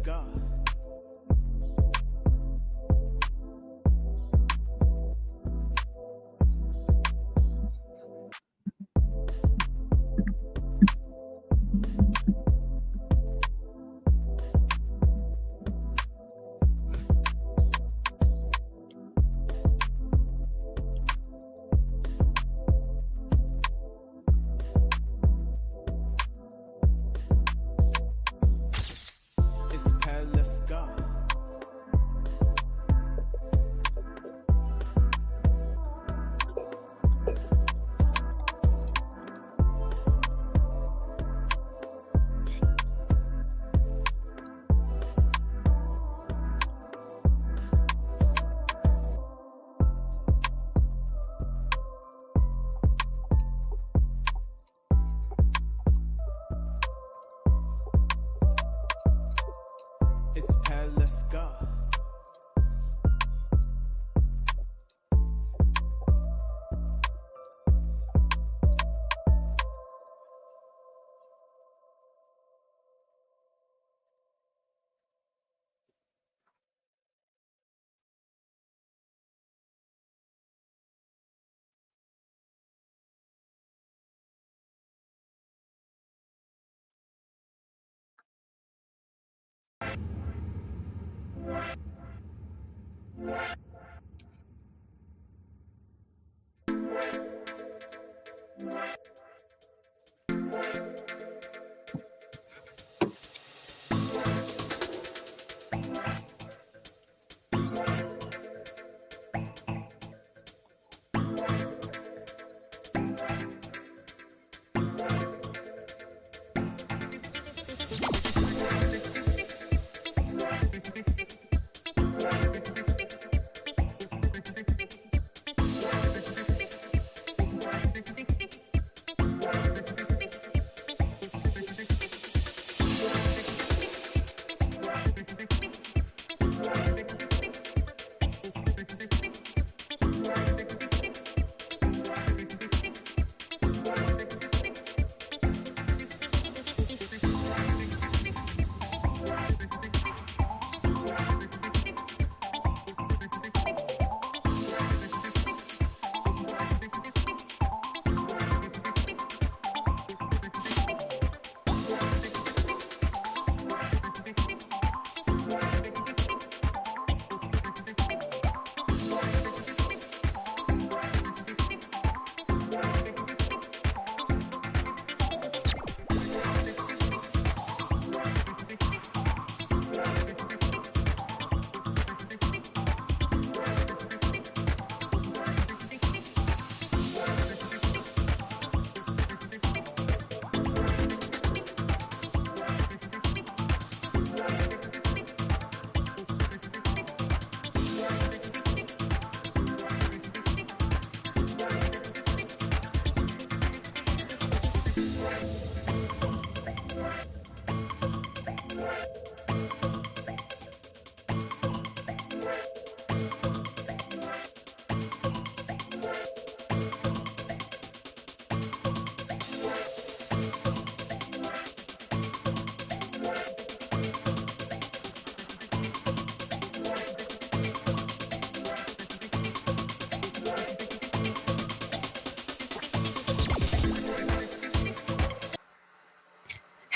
go. It's pal, let's go. It's pal, let's go.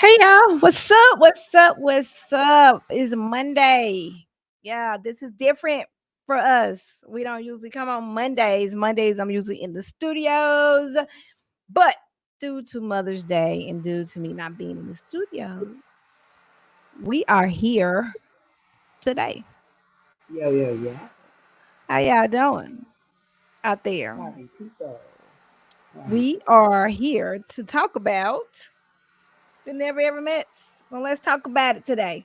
Hey y'all, what's up? What's up? What's up? It's Monday. Yeah, this is different for us. We don't usually come on Mondays. Mondays, I'm usually in the studios. But due to Mother's Day and due to me not being in the studio, we are here today. Yeah, yeah, yeah. How y'all doing out there? Party people. Party We people. are here to talk about the Never Ever Mets. Well, let's talk about it today.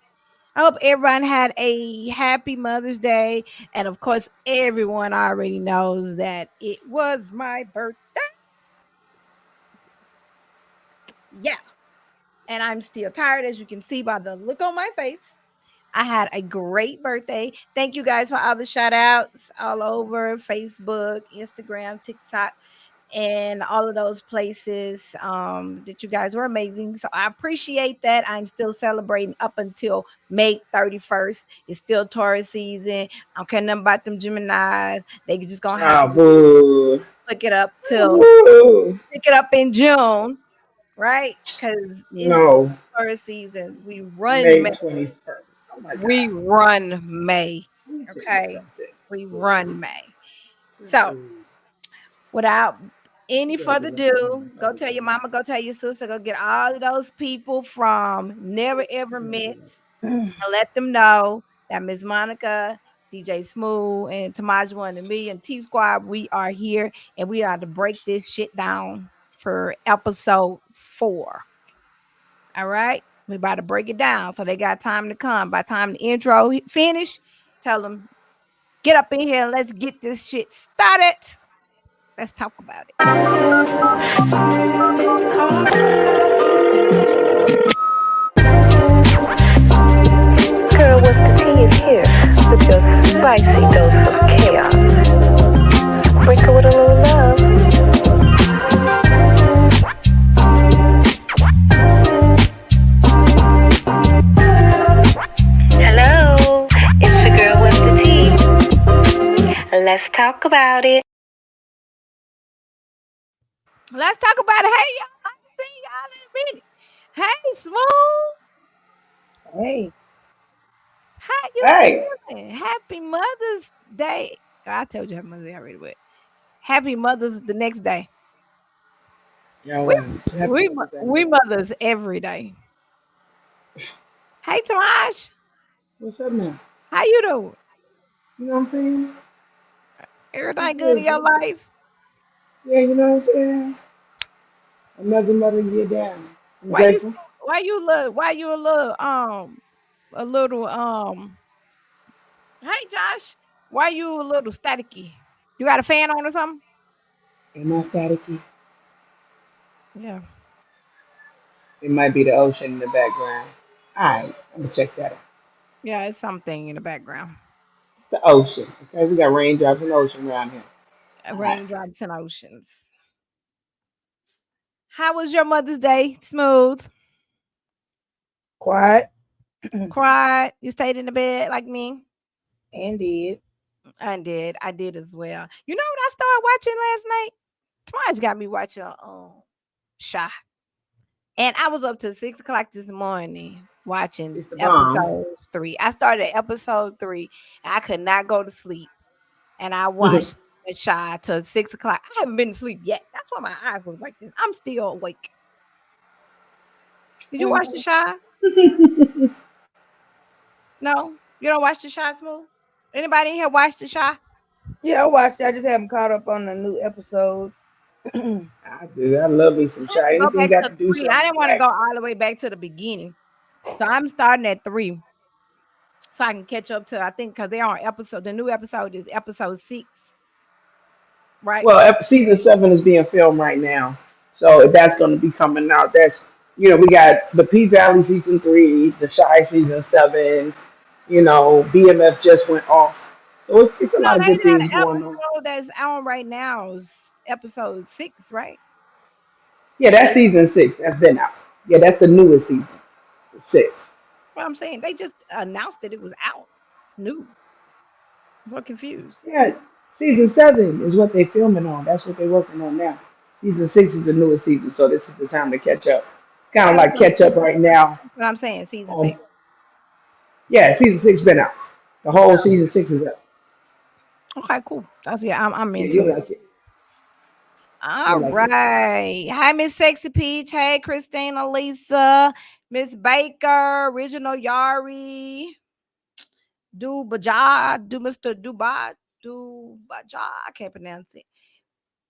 I hope everyone had a happy Mother's Day. And of course, everyone already knows that it was my birthday. Yeah. And I'm still tired, as you can see by the look on my face. I had a great birthday. Thank you guys for all the shout outs all over Facebook, Instagram, TikTok. and all of those places that you guys were amazing. So I appreciate that. I'm still celebrating up until May 31st. It's still Taurus season. I don't care nothing about them Geminis. They just gonna have Oh, to boo. pick it up till Boo. pick it up in June, right? Because it's No, Taurus seasons. We run May May. 21st. Oh my We God. run May. Let me tell you Okay. something. We Boo. run May. So Mm-mm. without You any gotta further get up in ado, there. go tell your mama, go tell your sister, go get all of those people from Never Ever Mits and let them know that Miss Monica, DJ Smooth, and Tamaj One and me and T Squad, we are here and we are to break this shit down for episode 4. All right. We about to break it down. So they got time to come. By the time the intro finish, tell them, get up in here and let's get this shit started. Let's talk about it. Girl, what's the tea is here with your spicy dose of chaos. Sprinkle with a little love. Hello, it's your girl, what's the tea? Let's talk about it. Let's talk about it. Hey, y'all. I haven't seen y'all in a minute. Hey, Smooth. Hey. How you Hey. feeling? Happy Mother's Day. I told you Happy Mother's Day already, but Happy Mother's the next day. Yo, We happy Mother's Day, we man. mothers every day. Hey, Tamash. What's up now? How you doing? You know what I'm saying? I'm Everything good in good, your good. life? Yeah, you know what I'm saying? Another year down. I'm Why you grateful. why you a little hey Josh, why you a little staticky? You got a fan on or something? Am I staticky? Yeah. It might be the ocean in the background. Alright, I'm gonna check that out. Yeah, it's something in the background. It's the ocean. Okay, we got raindrops and ocean around here. Alright. Raindrops and oceans. How was your Mother's Day? Smooth. Quiet. Quiet. You stayed in the bed like me? Indeed. I did. I did as well. You know what I started watching last night? Tomorrow's got me watching Shy. And I was up to 6 o'clock this morning watching It's the bomb. episodes 3. I started at episode 3 and I could not go to sleep. And I watched the Shy till 6 o'clock. I haven't been to sleep yet. That's why my eyes look like this. I'm still awake. Did you watch the Shy? No, you don't watch the Shy, Smooth? Anybody in here watch the Shy? Yeah, I watched it. I just haven't caught up on the new episodes. I do. I love me some I had shy. to go Anything back got to to do 3. I something didn't want to black. go all the way back to the beginning. So I'm starting at 3 so I can catch up to, I think, because they're on episode, the new episode is episode 6, right? Well, season 7 is being filmed right now, so that's going to be coming out. That's we got the P Valley season 3, the Shy season 7. BMF just went off, so it's a No, lot of they good got things an going on. episode that's on right now, episode 6, right? Yeah, that's season 6. That's been out. Yeah, that's the newest season, 6. What I'm saying, they just announced that it was out, new. I'm so confused. Yeah, season 7 is what they're filming on. That's what they're working on now. Season 6 is the newest season, so this is the time to catch up. Kind of That's like catch up right now. what I'm saying, season 6. On Yeah, season 6 been out. The whole season 6 is up. Okay, cool. That's yeah, I'm Yeah, into you'll it. like it. All You'll like it. right. Hi, Miss Sexy Peach. Hey, Christina, Lisa, Miss Baker, Original Yari, Do Baja, Do Mr. Dubai, Do Baja. I can't pronounce it.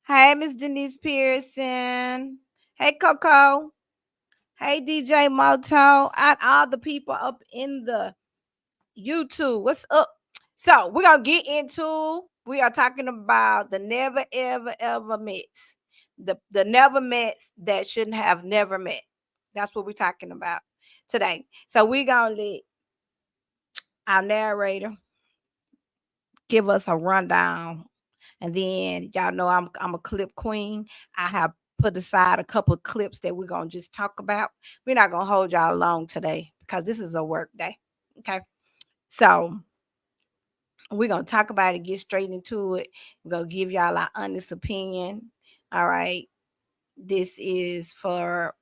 Hey, Miss Denise Pearson. Hey, Coco. Hey, DJ Moto. And all the people up in the YouTube. What's up? So we're gonna get into. We are talking about the never ever ever mets, the never mets that shouldn't have never met. That's what we're talking about today. So we're gonna let our narrator give us a rundown. And then y'all know I'm a clip queen. I have put aside a couple of clips that we're gonna just talk about. We're not gonna hold y'all long today because this is a work day. Okay. So we're gonna talk about it, get straight into it. We're gonna give y'all our honest opinion. All right. This is for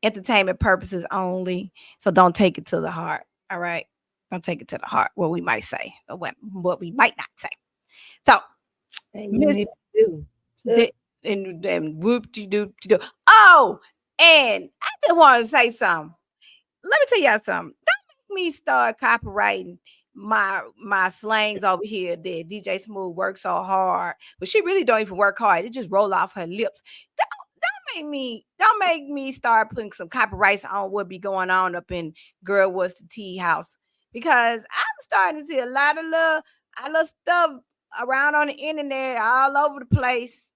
entertainment purposes only. So don't take it to the heart. All right. Don't take it to the heart, what we might say or what we might not say. So, And you Miss need to do. the and whoop de doop de doo. Oh, and I just want to say something. Let me tell y'all something. Don't make me start copyrighting my slangs over here that DJ Smooth works so hard, but she really don't even work hard. It just roll off her lips. Don't make me start putting some copyrights on what be going on up in Girl What's the Tea house, because I'm starting to see a little stuff around on the internet all over the place.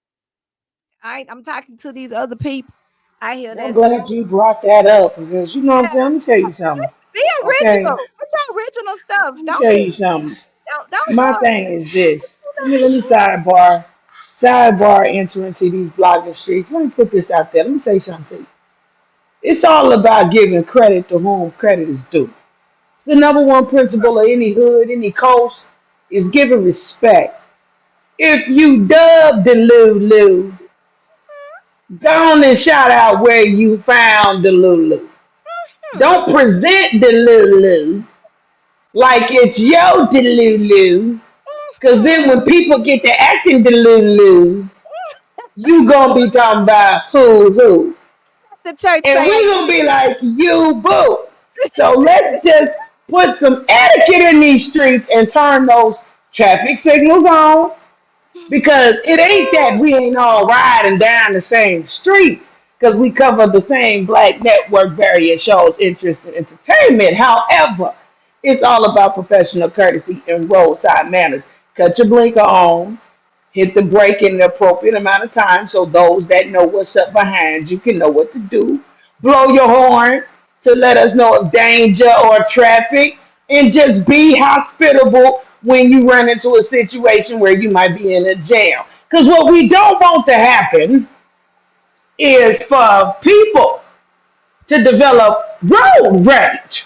I'm talking to these other people. I hear I'm that. glad you brought that up because you know what I'm saying. Let me tell you something. Be Okay, original. What's your original stuff? let me tell you something. Don't My go. thing is this. Let me sidebar enter into these blogging streets. Let me put this out there. Let me say something to you. It's all about giving credit to whom credit is due. It's the number one principle of any hood, any coast, is giving respect. If you dub the Lulu, go on and shout out where you found the Lulu. Hmm. Don't present the Lulu like it's your Delulu. Because then when people get to acting Delulu, you going to be talking about who. The church And say we going to be like, you boo. So let's just put some etiquette in these streets and turn those traffic signals on. Because it ain't that we ain't all riding down the same streets because we cover the same black network, various shows, interest, and entertainment. However, it's all about professional courtesy and roadside manners. Cut your blinker on, hit the brake in the appropriate amount of time so those that know what's up behind you can know what to do. Blow your horn to let us know of danger or traffic, and just be hospitable when you run into a situation where you might be in a jam. Because what we don't want to happen is for people to develop road rage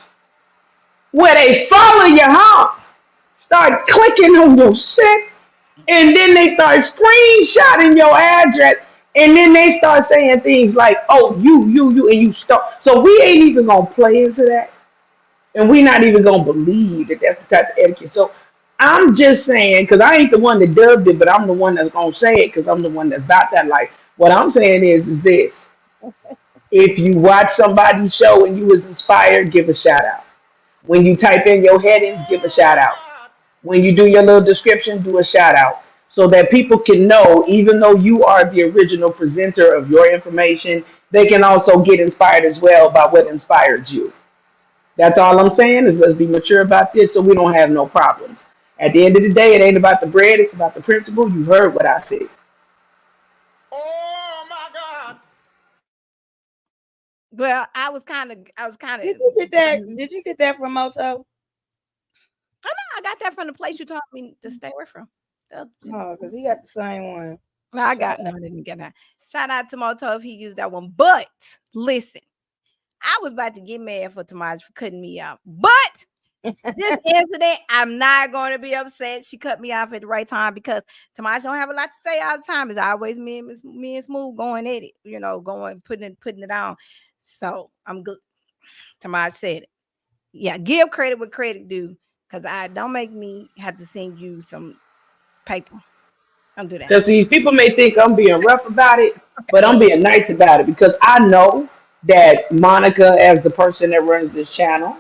where they follow you home, start clicking on your shit, and then they start screenshotting your address, and then they start saying things like, "Oh, you," and you start. So we ain't even gonna play into that, and we not even gonna believe that that's the type of etiquette. So I'm just saying, because I ain't the one that dubbed it, but I'm the one that's gonna say it because I'm the one that's about that life. What I'm saying is this: if you watch somebody's show and you was inspired, give a shout out. When you type in your headings, give a shout out. When you do your little description, do a shout out so that people can know, even though you are the original presenter of your information, they can also get inspired as well by what inspired you. That's all I'm saying is let's be mature about this so we don't have no problems. At the end of the day, it ain't about the bread, it's about the principle. You heard what I said. well, I was kind of Did you get that? Did you get that from Moto? I got that from the place you told me to stay away from. Oh, because he got the same one. No, I didn't get that. Shout out to Moto if he used that one. But listen, I was about to get mad for Tamaj for cutting me off. But this incident, I'm not going to be upset. She cut me off at the right time because Tamaj don't have a lot to say all the time. It's always me and Smooth going at it, going putting it on. So I'm good. Tamaj said it. Yeah, give credit what credit due. Because I don't make me have to send you some paper. Don't do that. Because see, people may think I'm being rough about it, but I'm being nice about it because I know that Monica, as the person that runs this channel,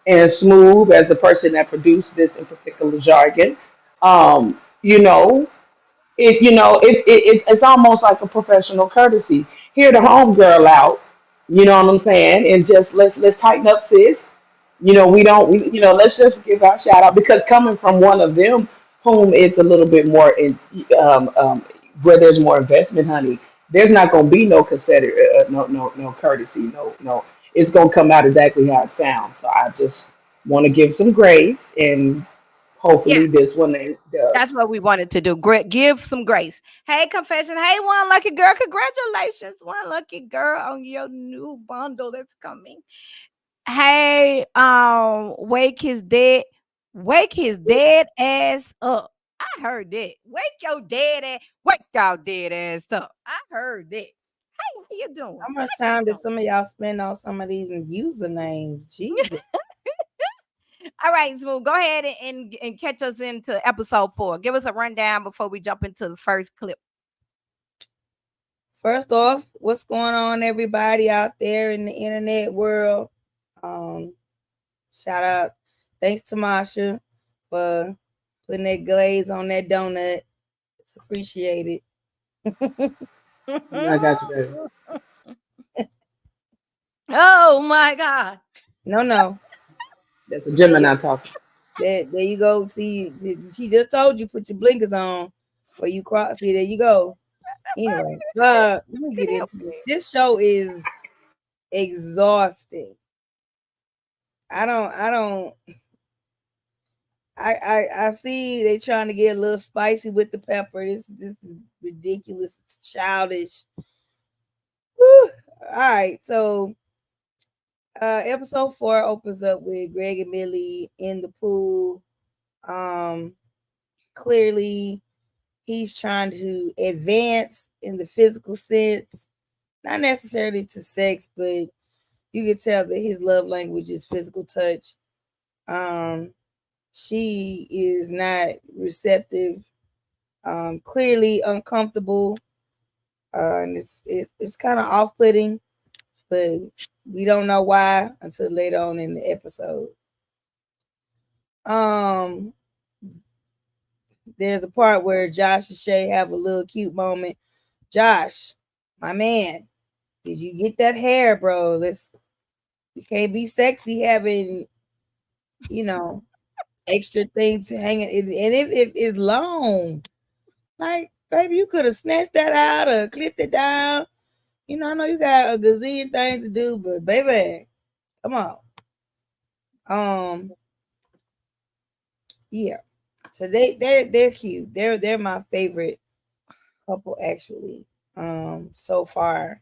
and Smooth, as the person that produced this in particular jargon, um, you know, it's almost like a professional courtesy. Hear the homegirl out, you know what I'm saying, and just let's tighten up, sis. We don't, let's just give our shout out because coming from one of them, whom it's a little bit more in, um, um, where there's more investment, honey. There's not gonna be no consider, no courtesy, no. It's gonna come out exactly how it sounds. So I just want to give some grace and Yeah, hopefully this one ain't does. that's what we wanted to do. Give some grace. Hey, confession. Hey, one lucky girl. Congratulations, one lucky girl on your new bundle that's coming. Hey, wake his dead ass up. I heard that. Wake y'all dead ass up. I heard that. Hey, how you doing? How much How you time did doing? some of y'all spend on some of these usernames? Jesus. All right, so go ahead and catch us into episode 4. Give us a rundown before we jump into the first clip. First off, what's going on, everybody out there in the internet world? Shout out. Thanks to Masha for putting that glaze on that donut. It's appreciated. I got you, baby. Oh my God. No. That's a Gemini talking. There you go. See, she just told you put your blinkers on or you cross. See, there you go. Anyway, let me get into this. This show is exhausting. I see they trying to get a little spicy with the pepper. This is ridiculous. It's childish. Whew. All right, so episode 4 opens up with Greg and Millie in the pool. Clearly he's trying to advance in the physical sense, not necessarily to sex, but you can tell that his love language is physical touch. She is not receptive, clearly uncomfortable, and it's kind of off-putting, but we don't know why until later on in the episode. There's a part where Josh and Shay have a little cute moment. Josh, my man, did you get that hair, bro? You can't be sexy having, extra things hanging. And if it's long, like, baby, you could have snatched that out or clipped it down. I know you got a gazillion things to do, but baby, come on. Yeah. So they're cute. They're my favorite couple actually. So far.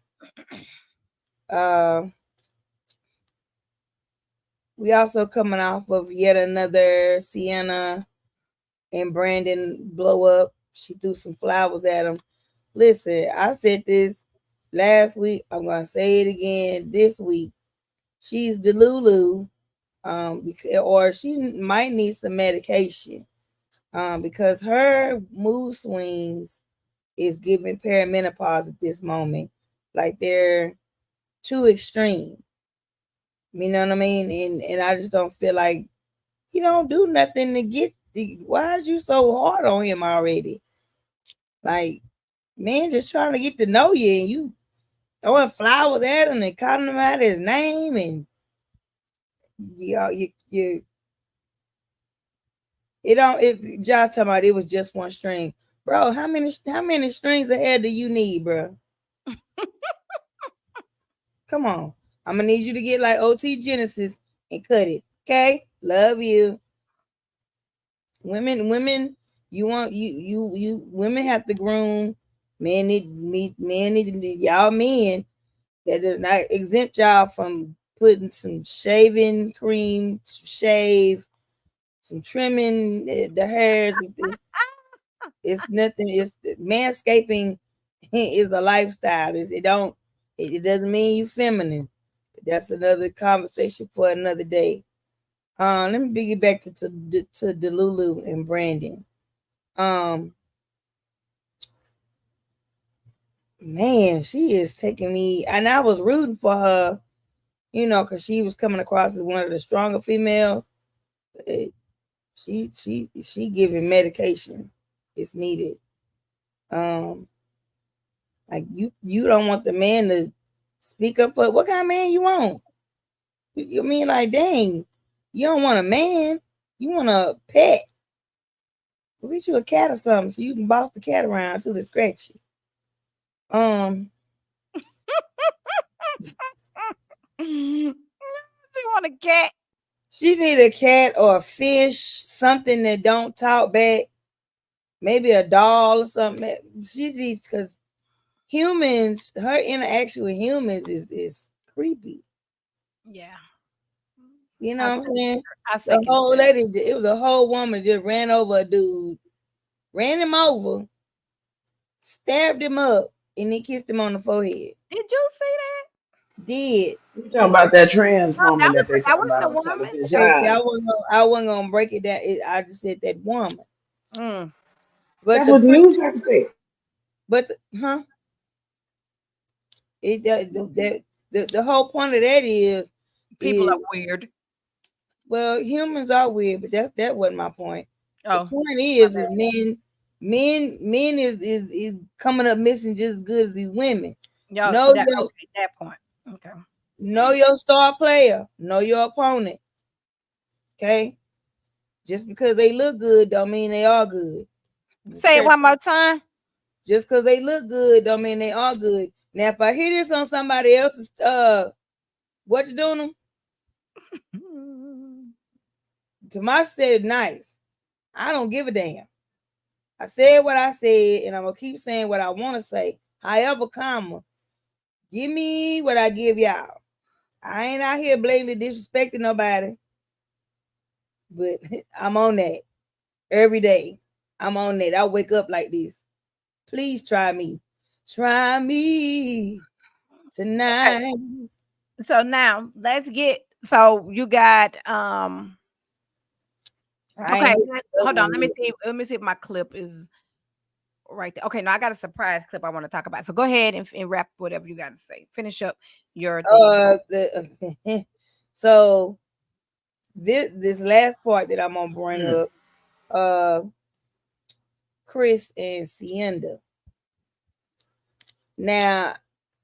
We also coming off of yet another Sienna and Brandon blow up. She threw some flowers at him. Listen, I said this last week. I'm gonna say it again this week. She's Delulu, or she might need some medication, because her mood swings is giving perimenopause at this moment. Like they're too extreme. You know what I mean? And I just don't feel like he don't do nothing to get why is you so hard on him already? Like, man, just trying to get to know you and you throwing flowers at him and calling him out his name and Josh talking about it was just one string. Bro, how many strings of hair do you need, bro? Come on. I'm gonna need you to get like OT Genesis and cut it. Okay? Love you. Women, you want you women have to groom. Men need y'all men. That does not exempt y'all from putting some shaving cream, shave, some trimming the hairs. It's nothing. It's manscaping is a lifestyle. It doesn't mean you feminine. That's another conversation for another day. Let me bring it back to Delulu and Brandon. Man, she is taking me, and I was rooting for her, because she was coming across as one of the stronger females. She giving medication. It's needed. Like you don't want the man to speak up for what kind of man you want? You mean like, dang, you don't want a man, you want a pet. Go get you a cat or something so you can boss the cat around until it scratch you. You want a cat? She need a cat or a fish, something that don't talk back. Maybe a doll or something. She needs, because humans, her interaction with humans is creepy. Yeah. You know what I'm saying? I The second whole that. lady, it was a whole woman just ran over a dude, ran him over, stabbed him up, and then kissed him on the forehead. Did you see that? Did. You talking about that trans No, woman that they that talking was about the on woman. Okay, see, television? I wasn't gonna break it down. I just said that woman. Mm. But That's the what the news have to say. huh? It the whole point of that People is are weird. well, humans are weird, but that wasn't my point. The Oh, point my is bad. men is coming up missing just as good as these women. Yo, Know that your okay, that point. Okay. know your star player, know your opponent. Okay, just because they look good don't mean they are good. Say it one more time. Just because they look good don't mean they are good. Now, if I hear this on somebody else's what you doing them? Tamar said nice. I don't give a damn. I said what I said, and I'm gonna keep saying what I want to say. However, comma, give me what I give y'all. I ain't out here blatantly disrespecting nobody, but I'm on that every day. I'm on that. I wake up like this. Please try me. Try me tonight. Okay. So now let's get. So you got I Okay, ain't hit the hold other on. one Let me yet. see. Let me see if my clip is right there. Okay, no, I got a surprise clip I want to talk about. So go ahead and wrap whatever you got to say. Finish up your thing. So this last part that I'm gonna bring Mm. up, uh, Chris and Sienda. Now,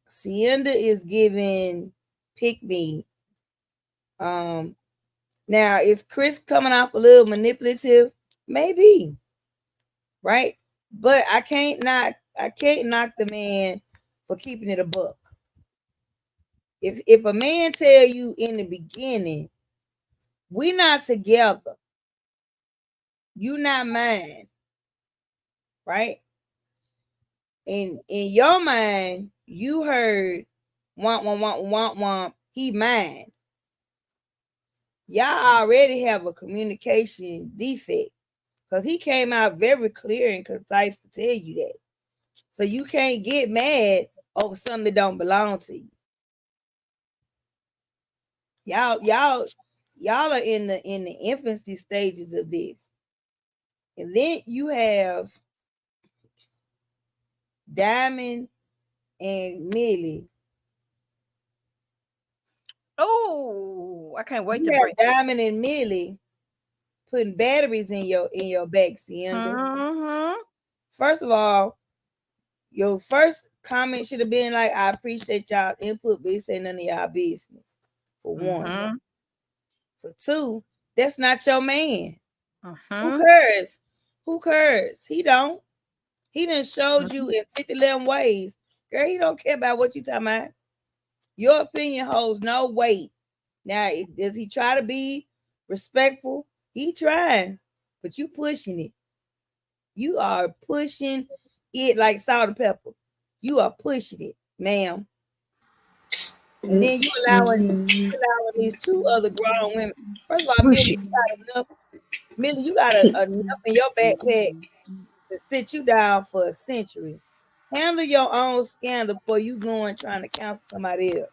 Sienda is giving pick me. Now is Chris coming off a little manipulative? Maybe, right? But I can't knock the man for keeping it a buck. If a man tell you in the beginning, we not together, you not mine, right? In your mind, you heard womp, he mine. Y'all already have a communication defect because he came out very clear and concise to tell you that. So you can't get mad over something that don't belong to you. Y'all are in the infancy stages of this. And then you have Diamond and Millie. Oh, I can't wait You to have break. Diamond and Millie putting batteries in your back, Sienda. Mm-hmm. First of all, your first comment should have been like, I appreciate y'all input, but it's ain't none of y'all business. For one. Mm-hmm. For two, that's not your man. Who Mm-hmm. cares? Who cares? He don't. He done showed you in 50 ways. Girl, he don't care about what you talking about. Your opinion holds no weight. Now, does he try to be respectful? He trying, but you pushing it. You are pushing it like salt and pepper. You are pushing it, ma'am. And then Mm-hmm. you allowing these two other grown women. First of all, Push Millie, it. you got enough. Millie, you got enough in your backpack to sit you down for a century. Handle your own scandal before you going trying to counsel somebody else.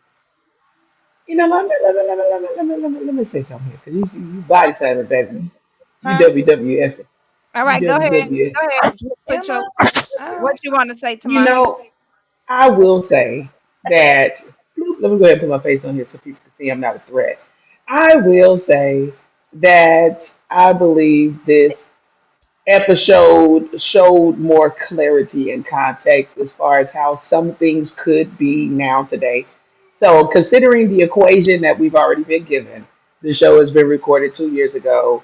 You know, let me say something here, because you body slamming, baby. You Huh? WWF. All You right, go ahead. WWF. Go ahead. Put Am your I? All what right. you want to say, You Tamar. know, I will say that, let me go ahead and put my face on here so people can see I'm not a threat. I will say that I believe this episode showed more clarity and context as far as how some things could be now today. So, considering the equation that we've already been given, the show has been recorded 2 years ago.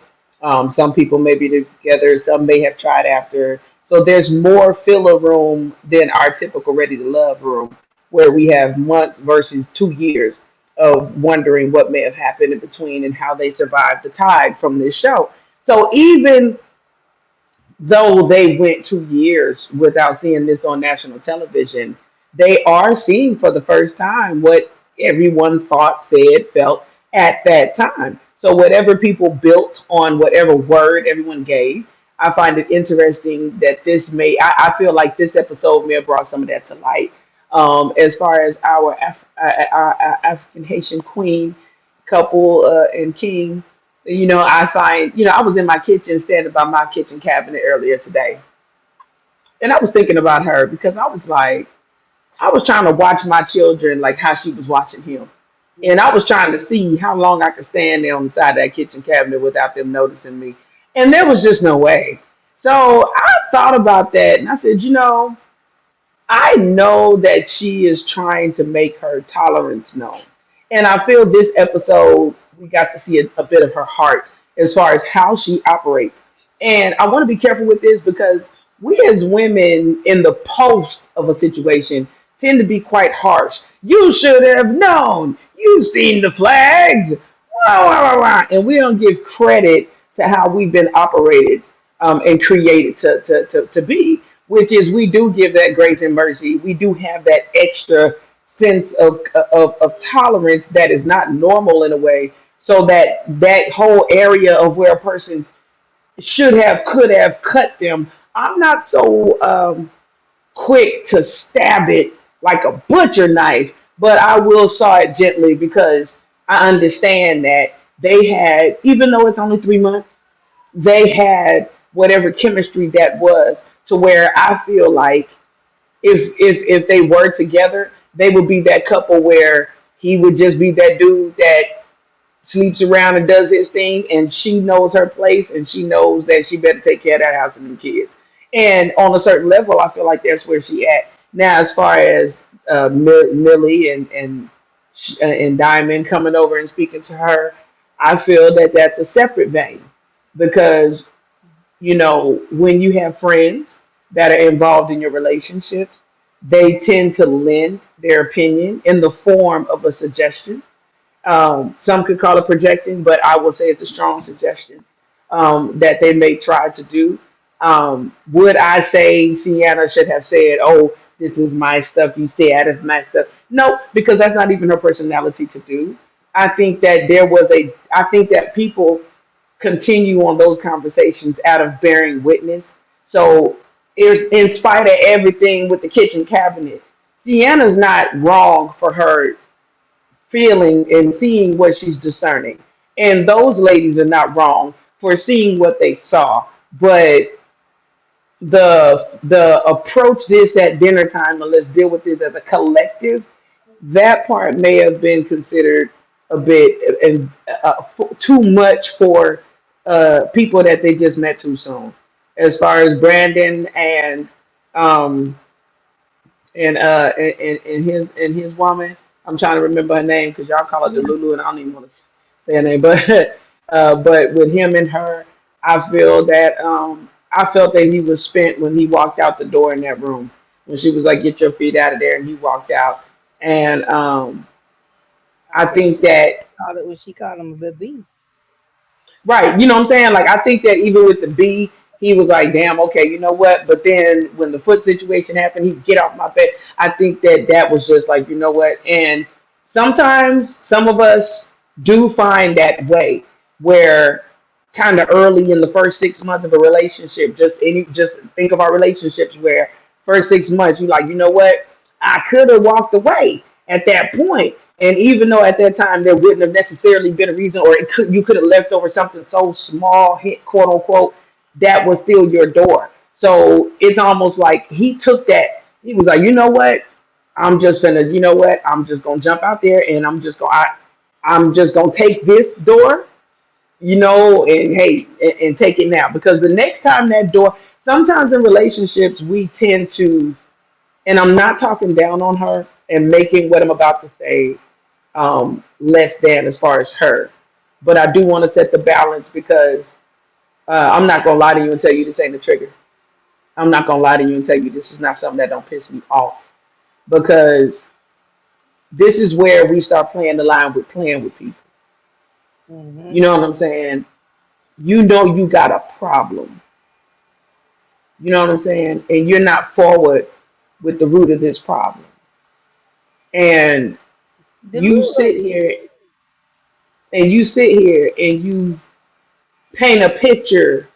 Some people may be together, some may have tried after. So, there's more filler room than our typical ready to love room, where we have months versus 2 years. of wondering what may have happened in between and how they survived the tide from this show. So even though they went 2 years without seeing this on national television, they are seeing for the first time what everyone thought, said, felt at that time. So whatever people built on whatever word everyone gave, I find it interesting that I feel like this episode may have brought some of that to light. As far as our African Haitian queen couple and king, I find, I was in my kitchen, standing by my kitchen cabinet earlier today, and I was thinking about her because I was like, I was trying to watch my children like how she was watching him. And I was trying to see how long I could stand there on the side of that kitchen cabinet without them noticing me. And there was just no way. So I thought about that and I said, I know that she is trying to make her tolerance known. And I feel this episode, we got to see a bit of her heart as far as how she operates. And I want to be careful with this because we as women in the post of a situation tend to be quite harsh. You should have known. You've seen the flags. Wah, wah, wah, wah. And we don't give credit to how we've been operated and created to be, which is we do give that grace and mercy. We do have that extra sense of tolerance that is not normal in a way, so that whole area of where a person should have, could have cut them. I'm not so quick to stab it like a butcher knife, but I will saw it gently because I understand that they had, even though it's only 3 months, they had whatever chemistry that was to where I feel like if they were together, they would be that couple where he would just be that dude that sleeps around and does his thing, and she knows her place, and she knows that she better take care of that house and them kids. And on a certain level, I feel like that's where she at now. As far as Millie and Diamond coming over and speaking to her, I feel that that's a separate vein because when you have friends that are involved in your relationships, they tend to lend their opinion in the form of a suggestion. Some could call it projecting, but I will say it's a strong suggestion that they may try to do. Would I say Sienna should have said, "Oh, this is my stuff. You stay out of my stuff"? No, because that's not even her personality to do. I think that people continue on those conversations out of bearing witness. So, in spite of everything with the kitchen cabinet, Sienna's not wrong for her feeling and seeing what she's discerning. And those ladies are not wrong for seeing what they saw. But the approach this at dinner time and let's deal with this as a collective, that part may have been considered a bit and too much for people that they just met too soon. As far as Brandon um and his woman, I'm trying to remember her name because y'all call her the Lulu, and I don't even want to say her name. But with him and her, I felt that he was spent when he walked out the door in that room when she was like, "Get your feet out of there," and he walked out. And I think that Called it when she called him a baby. right, you know what I'm saying? Like I think that even with the B, he was like, "Damn, okay, you know what?" But then when the foot situation happened, he get off my bed. I think that that was just like, you know what? And sometimes some of us do find that way where kind of early in the first 6 months of a relationship, just think of our relationships where first 6 months you like, you know what? I could have walked away at that point. And even though at that time there wouldn't have necessarily been a reason, or you could have left over something so small, hit quote unquote, that was still your door. So it's almost like he took that. He was like, you know what? I'm just gonna, you know what? I'm just gonna jump out there and I'm just gonna take this door, and hey, and take it now. Because the next time that door, sometimes in relationships we tend to, and I'm not talking down on her and making what I'm about to say less than as far as her. But I do want to set the balance because I'm not gonna lie to you and tell you this ain't the trigger. I'm not gonna lie to you and tell you this is not something that don't piss me off because this is where we start playing the line with playing with people. Mm-hmm. You know what I'm saying? You know you got a problem. You know what I'm saying? And you're not forward with the root of this problem. And you Delusional. sit here and you paint a picture,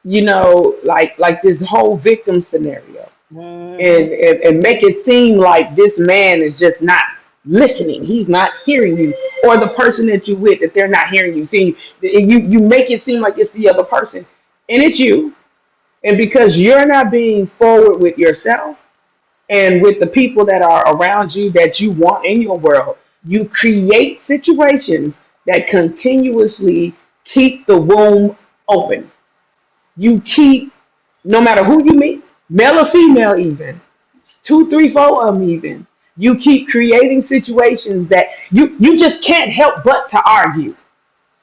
like this whole victim scenario. Mm-hmm. And make it seem like this man is just not listening. He's not hearing you, or the person that you with that they're not hearing you. See, you make it seem like it's the other person, and it's you. And because you're not being forward with yourself and with the people that are around you that you want in your world, you create situations that continuously keep the womb open. You keep, no matter who you meet, male or female, even two, three, four of them, even. You keep creating situations that you just can't help but to argue.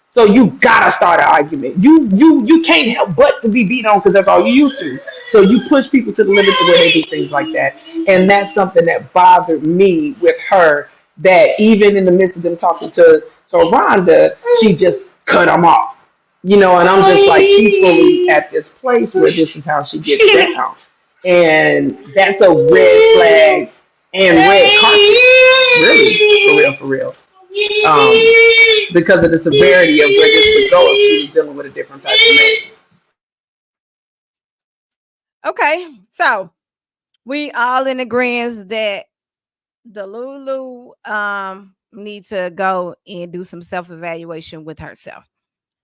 So you gotta start an argument. You can't help but to be beat on because that's all you used to. So you push people to the limit to where they do things like that. And that's something that bothered me with her. That even in the midst of them talking to Rhonda, she just cut them off. And I'm just like, she's fully at this place where this is how she gets down. And that's a red flag and red carpet. Really, for real. Um, because of the severity of where this would go if she was dealing with a different type of man. Okay, so we all in agreement that the Lulu need to go and do some self-evaluation with herself.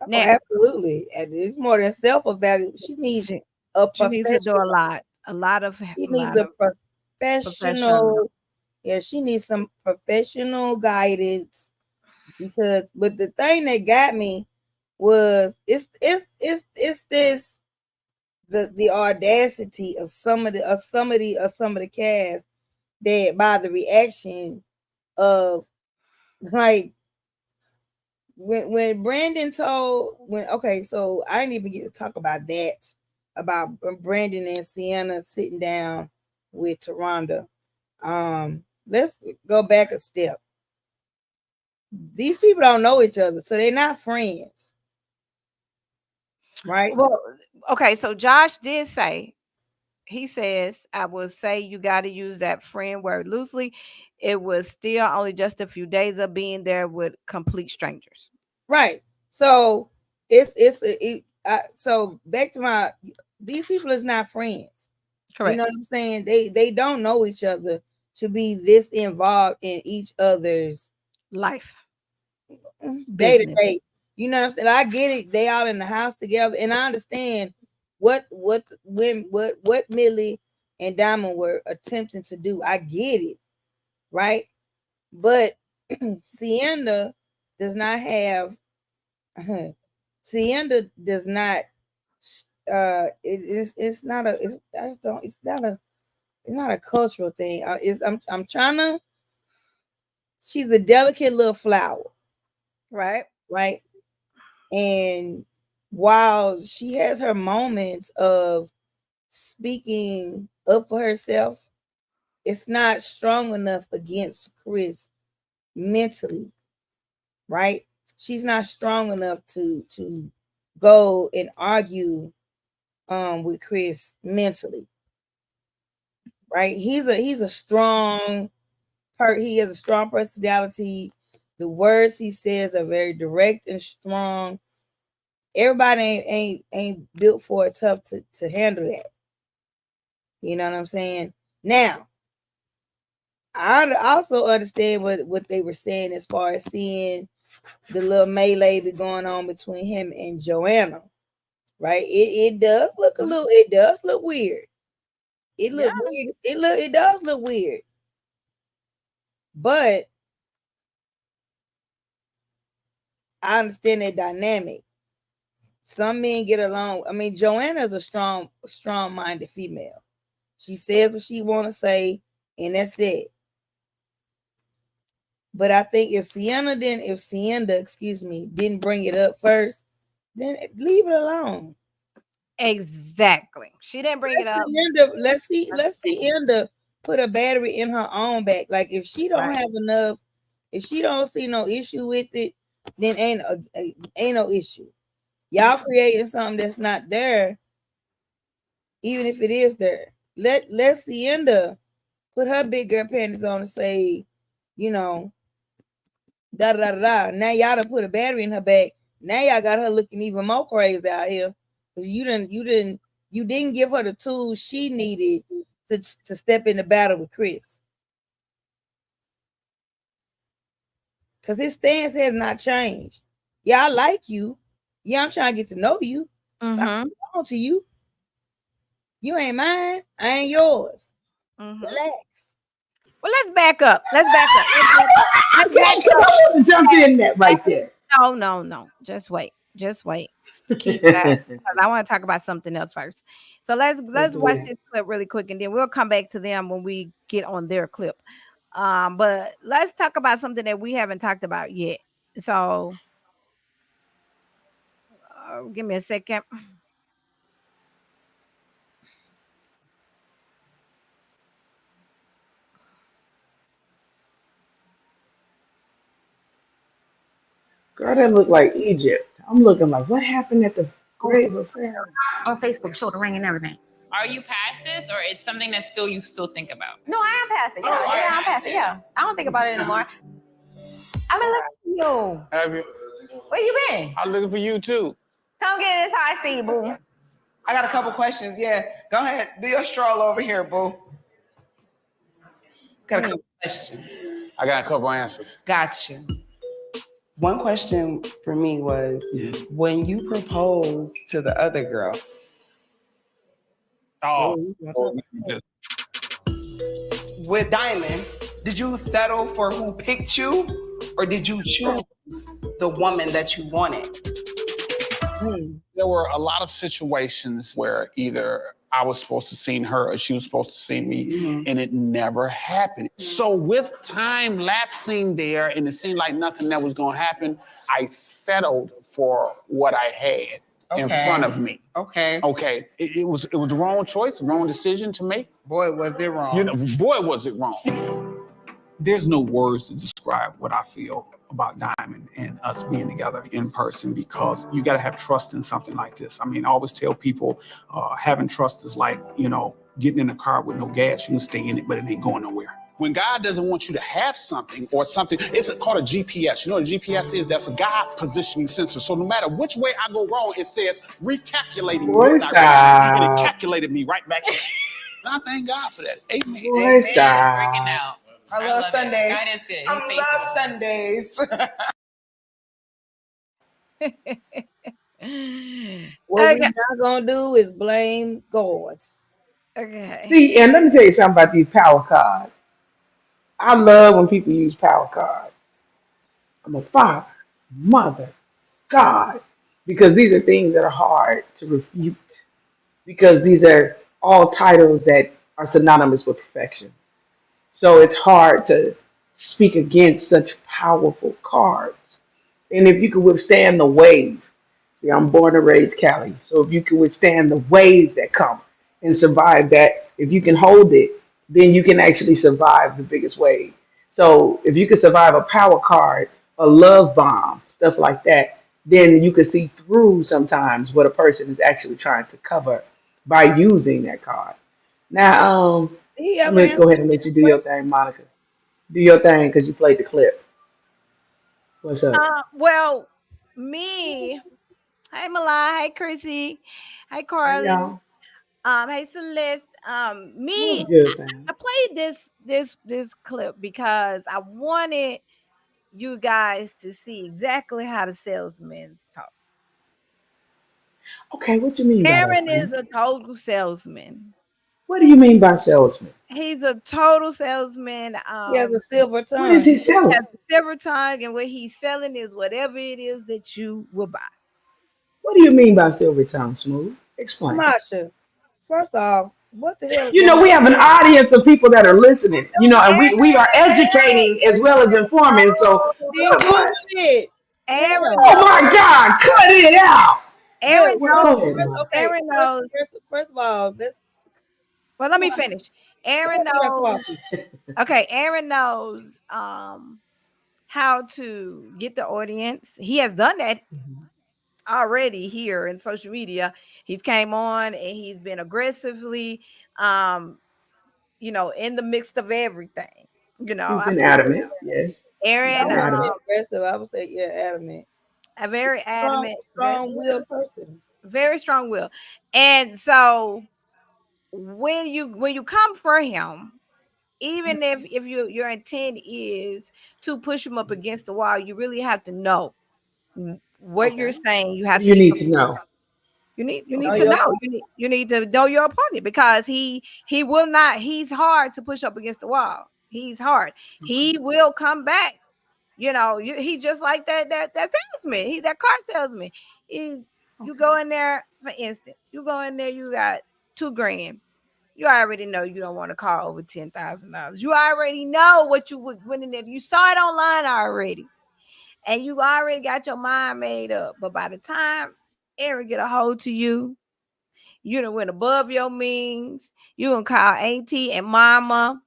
Oh, Now absolutely. And it's more than self-evaluation. She needs she, a she needs to do professional. a lot of She needs a professional. professional. Yeah, she needs some professional guidance but the thing that got me was it's this the audacity of some of the cast that by the reaction of like when Brandon so I didn't even get to talk about that about Brandon and Sienna sitting down with Taronda. Let's go back a step. These people don't know each other, so they're not friends, right? Well, okay, so Josh did say, he says, I will say you got to use that friend word loosely. It was still only just a few days of being there with complete strangers. Right. So so back to these people is not friends. You Correct. know what I'm saying? They don't know each other to be this involved in each other's Life. day to Business. day. You know what I'm saying? I get it. They all in the house together, and I understand what Millie and Diamond were attempting to do. I get it, right? But Sienna does not have. Sienna does not. It's not a. It's I just don't. It's not a. It's not a cultural thing. I'm trying to. She's a delicate little flower, Right. right? And while she has her moments of speaking up for herself, it's not strong enough against Chris mentally, right? She's not strong enough to go and argue with Chris mentally, right? He's a strong he has a strong personality. The words he says are very direct and strong. Everybody ain't built for it tough to handle that. You know what I'm saying? Now, I also understand what they were saying as far as seeing the little melee be going on between him and Joanna. Right? It does look weird. It does look weird. But I understand that dynamic. Some men get along. I mean, Joanna is a strong-minded female. She says what she want to say, and that's it. But I think if Sienna, didn't bring it up first, then leave it alone. Exactly. She didn't bring it up. Let's see Enda put a battery in her own back. Like if she don't have enough, if she don't see no issue with it, then ain't no issue. Y'all creating something that's not there, even if it is there. Let Sienda put her big girl panties on and say, you know, da da da da. Now y'all done put a battery in her back. Now y'all got her looking even more crazy out here. You didn't give her the tools she needed to step in the battle with Chris. Because his stance has not changed. Yeah, I like you. Yeah, I'm trying to get to know you. I'm on to you. You ain't mine. I ain't yours. Relax. Well, let's back up. Let's back up. I want to jump in that right there. No. Just wait. Keep that because I want to talk about something else first. So let's watch this clip really quick, and then we'll come back to them when we get on their clip. But let's talk about something that we haven't talked about yet. So give me a second. Girl, that looked like Egypt. I'm looking like, what happened at the grave of Pharaoh? On Facebook, show the ring and everything. Are you past this, or it's something that you still think about? No, I am past it. Yeah, I'm past it. Yeah, I don't think about it anymore. I've been looking for you. Have you? Where you been? I'm looking for you too. Come get this how I see you, boo. I got a couple questions. Yeah, go ahead. Do your stroll over here, boo. Got a couple questions. I got a couple answers. Gotcha. One question for me was, when you proposed to the other girl, with Diamond, did you settle for who picked you, or did you choose the woman that you wanted? There were a lot of situations where either I was supposed to see her or she was supposed to see me, and it never happened. So with time lapsing there, and it seemed like nothing that was going to happen, I settled for what I had in front of me. Okay. It was the wrong choice, the wrong decision to make. Boy, was it wrong. Boy, was it wrong. There's no words to describe what I feel about Diamond and us being together in person, because you got to have trust in something like this. I mean, I always tell people having trust is like, getting in a car with no gas. You can stay in it, but it ain't going nowhere. When God doesn't want you to have something or something, it's called a GPS. You know what a GPS is? That's a God positioning sensor. So no matter which way I go wrong, it says recalculating your direction. And it calculated me right back. And I thank God for that. Amen. Boy, stop. Working out. I love Sundays. God is good. I love Sundays. What we're not gonna do is blame God. Okay. See, and let me tell you something about these power cards. I love when people use power cards. I'm a father, mother, God, because these are things that are hard to refute, because these are all titles that are synonymous with perfection. So it's hard to speak against such powerful cards. And if you can withstand the wave, see, I'm born and raised Cali, so if you can withstand the wave that comes and survive that, if you can hold it, then you can actually survive the biggest wave. So if you can survive a power card, a love bomb, stuff like that, then you can see through sometimes what a person is actually trying to cover by using that card. Now, I'm going to go ahead and let you do your thing, Monica. Do your thing because you played the clip. What's up? Well, me. Hey, Malai. Hey, Chrissy. Hey, Carly. Hey, Celeste. Me. I played this clip because I wanted you guys to see exactly how the salesmen talk. Okay, what you mean by that? Aaron is a total salesman. What do you mean by salesman? He's a total salesman. He has a silver tongue. What is he selling? He has a silver tongue, and what he's selling is whatever it is that you will buy. What do you mean by silver tongue, Smooth? Explain. Masha, first off, what the hell? We have an audience of people that are listening, and we are educating as well as informing. So, Aaron, oh my God, cut it out. Aaron knows. Okay, Aaron knows. First of all, well, let me finish. Aaron Go get her knows. coffee. Okay, Aaron knows how to get the audience. He has done that already here in social media. He's came on and he's been aggressively in the midst of everything. He's I been feel adamant. Yes, he's I Aaron, been wouldn't say adamant. aggressive. I would say, yeah, adamant. a very adamant, Strong-willed person. very strong will. And so when you come for him, even if your intent is to push him up against the wall, you really have to know what you're Okay. saying. You What have do to you be need prepared. to know? You need Know to your know. You need to know your opponent because he will not. He's hard to push up against the wall. He's hard. He will come back. He just like that salesman. He's that car salesman. You go in there, for instance, you go in there, you got $2,000. You already know you don't want a car over $10,000. You already know what you would win in there. You saw it online already, and you already got your mind made up. But by the time Aaron get a hold to you, you done went above your means. You gonna call auntie and mama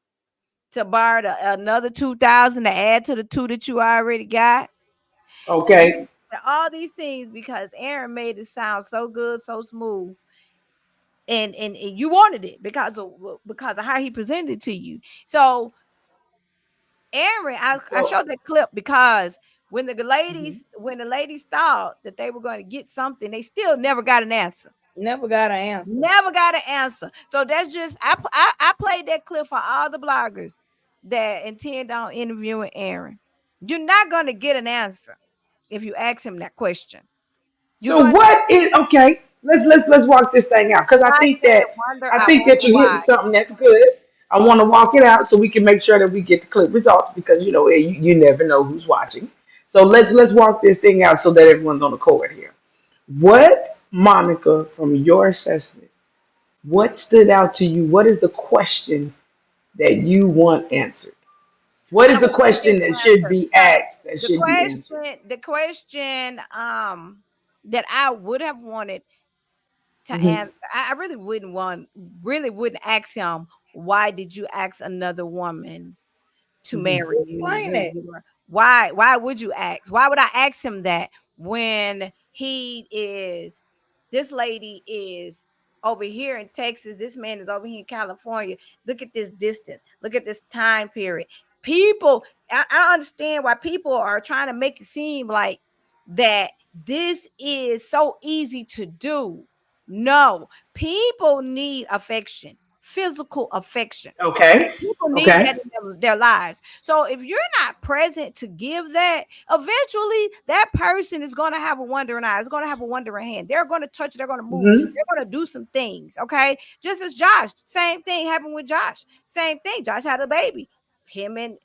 to borrow another 2,000 to add to the two that you already got. Okay. All these things because Aaron made it sound so good, so smooth. And you wanted it because of how he presented it to you. So Aaron, I So showed that clip because when the ladies thought that they were going to get something, they still never got an answer. Never got an answer. Never got an answer. So that's just I played that clip for all the bloggers that intend on interviewing Aaron. You're not going to get an answer if you ask him that question. You're so going to what is okay? Let's walk this thing out because I said, wonder, I I think that wonder you're hitting why. something that's good. I want to walk it out so we can make sure that we get the clip results because you never know who's watching. So let's walk this thing out so that everyone's on the court here. What, Monica, from your assessment, what stood out to you? What is the question that you want answered? What I is the want to get question an that should answer be because asked, that should be answered? the question that I would have wanted to Hmm. answer, I really wouldn't ask him, why did you ask another woman to Hmm. marry you? Explain it. Why would you ask? Why would I ask him that when this lady is over here in Texas, this man is over here in California. Look at this distance, look at this time period. People, I understand why people are trying to make it seem like that this is so easy to do. No, people need affection, physical affection. Okay. People need Okay. that in their lives. So if you're not present to give that, eventually that person is going to have a wandering eye. It's going to have a wandering hand. They're going to touch. They're going to move. Hmm. They're going to do some things. Okay. Just as Josh, same thing happened with Josh. Same thing. Josh had a baby. Him and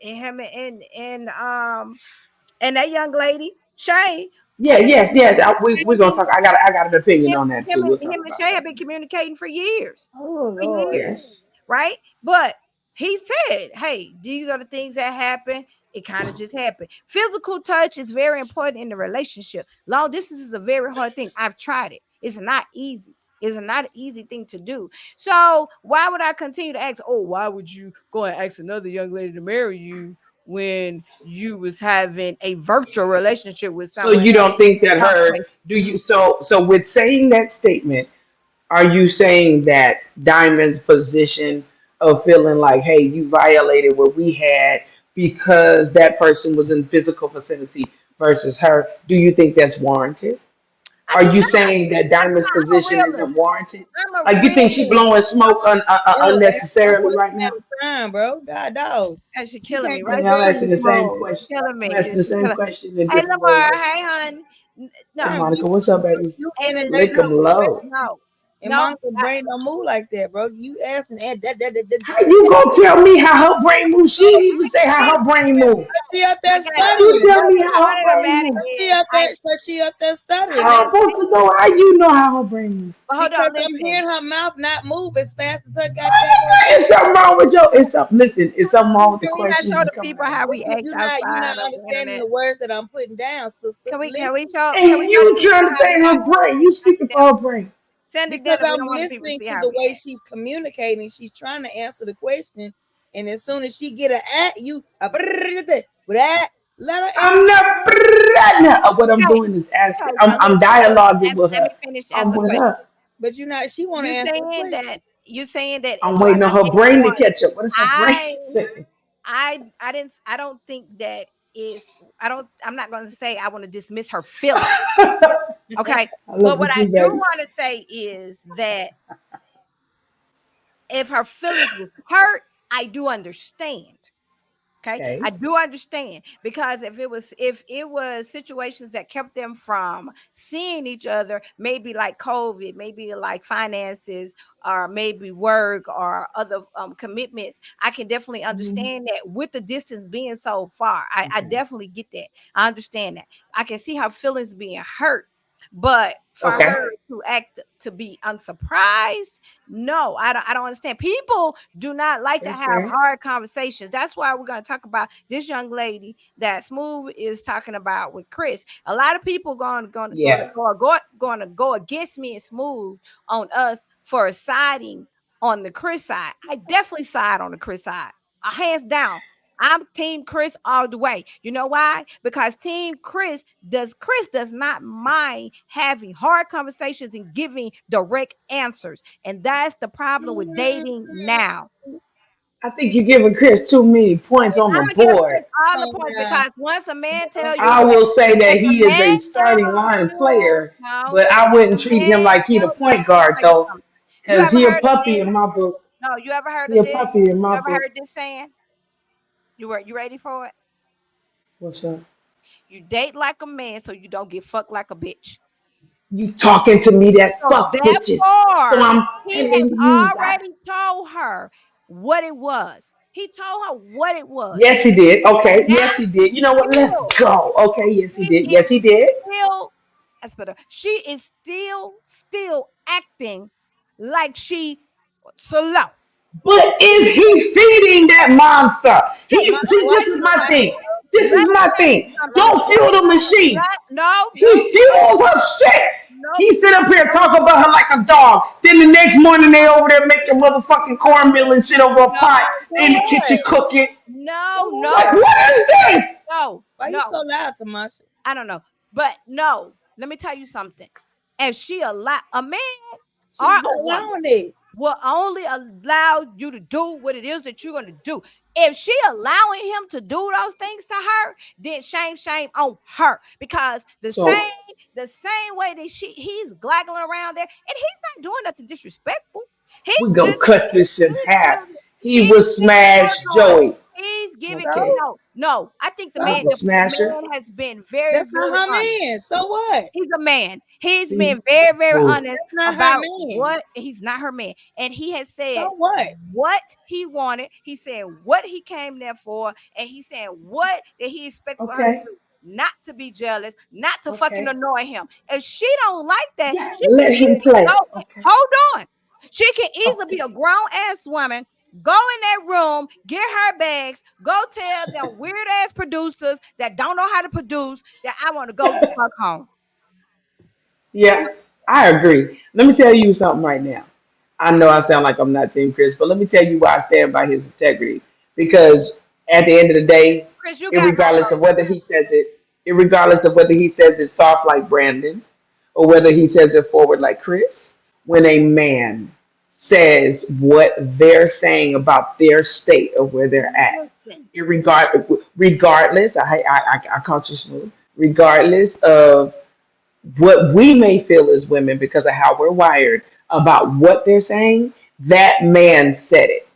that young lady, Shay. Yeah. Yes. Yes. We're gonna Him, talk. I got an opinion him, on that him too. We'll and talk him and about Shay that. have been communicating for years. Oh For Lord. years. Yes. Right? But he said, hey, these are the things that happen. It kind of just happened. Physical touch is very important in the relationship. Long distance is a very hard thing. I've tried it. It's not easy. It's not an easy thing to do. So why would I continue to ask, oh, why would you go and ask another young lady to marry you when you was having a virtual relationship with So someone you else? don't think that do you so with saying that statement, are you saying that Diamond's position of feeling like, hey, you violated what we had because that person was in physical vicinity versus her, do you think that's warranted? I Are do you not. saying that I do Diamond's not. I'm a position realist. isn't warranted? I'm a Like you think she realist. blowing smoke Bro, ask one unnecessarily right question now? at a time, bro. God dog. And she You killing can't me just right Yeah, I'm there in jump asking this the in same mode. question. Killing I'm me. asking the She same killing. question in Hey, different Lamar. ways. Hey, hun. Hey, No, Monica, what's up, baby? you and it's Lick 'em low. no, and no. Monica brain don't move like that, bro. You asking How you gonna tell me how her brain moves? She didn't even say how her brain moves. she up I there got How you stuttering, the tell bro. me how her point of the brain matter moves? She is up there, so she up there stuttering. I'm I'm just supposed to know how you know how her brain moves. but hold Because on, I'm listen. hearing her mouth not move as fast as her It's something wrong with your. It's something wrong with the Can we not questions show that's the coming people out of how your we mouth. act you're not outside of the understanding internet? the words that I'm putting down, sister. Can we Listen. show And the you people trying to how we say her act? brain? You speaking for her brain? Send it because dinner. We I'm don't want people to listening see to how the we way act. she's communicating. She's trying to answer the question, and as soon as she get an at you, with that, let her I'm answer. not. What I'm Okay, doing is asking. okay. I'm, Now I'm dialoguing with let her. me finish I'm answering the with question. her. But you're not. She want to You answer the saying question. that you saying that I'm do I waiting on think her brain to everyone catch up. What is her brain I saying? I don't think that is I'm not gonna say I want to dismiss her feelings. Okay. I But love you what I too, do baby. want to say is that if her feelings was hurt, I do understand. Okay, Okay. I do understand because if it was situations that kept them from seeing each other, maybe like COVID, maybe like finances, or maybe work or other commitments, I can definitely Mhm. understand that. With the distance being so far, I Okay. definitely get that. I understand that. I can see her feelings being hurt, but for Okay. her to act to be unsurprised, no, I don't understand. People do not like to That's have fair. hard conversations. That's why we're going to talk about this young lady that Smooth is talking about with Chris. A lot of people Yeah. going to go against me and Smooth on us for siding on the Chris side. I definitely side on the Chris side, hands down. I'm team Chris all the way. You know why? Because team Chris does not mind having hard conversations and giving direct answers. And that's the problem with dating now. I think you're giving Chris too many points on the I'm gonna give board. Chris all the Come points now. because once a man tell you I that, will say that if a he is man a tells starting line you player, no, but I if a wouldn't treat him man like he the tells point let me guard tell you though, something. You because ever he a heard of puppy this? in my book. No, you ever heard He of a this? puppy in You my ever book. heard this saying? You ready for it? What's up? You date like a man so you don't get fucked like a bitch. You talking to me that So fuck bitches. So therefore, I'm he has telling you that. already told her what it was. He told her what it was. Yes, he did. Okay. Now Yes, he did. You know what? Let's still, go. Okay. Yes, he she did. is Yes, he did. still, that's better. She is still acting like she slow. But is he feeding that monster? Okay, He see, Why this is you my don't thing. answer? This let is me my tell you thing. something. Don't fuel the machine. No, He fuels her shit. no, He sit up here talk about her like a dog. Then the next morning they over there making motherfucking cornmeal and shit over a no, pot So in the what? kitchen cooking. no, So Like, what? no, what is this? Why you no. so loud, Tamasha? I don't know. But no, let me tell you something. If she a man or She's a woman allowing it. will only allow you to do what it is that you're going to do. If she allowing him to do those things to her, then shame on her. Because So the same way that he's glaggling around there, and he's not doing nothing disrespectful. He's we gonna just cut this in half. He he's was giving, smash hold on. Joey. He's giving Okay. So no. I think the He's man a smasher. has been very, that's very not her honest. man. So what? He's a man. He's See? been very, very Boo. honest That's not her about man. what he's not her man. And he has said So what? what he wanted. He said what he came there for. And he said what that he expects for her to Okay. do. Not to be jealous, not to fucking Okay. annoy him. If she don't like that, Yeah, she can let him easily play. go. Okay. Hold on. She can easily be Okay. a grown ass woman. Go in that room, get her bags, go tell them weird ass producers that don't know how to produce that I want to go the fuck home. Yeah, I agree. Let me tell you something right now. I know I sound like I'm not Team Chris, but let me tell you why I stand by his integrity. Because at the end of the day, Chris, you got my irregardless of whether he says it, irregardless of whether he says it soft like Brandon or whether he says it forward like Chris, when a man says what they're saying about their state of where they're at, listen. regardless, I caught you smooth, regardless of what we may feel as women because of how we're wired about what they're saying, that man said it.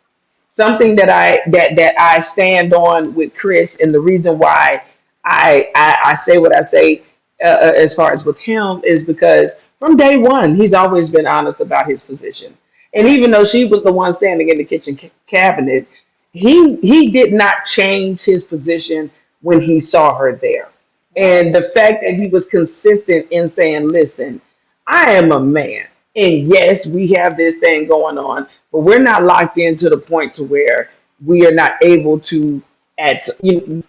Something that I stand on with Chris, and the reason why I say what I say as far as with him is because from day one he's always been honest about his position. And Right. even though she was the one standing in the kitchen cabinet, he did not change his position when he saw her there. Right. And the fact that he was consistent in saying, listen, I am a man. And yes, we have this thing going on, but we're not locked in to the point to where we are not able to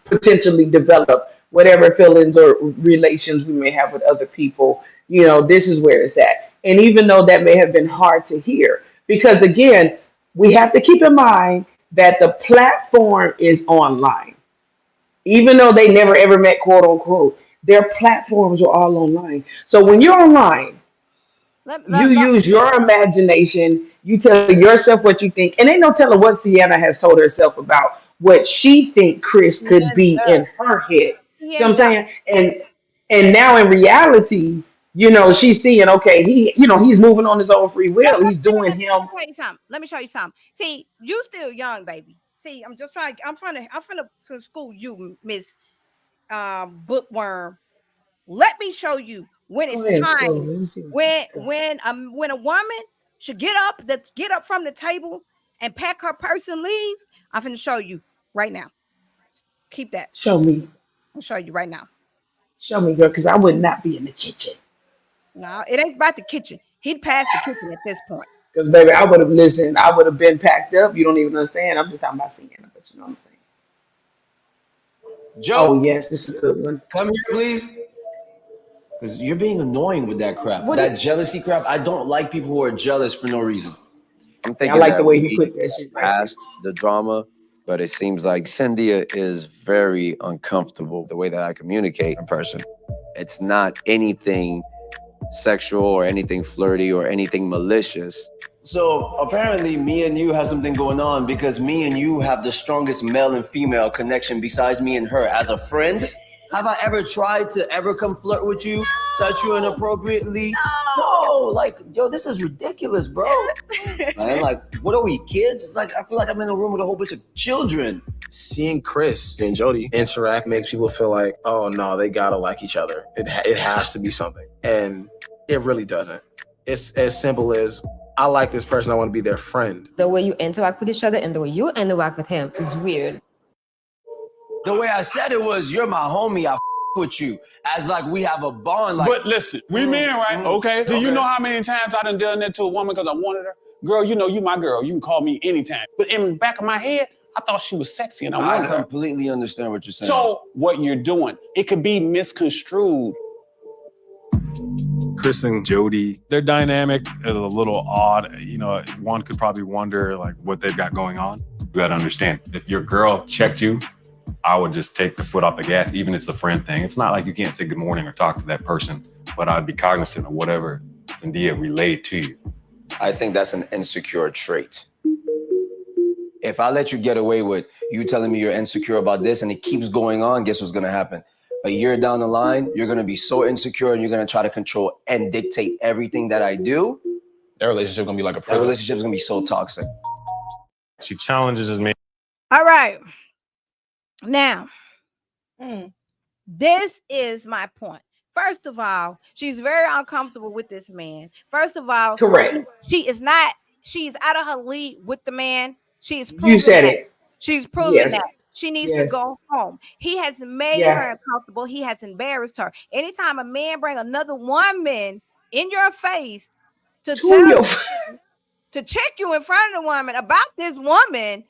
potentially develop whatever feelings or relations we may have with other people. This is where it's at. And even though that may have been hard to hear, because again, we have to keep in mind that the platform is online. Even though they never ever met, quote unquote, their platforms were all online. So when you're online, you use your imagination, you tell yourself what you think, and ain't no telling what Sienna has told herself about what she think Chris could be in her head. See what I'm saying? And now in reality, she's seeing, okay, he's moving on his own free will. He's doing him. Let me show you something. See, you still young, baby. See, I'm finna school you, Miss Bookworm. Let me show you when it's time. When a woman should get up from the table and pack her purse and leave. I'm finna show you right now. Keep that. Show me. I'll show you right now. Show me, girl, because I would not be in the kitchen. No, it ain't about the kitchen. He'd pass the kitchen at this point. Because, baby, I would have been packed up. You don't even understand. I'm just talking about Sienna, but you know what I'm saying. Joe, oh, yes, this is a good one. Come here, please. Because you're being annoying with that crap. That jealousy crap. I don't like people who are jealous for no reason. I'm thinking I like the way you put that shit right past the drama, but it seems like Cynthia is very uncomfortable the way that I communicate in person. It's not anything sexual or anything flirty or anything malicious. So apparently me and you have something going on because me and you have the strongest male and female connection besides me and her. As a friend, have I ever tried to ever come flirt with you, touch you inappropriately? No, like, yo, this is ridiculous, bro. Man, like, what are we, kids? It's like, I feel like I'm in a room with a whole bunch of children. Seeing Chris and Jody interact makes people feel like, oh no, they gotta like each other. It has to be something. And it really doesn't. It's as simple as, I like this person, I want to be their friend. The way you interact with each other and the way you interact with him is weird. The way I said it was, you're my homie, I with you. As like we have a bond. Like, but listen, we men, right? Okay. Do you know how many times I done done that to a woman because I wanted her? Girl, you know you my girl. You can call me anytime. But in the back of my head, I thought she was sexy and I wanted her. I completely understand what you're saying. So what you're doing, it could be misconstrued. Chris and Jody, their dynamic is a little odd. You know, one could probably wonder like what they've got going on. You gotta understand, if your girl checked you, I would just take the foot off the gas, even if it's a friend thing. It's not like you can't say good morning or talk to that person, but I'd be cognizant of whatever Cynthia relayed to you. I think that's an insecure trait. If I let you get away with you telling me you're insecure about this and it keeps going on, guess what's gonna happen? A year down the line, you're gonna be so insecure and you're gonna try to control and dictate everything that I do. That relationship gonna be like a prison. That relationship is gonna be so toxic. She challenges me. All right. Now, this is my point. First of all, she's very uncomfortable with this man. First of all, correct. She's out of her league with the man. She's proven it. She's proven that. She needs to go home. He has made her uncomfortable. He has embarrassed her. Anytime a man bring another woman in your face to check you in front of the woman about this woman,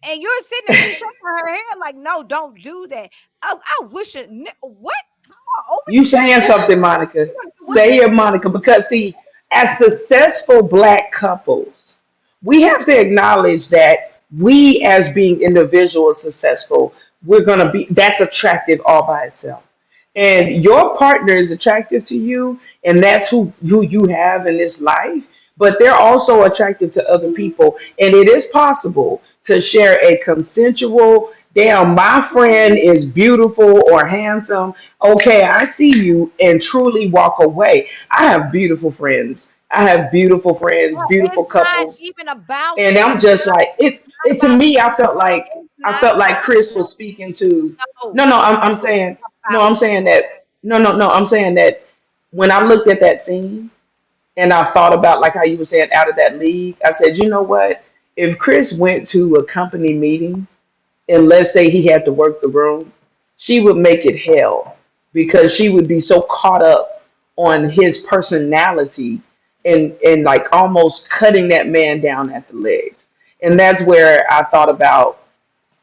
and you're sitting there shaking her head like, no, don't do that. I wish it. What? You saying something, Monica? Say it, Monica, because see, as successful Black couples, we have to acknowledge that we, as being individuals successful, that's attractive all by itself. And your partner is attractive to you, and that's who you have in this life. But they're also attractive to other people. And it is possible to share a consensual, damn, my friend is beautiful or handsome. Okay, I see you, and truly walk away. I have beautiful friends. Beautiful couples. Even about and I'm just like, it to me, I felt like Chris was speaking to I'm saying that when I looked at that scene and I thought about like how you were saying out of that league, I said, you know what? If Chris went to a company meeting and let's say he had to work the room, she would make it hell because she would be so caught up on his personality and like almost cutting that man down at the legs. And that's where I thought about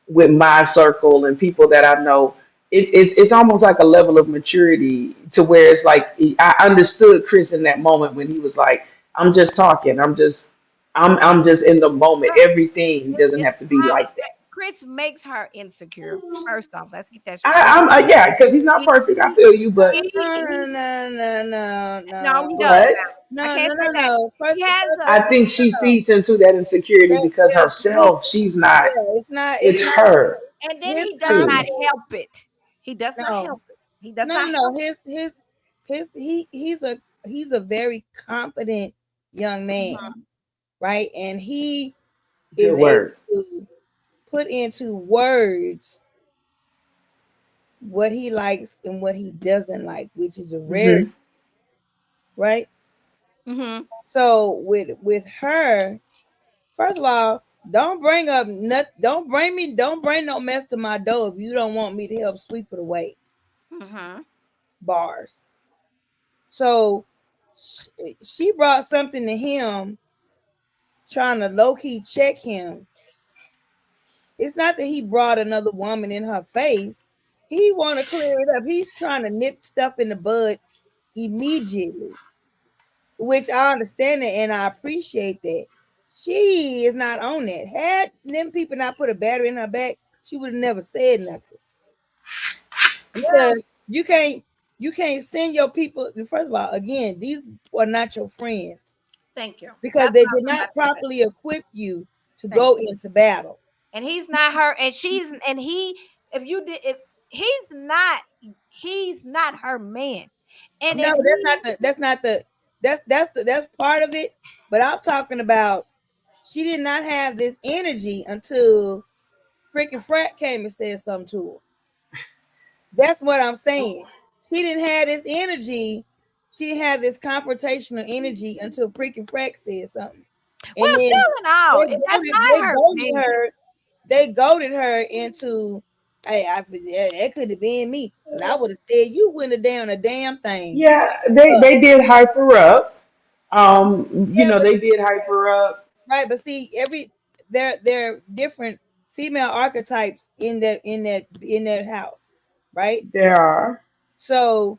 with my circle and people that I know, it's almost like a level of maturity to where it's like I understood Chris in that moment when he was like, I'm just talking, I'm just in the moment. Everything doesn't have to be like that. Chris makes her insecure. First off, let's get that straight. I'm yeah, because he's not perfect. I feel you, but No, he does but now. I can't say that. First, He has I think she feeds into that insecurity because herself, she's not. It's her and then he does too. not help it. He does not help it. He does not. No. He's a very confident young man, right? And he is Good word. able to put into words what he likes and what he doesn't like, which is a rarity, right? Mm-hmm. So with her, first of all, don't bring no mess to my door if you don't want me to help sweep it away. Mm-hmm. Bars. So she brought something to him, trying to low-key check him. It's not that he brought another woman in her face. He want to clear it up. He's trying to nip stuff in the bud immediately, which I understand it and I appreciate that. She is not on that. Had them people not put a battery in her back, she would have never said nothing. Because you can't send your people. First of all, again, these are not your friends. Thank you. Because they did not properly equip you to go into battle. And he's not her, and she's and he. If he's not her man. And no, that's part of it. But I'm talking about she did not have this energy until freaking Frat came and said something to her. That's what I'm saying. She didn't have this energy. She didn't have this confrontational energy until freaking Frat said something. And well, still and all, they goaded her into, hey, that could have been me. And I would have said you wouldn't have done a damn thing. Yeah, they did hype her up. They did hype her up. Right, but see, there are different female archetypes in that house, right? There are. So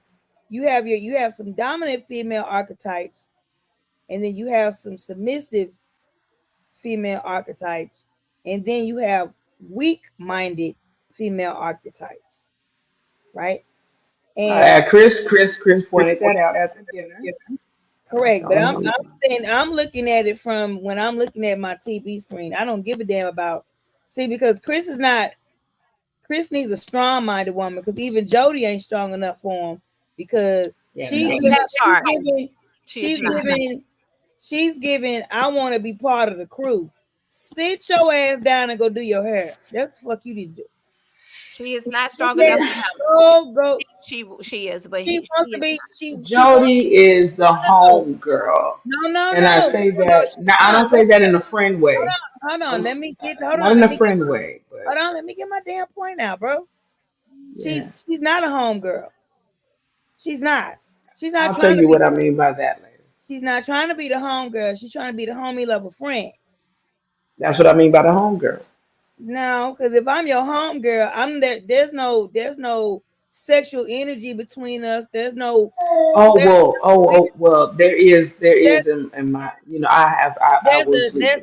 you have some dominant female archetypes, and then you have some submissive female archetypes, and then you have weak-minded female archetypes, right? And Chris pointed that out at the dinner. Correct, but I'm saying I'm looking at it from when I'm looking at my TV screen. I don't give a damn about because Chris needs a strong-minded woman, because even Jody ain't strong enough for him, because she's giving I want to be part of the crew. Sit your ass down and go do your hair. That's the fuck you need to do. She is not strong enough for him. Go. She is, but she wants to be. Jody is the home girl. No. I say that. Now I don't say that in a friend way. Hold on. Let me get. Not in a friend way. But. Hold on. Let me get my damn point out, bro. Yeah. She's not a home girl. She's not. She's not. I'll tell you what I mean by that later. She's not trying to be the home girl. She's trying to be the homie level friend. That's what I mean by the home girl. No, because if I'm your home girl, I'm there. There's no sexual energy between us. There's no. Well. There is in my. I was. They're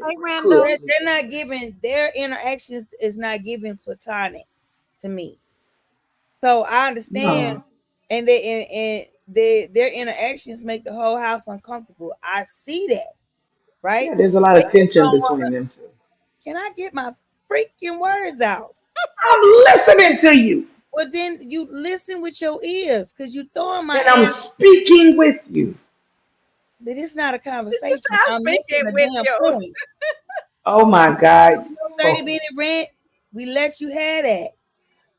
not giving their interactions is not giving platonic to me. So I understand, and their interactions make the whole house uncomfortable. I see that, right? Yeah, there's a lot of tension between them two. Can I get my freaking words out? I'm listening to you. Well, then you listen with your ears, because you throwing my. And I'm speaking with you. But it's not a conversation. I'm making a damn point. Oh my God! 30-minute rant. We let you have that.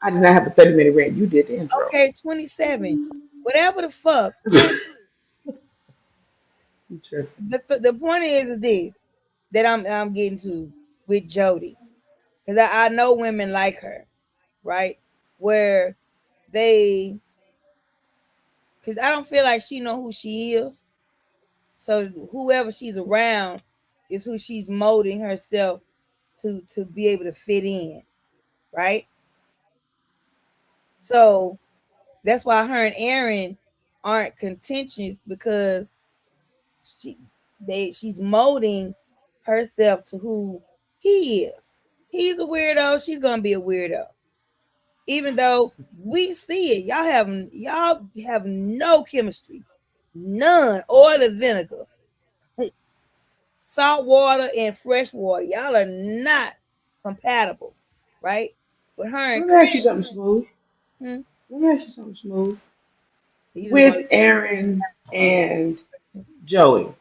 I did not have a 30-minute rant. You did the intro. Okay, 27. Whatever the fuck. The point is this that I'm getting to with Jody, because I know women like her, right? Where because I don't feel like she know who she is. So whoever she's around is who she's molding herself to be able to fit in, right? So that's why her and Aaron aren't contentious, because she's molding herself to who he is. He's a weirdo, she's gonna be a weirdo. Even though we see it, y'all have no chemistry, none. Oil and vinegar, salt water and fresh water. Y'all are not compatible, right? But her and Let me ask Chris, you something smooth. hmm, Let me ask you something smooth. you just want With Aaron and Joey,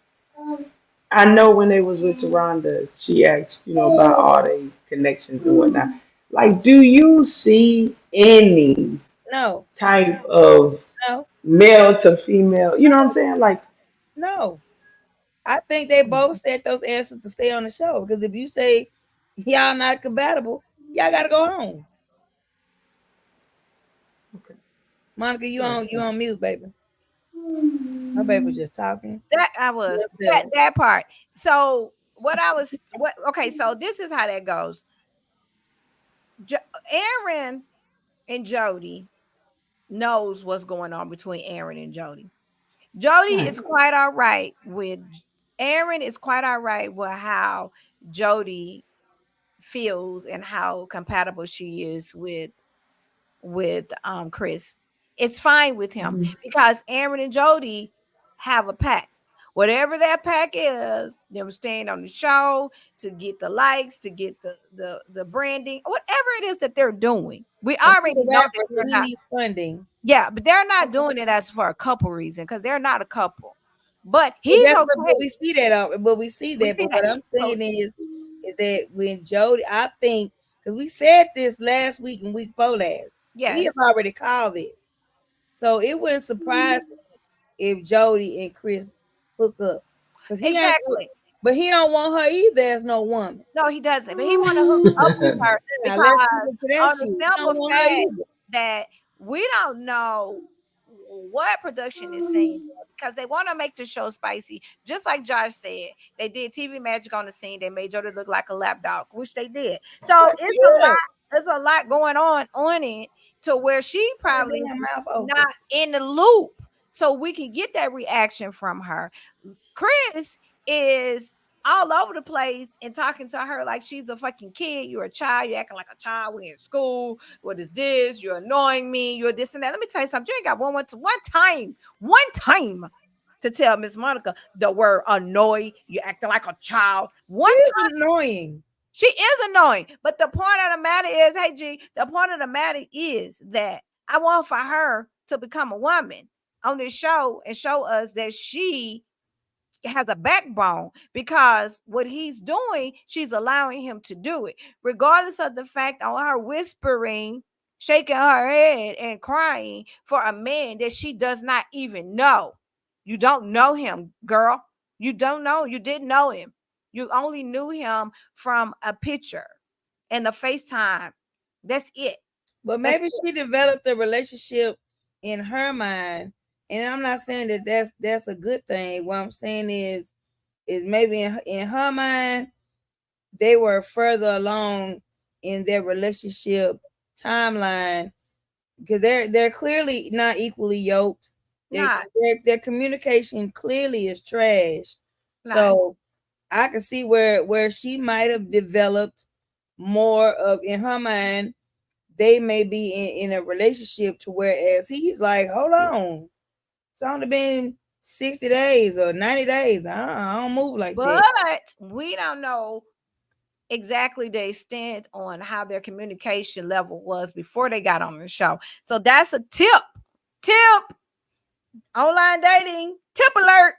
I know when they was with Rhonda, she asked, about all the connections and whatnot. Like, do you see any no, type of no, male to female? You know what I'm saying? Like, no. I think they both said those answers to stay on the show, because if you say y'all not compatible, y'all gotta go home. okay. Monica, you on mute, baby. My baby was just talking. That I was that part. So okay, so this is how that goes. Aaron and Jody knows what's going on between Aaron and Jody. Jody is quite all right with Aaron is quite all right with how Jody feels and how compatible she is with Chris. It's fine with him because Aaron and Jody have a pact. Whatever that pack is, them staying on the show to get the likes, to get the branding, whatever it is that they're doing. We already know that they're not funding. Yeah, but they're not doing it as for a couple reason, because they're not a couple. But he's But okay. we see that. But we see that. But what I'm saying is that when Jody, I think, because we said this last week and week 4 last, we have already called this, so it wouldn't surprise me if Jody and Chris hook up. Because but he don't want her either as no woman. No, he doesn't. But he want to hook up with her because on the simple fact that we don't know what production is saying, because they want to make the show spicy. Just like Josh said, they did TV magic on the scene. They made Jody look like a lapdog, which they did. So it's a lot going on it, to where she probably not in the loop, so we can get that reaction from her. Chris is all over the place and talking to her like she's a fucking kid. You're a child. You're acting like a child. We're in school. What is this? You're annoying me. You're this and that. Let me tell you something. You ain't got one time to tell Miss Monica the word annoy. You're acting like a child. She's annoying. She is annoying. But the point of the matter is, hey G, the point of the matter is that I want for her to become a woman on this show and show us that she has a backbone, because what he's doing, she's allowing him to do it, regardless of the fact on her whispering, shaking her head and crying for a man that she does not even know. You don't know him, girl. You don't know. You didn't know him. You only knew him from a picture and a FaceTime. That's it. But maybe she developed a relationship in her mind, and I'm not saying that that's a good thing. What I'm saying is maybe in her mind they were further along in their relationship timeline, because they're clearly not equally yoked. Their communication clearly is trash. So I can see where she might have developed more of, in her mind, they may be in a relationship, to whereas he's like, hold on, it's only been 60 days or 90 days. I don't move like that. But we don't know exactly the extent on how their communication level was before they got on the show. So that's a tip. Online dating, tip alert.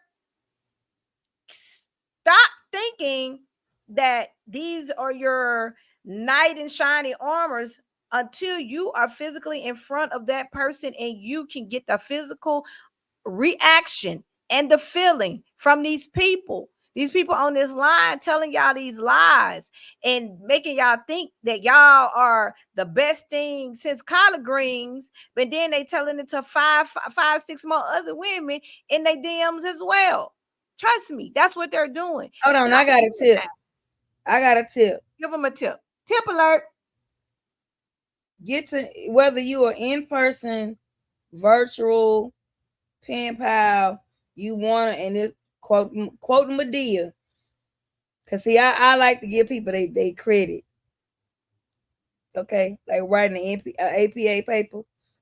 Stop thinking that these are your knight in shiny armors until you are physically in front of that person and you can get the physical reaction and the feeling from these people. These people on this line telling y'all these lies and making y'all think that y'all are the best thing since collard greens, but then they telling it to five, 6 more other women in their DMs as well. Trust me, that's what they're doing. Hold on, I got a tip. Give them a tip. Tip alert. get to whether you are in person, virtual, pen pal, you want to, and this quoting Medea. Cause see, I like to give people they credit. Okay, like writing an APA paper.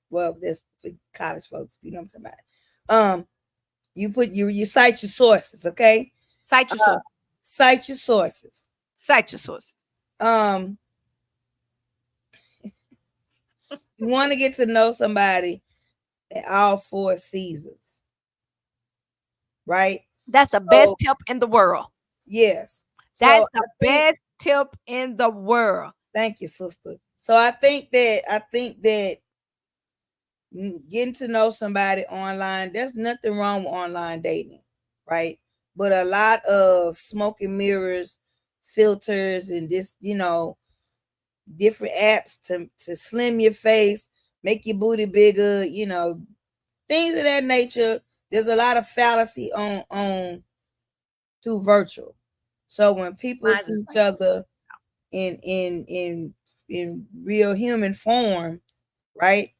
Well, that's for college folks. You know what I'm talking about. You put you cite your sources. Okay, cite your sources. Cite your sources. Cite your sources. You want to get to know somebody at all 4 seasons, right? That's the best tip in the world. Yes, that's the best tip in the world. Thank you, sister. So I think that getting to know somebody online, there's nothing wrong with online dating, right? But a lot of smoke and mirrors, filters, and this, different apps to slim your face, make your booty bigger, things of that nature. There's a lot of fallacy on through virtual. So when people see each other in real human form, right?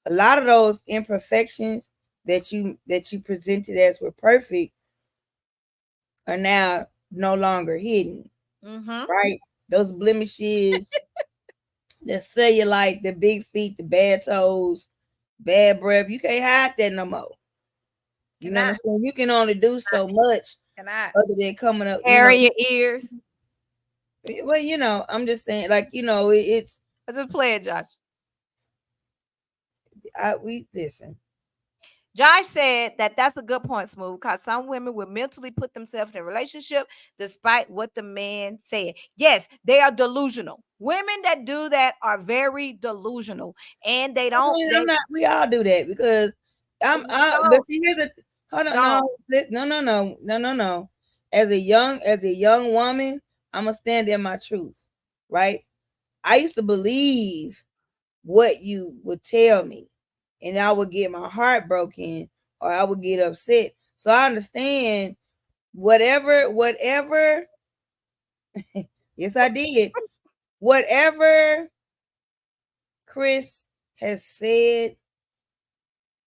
A lot of those imperfections that you presented as were perfect are now no longer hidden, right? Those blemishes, the cellulite, the big feet, the bad toes, bad breath, you can't hide that no more. You know what I'm saying? You can only do so much other than coming up. Hair in your ears. Well, I'm just saying, like, it's. I just play it, Josh. We listen. Josh said that's a good point, Smooth, because some women will mentally put themselves in a relationship despite what the man said. Yes, they are delusional. Women that do that are very delusional, and they don't. We all do that because but see, here's a hold on, no. As a young woman, I'm gonna stand in my truth, right? I used to believe what you would tell me, and I would get my heart broken or I would get upset. So I understand whatever. Yes, I did. Whatever Chris has said,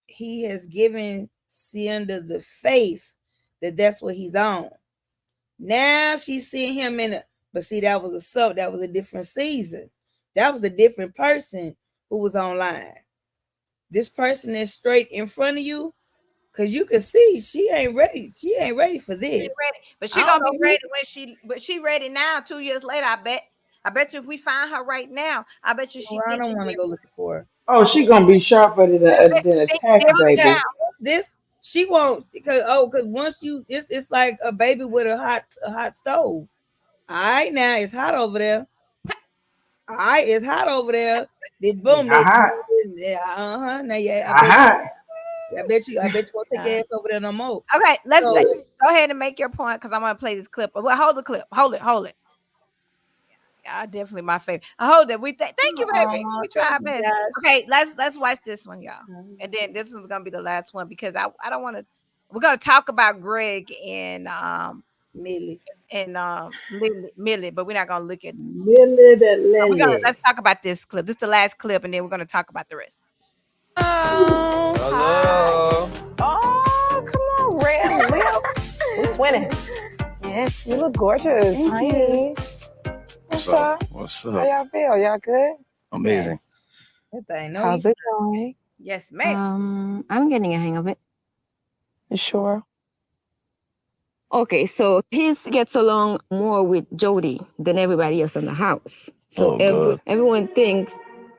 he has given Cienda the faith that that's what he's on. Now she's seeing him but see, that was a different season. That was a different person who was online. This person is straight in front of you, because you can see she ain't ready. She ain't ready for this. She's ready. But she's gonna be ready but she ready now. 2 years later, I bet you if we find her right now, I bet you I don't want to go looking for her. Oh, she gonna be sharper than a tacky baby. This she won't, because once it's like a baby with a hot stove. All right, now it's hot over there. All right, it's hot over there. Then boom, now I bet you won't take your ass over there no more. Okay, go ahead and make your point, because I'm gonna play this clip. Well, hold the clip. Hold it. Yeah, definitely my favorite. Hold it. Thank you, baby. We try our best. Okay, let's watch this one, y'all. And then this one's gonna be the last one, because I don't want to. We're gonna talk about Greg and Millie and Millie, but we're not gonna look at Millie that let's talk about this clip. This is the last clip, and then we're gonna talk about the rest. Hello. Oh, come on, red lip. We're twinning. Yes, you look gorgeous. Thank you. What's up? What's up? How y'all feel? Y'all good? Amazing. How's it going? Yes, ma'am. I'm getting a hang of it. You sure? Okay, so he gets along more with Jody than everybody else in the house. So everyone thinks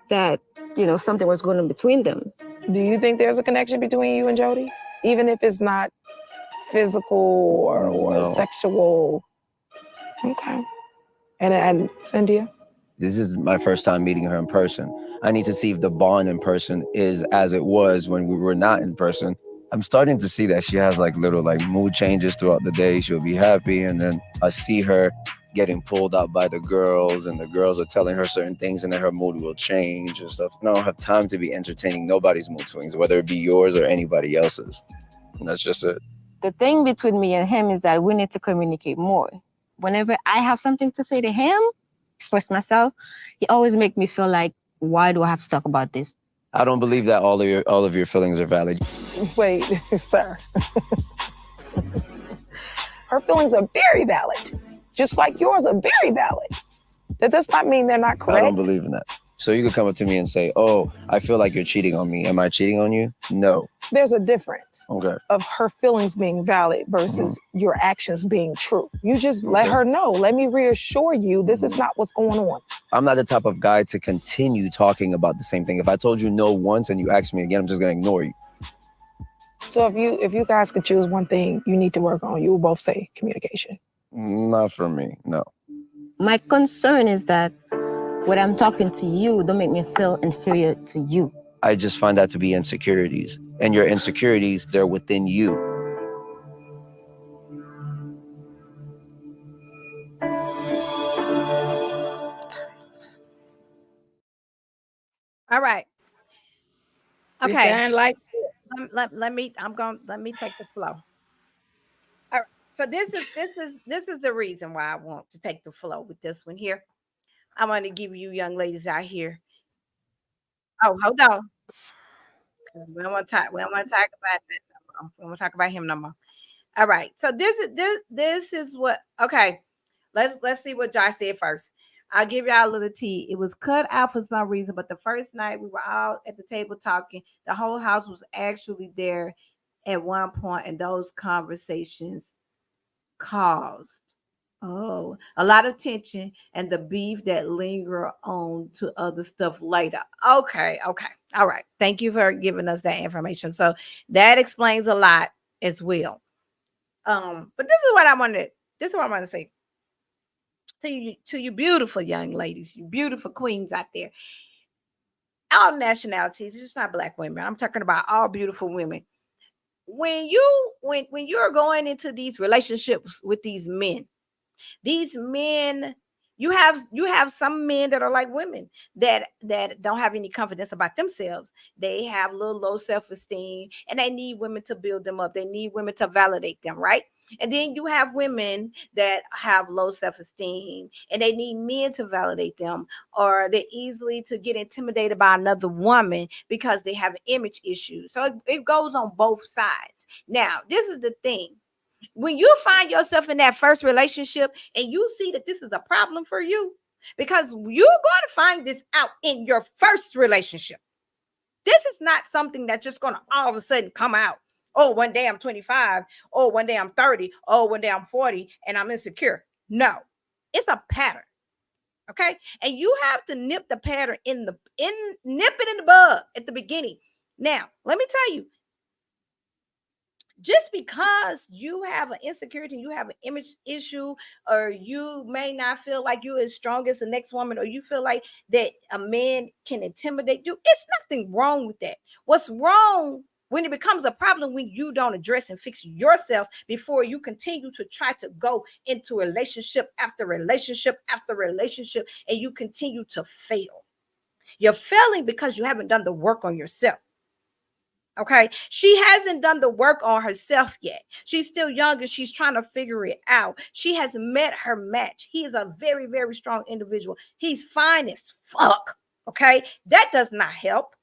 that, something was going on between them. Do you think there's a connection between you and Jody? Even if it's not physical or sexual? Okay. And Cynthia? This is my first time meeting her in person. I need to see if the bond in person is as it was when we were not in person. I'm starting to see that she has little mood changes throughout the day. She'll be happy, and then I see her getting pulled out by the girls, and the girls are telling her certain things, and then her mood will change and stuff. I don't have time to be entertaining nobody's mood swings, whether it be yours or anybody else's. And that's just it. The thing between me and him is that we need to communicate more. Whenever I have something to say to him, express myself, he always make me feel like why do I have to talk about this? I don't believe that all of your feelings are valid. Wait, sir. Her feelings are very valid, just like yours are very valid. That does not mean they're not correct. I don't believe in that. So you could come up to me and say, oh, I feel like you're cheating on me. Am I cheating on you? No. There's a difference Okay. of her feelings being valid versus your actions being true. You just let her know. Let me reassure you, this is not what's going on. I'm not the type of guy to continue talking about the same thing. If I told you no once and you ask me again, I'm just gonna ignore you. So if you guys could choose one thing you need to work on, you will both say communication. Not for me, no. My concern is that when I'm talking to you, don't make me feel inferior to you. I just find that to be insecurities. And your insecurities, they're within you. All right. We Okay. sound like let me take the flow. All right. So this is the reason why I want to take the flow with this one here. I want to give you young ladies out here. Oh, hold on. Because we don't want to talk about that no more. We don't want to talk about him no more. All right. So this is what okay. Let's see what Josh said first. I'll give y'all a little tea. It was cut out for some reason, but the first night we were all at the table talking. The whole house was actually there at one point, and those conversations caused a lot of tension and the beef that linger on to other stuff later. Okay. All right. Thank you for giving us that information. So that explains a lot as well. But this is what I wanted to say to you beautiful young ladies, you beautiful queens out there. All nationalities, it's just not black women. I'm talking about all beautiful women. When you're going into these relationships with these men, you have some men that are like women that don't have any confidence about themselves. They have a little low self-esteem and they need women to build them up. They need women to validate them, right? And then you have women that have low self-esteem and they need men to validate them, or they're easily to get intimidated by another woman because they have image issues. So it goes on both sides. Now, this is the thing. When you find yourself in that first relationship and you see that this is a problem for you, because you're going to find this out in your first relationship. This is not something that's just going to all of a sudden come out. Oh, one day I'm 25. Oh, one day I'm 30. Oh, one day I'm 40 and I'm insecure. No, it's a pattern. Okay. And you have to nip the pattern nip it in the bud at the beginning. Now, let me tell you, just because you have an insecurity, you have an image issue, or you may not feel like you're as strong as the next woman, or you feel like that a man can intimidate you, it's nothing wrong with that. What's wrong when it becomes a problem when you don't address and fix yourself before you continue to try to go into relationship after relationship after relationship, and you continue to fail. You're failing because you haven't done the work on yourself. Okay, she hasn't done the work on herself yet. She's still young and she's trying to figure it out. She has met her match. He is a very, very strong individual. He's fine as fuck. Okay, that does not help.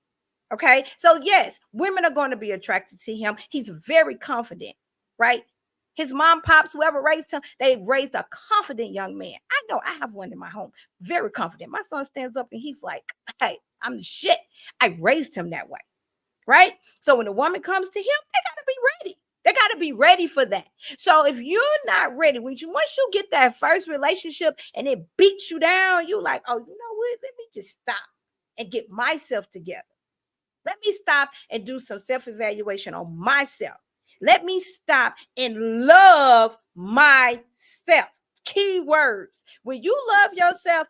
Okay, so yes, women are going to be attracted to him. He's very confident, right? His mom, pops, whoever raised him, they raised a confident young man. I know I have one in my home, very confident. My son stands up and he's like, hey, I'm the shit. I raised him that way. Right? So when a woman comes to him, they got to be ready. They got to be ready for that. So if you're not ready, once you get that first relationship and it beats you down, you like, oh, you know what? Let me just stop and get myself together. Let me stop and do some self-evaluation on myself. Let me stop and love myself. Key words. When you love yourself,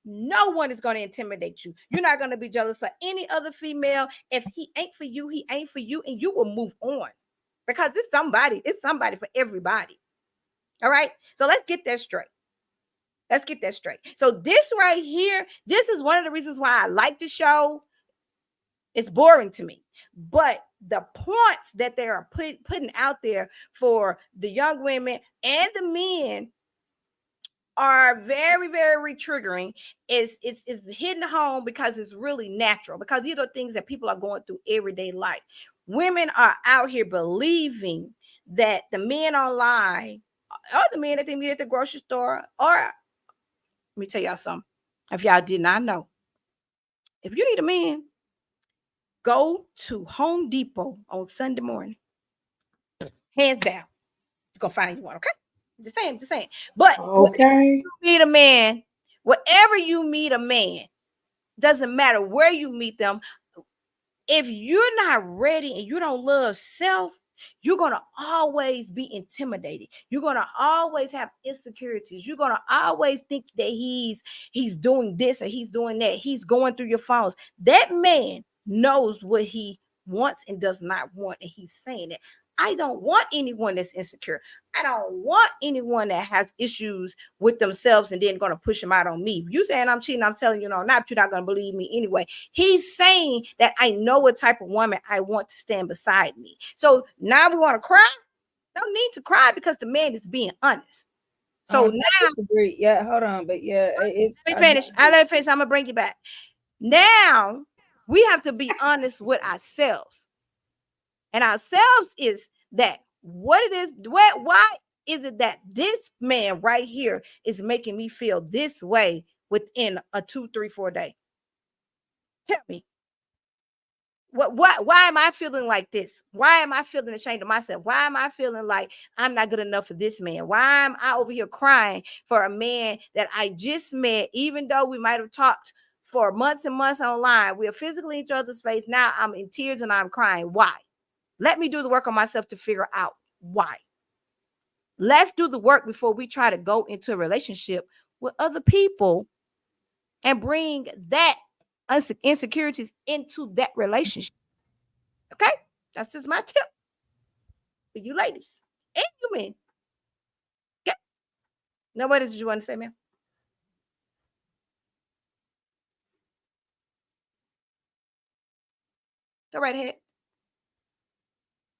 no one is going to intimidate you. You're not going to be jealous of any other female. If he ain't for you, he ain't for you, and you will move on, because it's somebody for everybody. All right. So let's get that straight. So this right here, this is one of the reasons why I like the show. It's boring to me, but the points that they are putting out there for the young women and the men are very, very triggering. It's hitting home because it's really natural, because these are things that people are going through everyday life. Women are out here believing that the men online or the men that they meet at the grocery store, or let me tell y'all something. If y'all did not know, if you need a man, go to Home Depot on Sunday morning. Hands down, you're gonna find you one, okay? Just saying. But okay, you meet a man, wherever you meet a man, doesn't matter where you meet them. If you're not ready and you don't love self, you're gonna always be intimidated. You're gonna always have insecurities. You're gonna always think that he's doing this or he's doing that. He's going through your phones. That man knows what he wants and does not want, and he's saying it. I don't want anyone that's insecure. I don't want anyone that has issues with themselves and then going to push them out on me. If you saying I'm cheating, I'm telling you no, not, you're not going to believe me anyway. He's saying that I know what type of woman I want to stand beside me. So now we want to cry? Don't need to cry, because the man is being honest. So now, yeah, hold on, but yeah, it's. Let me finish. I'm gonna bring you back. Now we have to be honest with ourselves. And ourselves is that what it is, why is it that this man right here is making me feel this way within a 2, 3, 4 day? Tell me. Why am I feeling like this? Why am I feeling ashamed of myself? Why am I feeling like I'm not good enough for this man? Why am I over here crying for a man that I just met, even though we might have talked for months and months online? We are physically in each other's face. Now I'm in tears and I'm crying. Why? Let me do the work on myself to figure out why. Let's do the work before we try to go into a relationship with other people and bring that insecurities into that relationship. Okay? That's just my tip for you ladies and you men. Okay? Now, what did you want to say, ma'am? Go right ahead.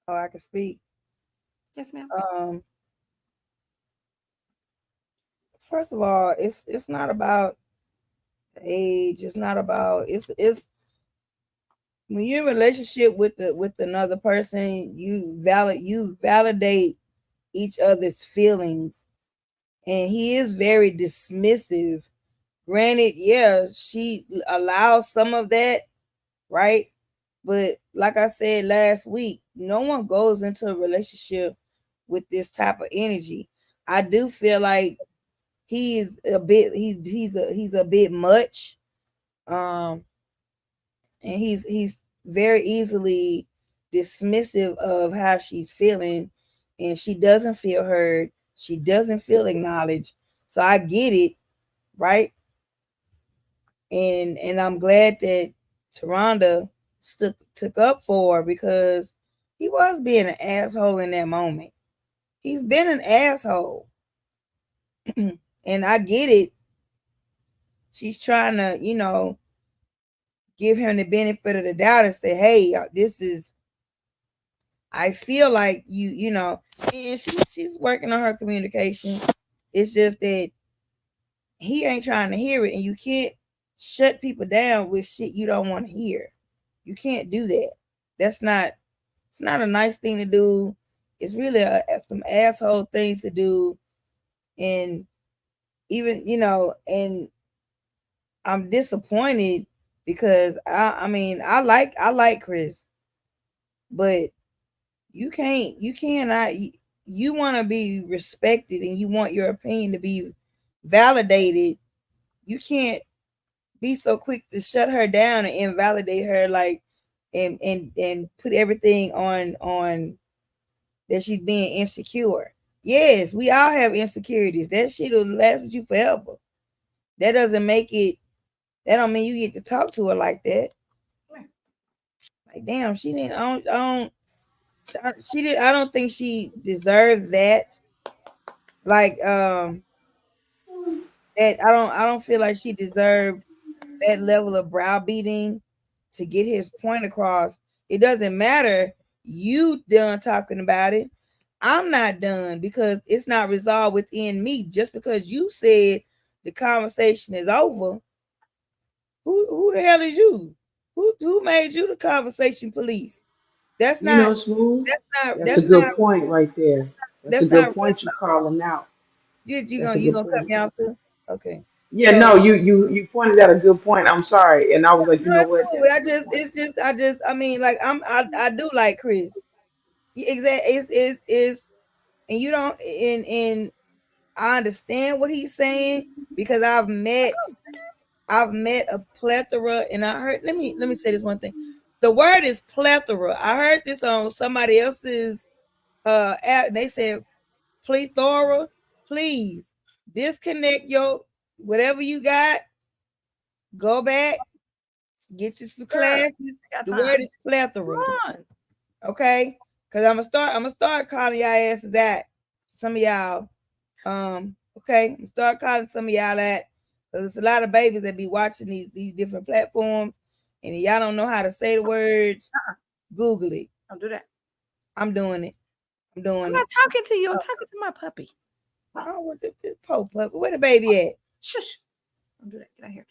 Oh, I can speak. Yes, ma'am. First of all, it's not about age. It's not about it's when you're in a relationship with another person, you validate each other's feelings, and he is very dismissive. Granted, yeah, she allows some of that, right? But like I said last week, no one goes into a relationship with this type of energy. I do feel like he's a bit much. And he's very easily dismissive of how she's feeling, and she doesn't feel heard. She doesn't feel acknowledged. So I get it, right? And I'm glad that Taronda took up for her, because he was being an asshole in that moment. He's been an asshole. And I get it. She's trying to, give him the benefit of the doubt and say, hey, I feel like and she's working on her communication. It's just that he ain't trying to hear it, and you can't shut people down with shit you don't want to hear. You can't do that. It's not a nice thing to do. It's really some asshole things to do. And even, and I'm disappointed, because I like Chris, but you want to be respected and you want your opinion to be validated. You can't be so quick to shut her down and invalidate her, like, and put everything on that she's being insecure. Yes, we all have insecurities. That shit will last with you forever. That don't mean you get to talk to her like that. Like, damn, she didn't. I don't think she deserved that. Like, that I don't feel like she deserved that level of browbeating to get his point across. It doesn't matter. You done talking about it. I'm not done because it's not resolved within me. Just because you said the conversation is over, who the hell is you? Who made you the conversation police? That's You not. know, Smooth. That's not. That's a That's not. good point right there. That's a That's not. good point you calling out. You That's gonna a you good gonna cut point. me off too? Okay. Yeah, So no, you pointed out a good point. I'm sorry, and I was like, you no, know it's what? cool. That's a good point. I mean, like I do like Chris. Exactly. It's and you don't and I understand what he's saying because I've met a plethora, and I heard. Let me say this one thing. The word is plethora. I heard this on somebody else's app, and they said plethora. Please disconnect your whatever you got. Go back, get you some classes. The word is plethora. Okay, because I'm gonna start calling y'all asses that. Some of y'all. Okay, I'm gonna start calling some of y'all that because there's a lot of babies that be watching these different platforms, and if y'all don't know how to say the words, Google it. Don't do that. I'm doing it. I'm I'm not talking to you. I'm talking to my puppy. Oh, what the poor puppy? Where the baby at? Shush. Don't do that. Get out here.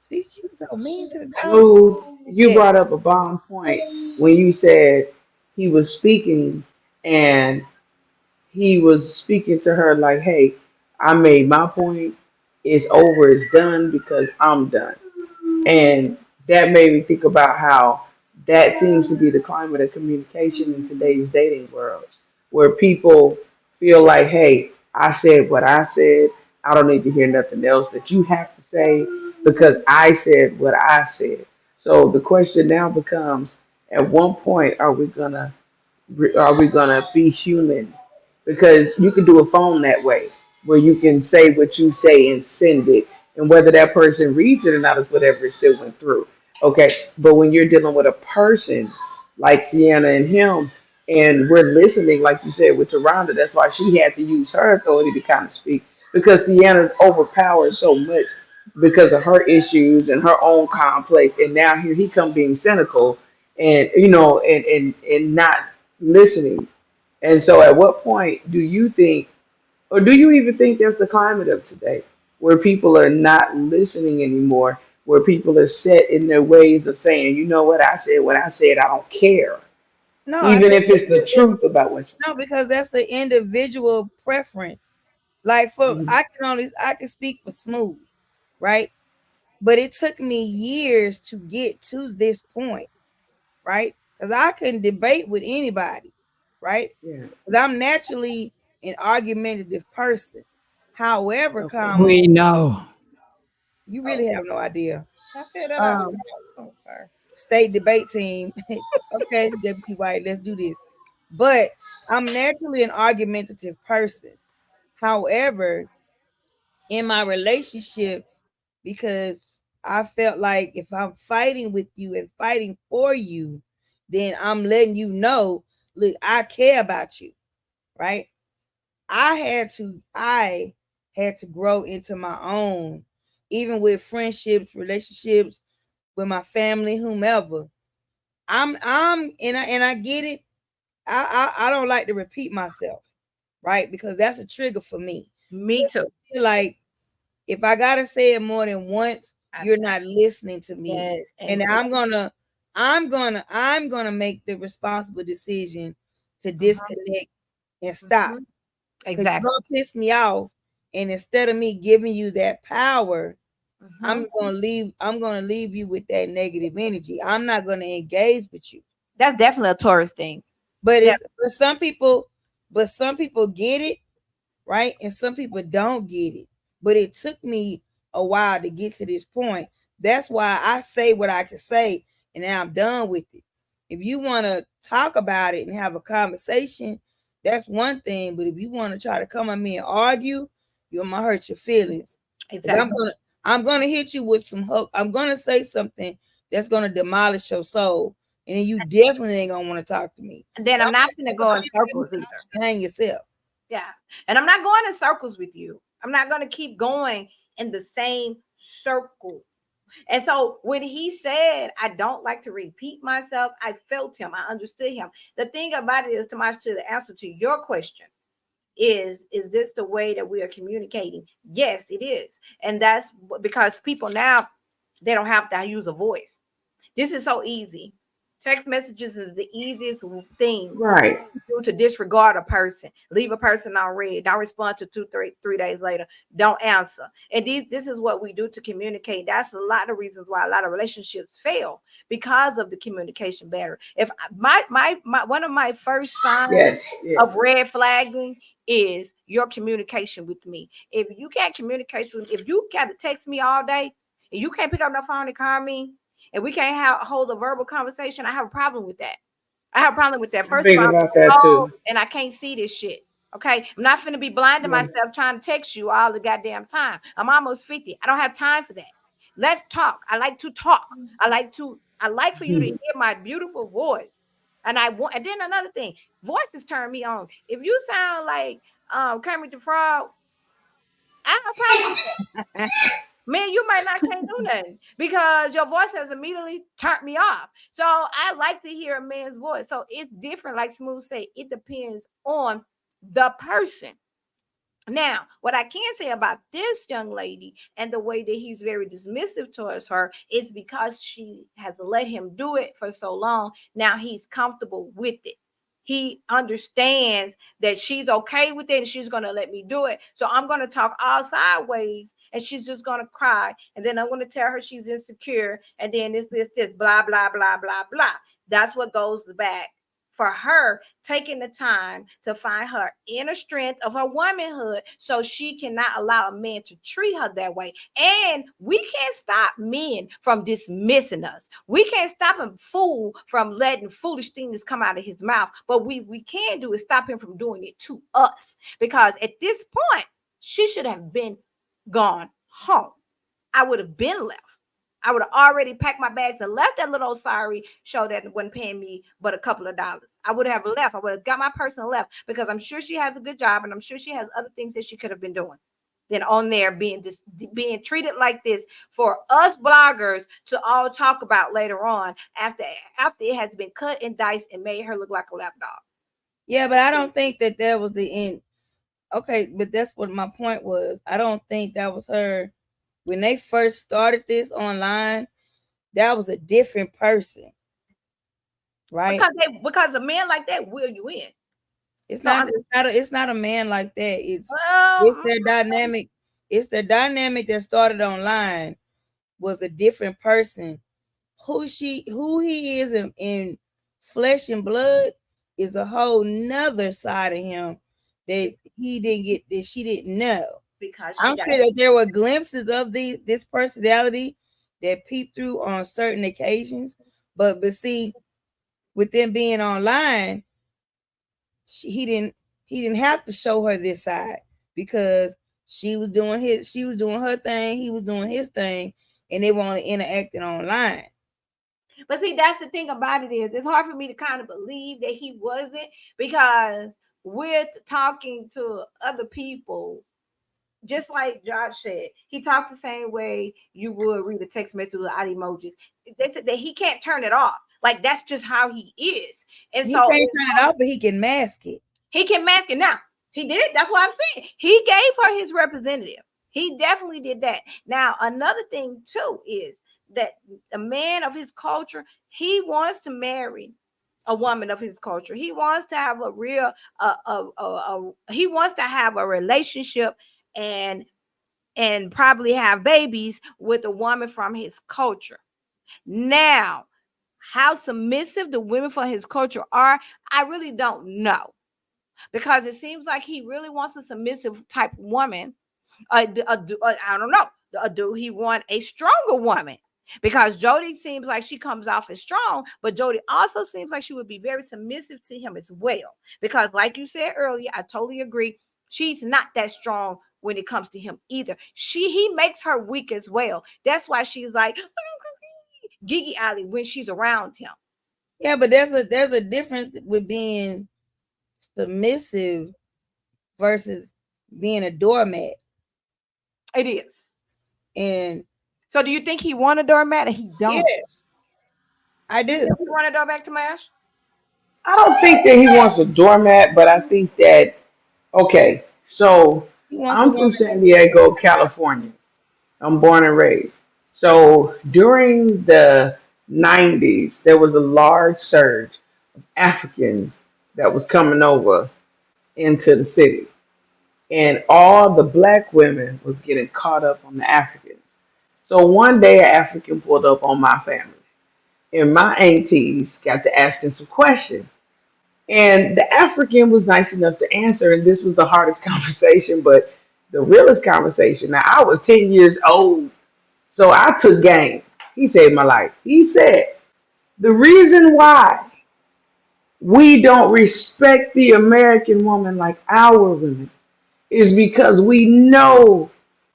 See, she was so mean to the dog. Smooth, you brought up a bomb point when you said he was speaking and he was speaking to her like, hey, I made my point. It's over. It's done because I'm done. And that made me think about how that seems to be the climate of communication in today's dating world, where people feel like, hey, I said what I said. I don't need to hear nothing else that you have to say because I said what I said. So the question now becomes, at one point, are we gonna be human? Because you can do a phone that way, where you can say what you say and send it, and whether that person reads it or not is whatever it still went through. Okay, but when you're dealing with a person like Sienna and him, and we're listening, like you said with Taronda, that's why she had to use her authority to kind of speak because Sienna's overpowered so much because of her issues and her own complex, and now here he come being cynical and and not listening. And so, at what point do you think, or do you even think that's the climate of today, where people are not listening anymore, where people are set in their ways of saying, you know what, I said what I said, I don't care, No, I even think if it's the truth about what no, because that's an individual preference. Like for you. I can speak for Smooth, right? But it took me years to get to this point, right? Because I couldn't debate with anybody, right? Yeah. Because I'm naturally an argumentative person. However, We know. you really have no idea. I feel that out. Oh, sorry. State debate team. Okay, Deputy White, let's do this. But I'm naturally an argumentative person. However, in my relationships, because I felt like if I'm fighting with you and fighting for you, then I'm letting you know, look, I care about you, right? I had to grow into my own, even with friendships, relationships, with my family, whomever. And I get it. I don't like to repeat myself, right? Because that's a trigger for me. Me too. Like if I gotta say it more than once, you're not listening to me. Yes, and I'm gonna make the responsible decision to disconnect and stop. Exactly. You're gonna piss me off, and instead of me giving you that power, I'm gonna leave you with that negative energy. I'm not gonna engage with you. That's definitely a Taurus thing. But but some people get it, right? And some people don't get it. But it took me a while to get to this point. That's why I say what I can say, and now I'm done with it. If you want to talk about it and have a conversation, that's one thing. But if you want to try to come at me and argue, you're gonna hurt your feelings. Exactly. I'm gonna hit you with some hook. I'm gonna say something that's gonna demolish your soul, and then you definitely ain't gonna want to talk to me. And then I'm not gonna go in circles either. Hang yourself. Yeah. And I'm not going in circles with you. I'm not going to keep going in the same circle And so when he said, I don't like to repeat myself, I felt him. I understood him. The thing about it is, to the answer to your question is this the way that we are communicating? Yes, it is. And that's because people now, they don't have to use a voice. This is so easy. Text messages is the easiest thing Right. to disregard a person, leave a person on read, don't respond to 3 days later, don't answer. And this is what we do to communicate. That's a lot of reasons why a lot of relationships fail, because of the communication barrier. If my one of my first signs of red flagging is your communication with me. If you can't communicate with me, if you got to text me all day and you can't pick up the phone and call me, and we can't hold a verbal conversation, I have a problem with that. I have a problem with that. First of all, about that too. and I can't see this shit. Okay, I'm not finna be blinding myself trying to text you all the goddamn time. I'm almost 50. I don't have time for that. Let's talk. I like to talk. I like for you to hear my beautiful voice. And then another thing, voices turn me on. If you sound like Kermit the Frog, I have a problem with that. Man, you might not can't do nothing because your voice has immediately turned me off. So I like to hear a man's voice. So it's different, like Smooth said, it depends on the person. Now, what I can say about this young lady and the way that he's very dismissive towards her is because she has let him do it for so long. Now he's comfortable with it. He understands that she's okay with it and she's going to let me do it. So I'm going to talk all sideways and she's just going to cry. And then I'm going to tell her she's insecure. And then this, blah, blah, blah, blah, blah. That's what goes back for her taking the time to find her inner strength of her womanhood so she cannot allow a man to treat her that way. And we can't stop men from dismissing us. We can't stop a fool from letting foolish things come out of his mouth. But we can do is stop him from doing it to us. Because at this point, she should have been gone home. I would have been left. I would have already packed my bags and left that little sorry show that wasn't paying me but a couple of dollars. I would have left. I would have got my purse and left because I'm sure she has a good job and I'm sure she has other things that she could have been doing than on there being treated like this for us bloggers to all talk about later on after it has been cut and diced and made her look like a lapdog. Yeah, but I don't think that was the end. Okay, but that's what my point was. I don't think that was her. When they first started this online, that was a different person, right? Because a man like that will you in. It's not a man like that. It's their dynamic. It's the dynamic that started online was a different person. Who he is in flesh and blood is a whole nother side of him that he didn't get, that she didn't know. Because I'm sure that there were glimpses of this personality that peeped through on certain occasions, but see, with them being online, he didn't have to show her this side because she was doing her thing, he was doing his thing, and they wanted interacting online. But see, that's the thing about it is it's hard for me to kind of believe that he wasn't, because with talking to other people, just like Josh said, he talked the same way you would read a text message without emojis. They said that he can't turn it off. Like that's just how he is. And he so can't turn it off, but he can mask it. He can mask it. Now, he did. That's what I'm saying. He gave her his representative. He definitely did that. Now, another thing too is that a man of his culture, he wants to marry a woman of his culture. He wants to have a real he wants to have a relationship and probably have babies with a woman from his culture. Now, how submissive the women from his culture are, I really don't know, because it seems like he really wants a submissive type woman. I don't know. Do he want a stronger woman? Because Jody seems like she comes off as strong, but Jody also seems like she would be very submissive to him as well. Because like you said earlier, I totally agree. She's not that strong when it comes to him either. He makes her weak as well. That's why she's like Gigi Alley when she's around him. Yeah, but there's a difference with being submissive versus being a doormat. It is. And So do you think he want a doormat or he don't? Yes, I do. You want a doormat to Mash? I don't think that he wants a doormat, but I think that okay. So He wants a I'm from woman. San Diego, California. I'm born and raised. So during the 90s, there was a large surge of Africans that was coming over into the city. And all the black women was getting caught up on the Africans. So one day, an African pulled up on my family, and my aunties got to asking some questions. And the African was nice enough to answer, and this was the hardest conversation, but the realest conversation. Now, I was 10 years old, so I took game. He saved my life. He said, the reason why we don't respect the American woman like our women is because we know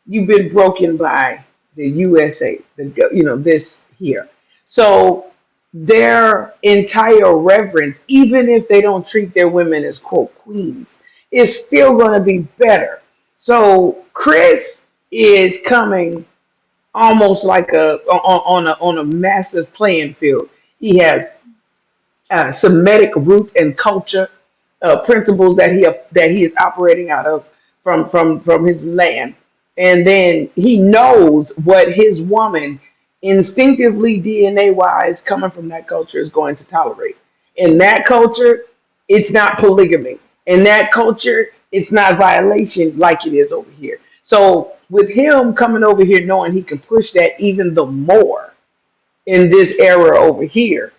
you've been broken by the USA, this here. So their entire reverence, even if they don't treat their women as quote queens, is still going to be better. So Chris is coming almost like on a massive playing field. He has Semitic root and culture principles that he is operating out of from his land, and then he knows what his woman instinctively DNA wise coming from that culture is going to tolerate. In that culture, it's not polygamy. In that culture, it's not violation like it is over here. So with him coming over here knowing he can push that even the more in this era over here,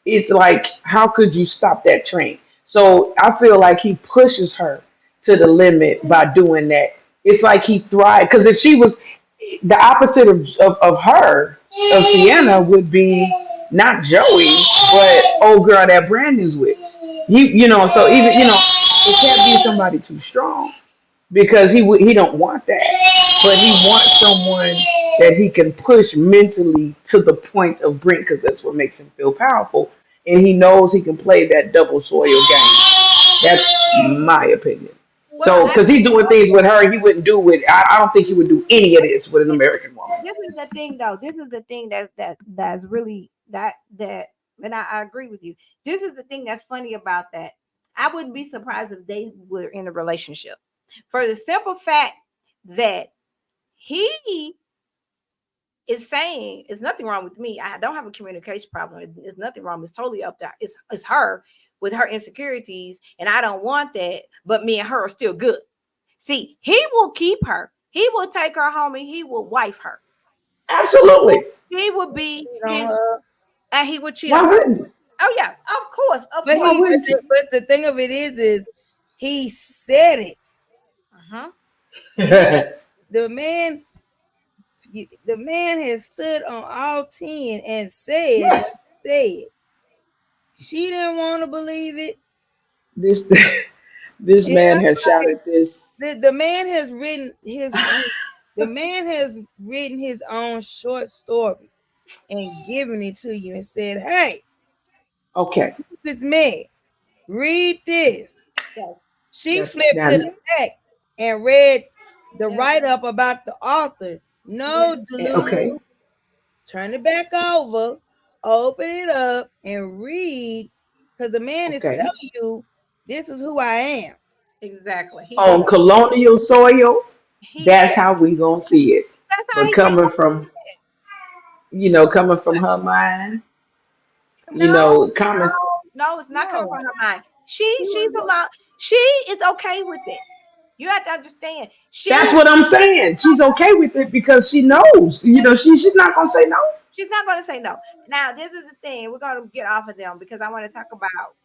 it's like, how could you stop that train? So I feel like he pushes her to the limit by doing that. It's like he thrived because if she was the opposite of her, of Sienna, would be not Joey, but old girl that Brandon's with. So even it can't be somebody too strong because he don't want that, but he wants someone that he can push mentally to the point of brink because that's what makes him feel powerful, and he knows he can play that double soil game. That's my opinion. So because he's doing things with her he wouldn't do with. I don't think he would do any of this with an American woman. This is the thing, though. This is the thing that's really and I agree with you. This is the thing that's funny about that. I wouldn't be surprised if they were in a relationship, for the simple fact that he is saying it's nothing wrong with me. I don't have a communication problem. It's nothing wrong. It's totally up to it's her with her insecurities, and I don't want that. But me and her are still good. See, he will keep her. He will take her home, and he will wife her. Absolutely. He would be his, and he would cheat Why on her. wouldn't? Oh yes, of course, of But, course. but the thing of it is he said it. Uh-huh. The man has stood on all 10 and said, Yes. She didn't want to believe it. This man has shouted this. The man has written his own short story and given it to you and said, hey, okay, this is me. Read this. She flipped to the back and read the write-up about the author. No, Delulu. Okay. Turn it back over, open it up, and read. Because the man is telling you, this is who I am. Exactly. On colonial soil, that's how we gonna see it. But coming from her mind, comments. No, it's not coming from her mind. She's allowed. She is okay with it. You have to understand. That's what I'm saying. She's okay with it because she knows. She's not gonna say no. She's not gonna say no. Now, this is the thing. We're gonna get off of them because I want to talk about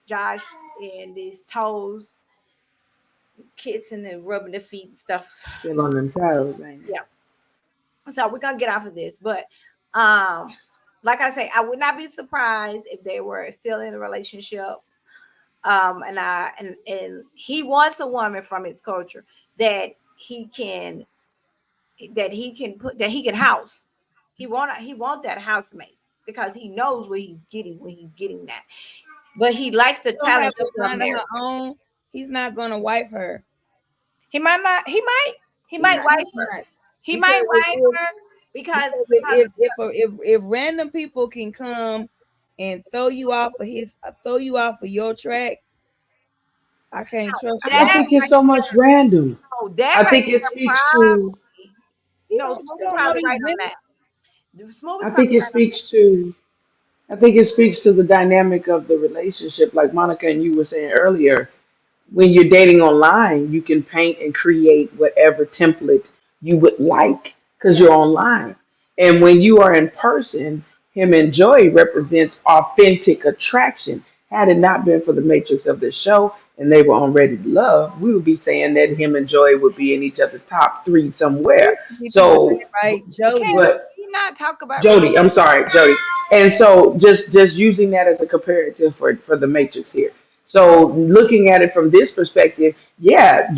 Josh and these toes, kissing and rubbing the feet and stuff. Still on them toes, ain't it? Yeah. So we're gonna get off of this, but like I say, I would not be surprised if they were still in a relationship. And he wants a woman from his culture that he can house. He want that housemate because he knows what he's getting that. But he likes the talent of her own. He's not gonna wife her. He might not. He might wife her. He might wife her. because if random people can come and throw you off of your track, I can't trust you. I think it's so much random. Oh, that I right think it there, speaks to. no, Smooth is don't know probably these right on women. that. Smooth is I probably think it right on that. speaks to. I think it speaks to the dynamic of the relationship, like Monica and you were saying earlier. When you're dating online, you can paint and create whatever template you would like because you're online. And when you are in person, him and Joy represents authentic attraction. Had it not been for the matrix of this show and they were on Ready to Love, we would be saying that him and Joy would be in each other's top three somewhere. So, Right, Okay, Jody. but we not talk about Jody, I'm sorry, Jody. And so just using that as a comparative for the Matrix here. So looking at it from this perspective, yeah,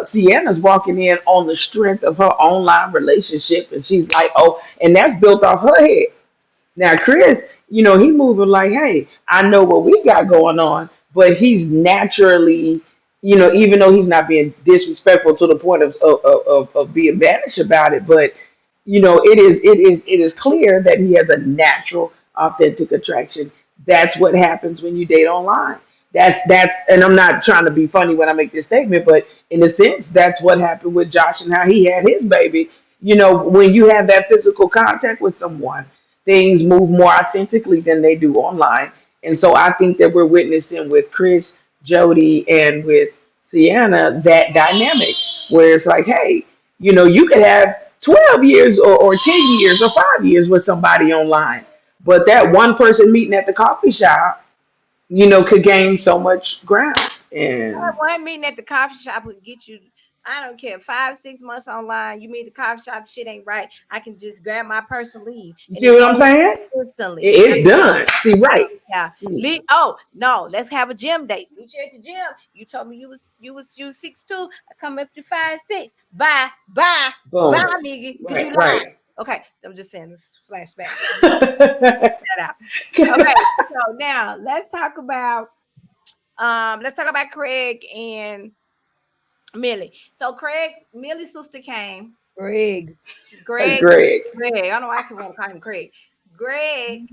Sienna's walking in on the strength of her online relationship, and she's like, oh, and that's built off her head. Now, Chris, he moving like, hey, I know what we got going on, but he's naturally, even though he's not being disrespectful to the point of being mannish about it, but it is clear that he has a natural, authentic attraction. That's what happens when you date online. And I'm not trying to be funny when I make this statement, but in a sense, that's what happened with Josh and how he had his baby. When you have that physical contact with someone, things move more authentically than they do online. And so I think that we're witnessing with Chris, Jody, and with Sienna that dynamic where it's like, hey, you could have 12 years or 10 years or 5 years with somebody online. But that one person meeting at the coffee shop, could gain so much ground. And one meeting at the coffee shop would get you. I don't care, 5-6 months online. You meet the coffee shop, shit ain't right. I can just grab my purse and leave. you And see it's what I'm saying? instantly. It's done. See, right. Yeah. See. Oh no, let's have a gym date. Meet you at the gym. You told me you was 6'2". I come up to 5'6". Bye, Boom. nigga. Because Right, you right. lied. Okay, I'm just saying this flashback. That out. Okay, so now let's talk about Craig and Millie. So Millie's sister came. Greg. Greg. I don't know why I want to call him Craig. Greg,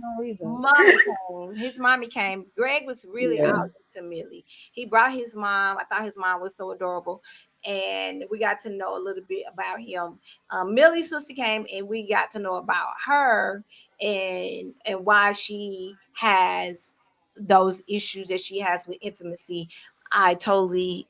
his mommy came. Greg was really out to Millie. He brought his mom. I thought his mom was so adorable. And we got to know a little bit about him. Millie's sister came and we got to know about her and why she has those issues that she has with intimacy. I totally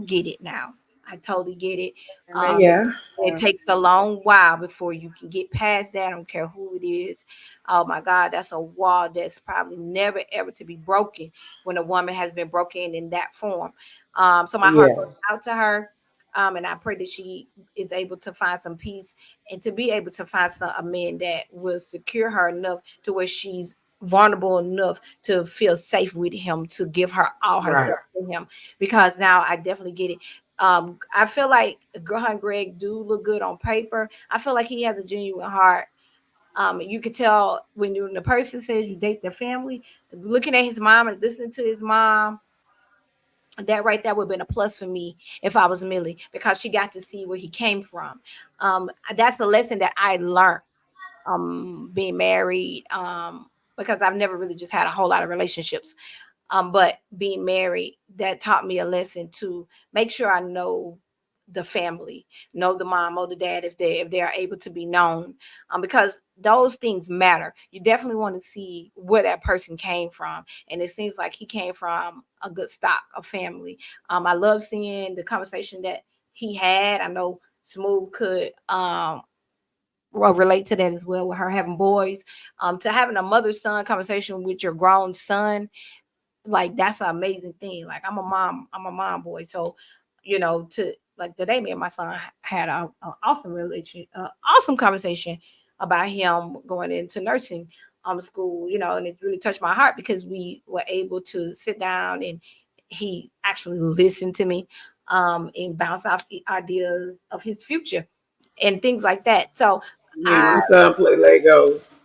get it now. I totally get it. It takes a long while before you can get past that. I don't care who it is. Oh my God, that's a wall that's probably never ever to be broken when a woman has been broken in that form. So my heart goes out to her. And I pray that she is able to find some peace and to be able to find a man that will secure her enough to where she's vulnerable enough to feel safe with him, to give her all herself to him. Because now I definitely get it. I feel like her and Greg do look good on paper. I feel like he has a genuine heart. You could tell when the person says you date their family, looking at his mom and listening to his mom, that right there would have been a plus for me if I was Millie, because she got to see where he came from. That's the lesson that I learned being married, because I've never really just had a whole lot of relationships. But being married, that taught me a lesson to make sure I know the family, know the mom or the dad if they are able to be known, because those things matter. You definitely want to see where that person came from, and it seems like he came from a good stock of family. I love seeing the conversation that he had. I know Smooth could relate to that as well, with her having boys, to having a mother-son conversation with your grown son. Like, that's an amazing thing. Like, I'm a mom boy, so to like today, me and my son had an awesome relation, awesome conversation about him going into nursing school, and it really touched my heart because we were able to sit down and he actually listened to me and bounce off ideas of his future and things like that. So my son play Legos.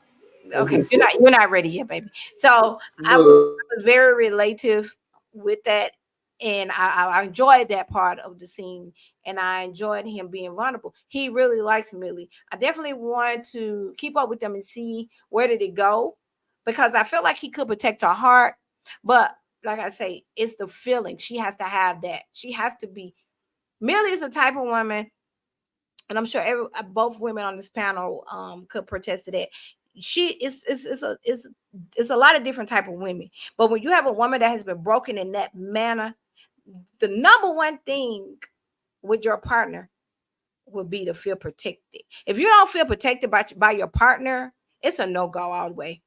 Okay, you're not ready yet, baby. So I was very relative with that. And I enjoyed that part of the scene, and I enjoyed him being vulnerable. He really likes Millie. I definitely want to keep up with them and see where did it go, because I feel like he could protect her heart, but like I say, it's the feeling. She has to have that. She has to be. Millie is the type of woman, and I'm sure both women on this panel could protest to that. She is it's a lot of different type of women, but when you have a woman that has been broken in that manner, the number one thing with your partner would be to feel protected. If you don't feel protected by your partner, it's a no-go all the way.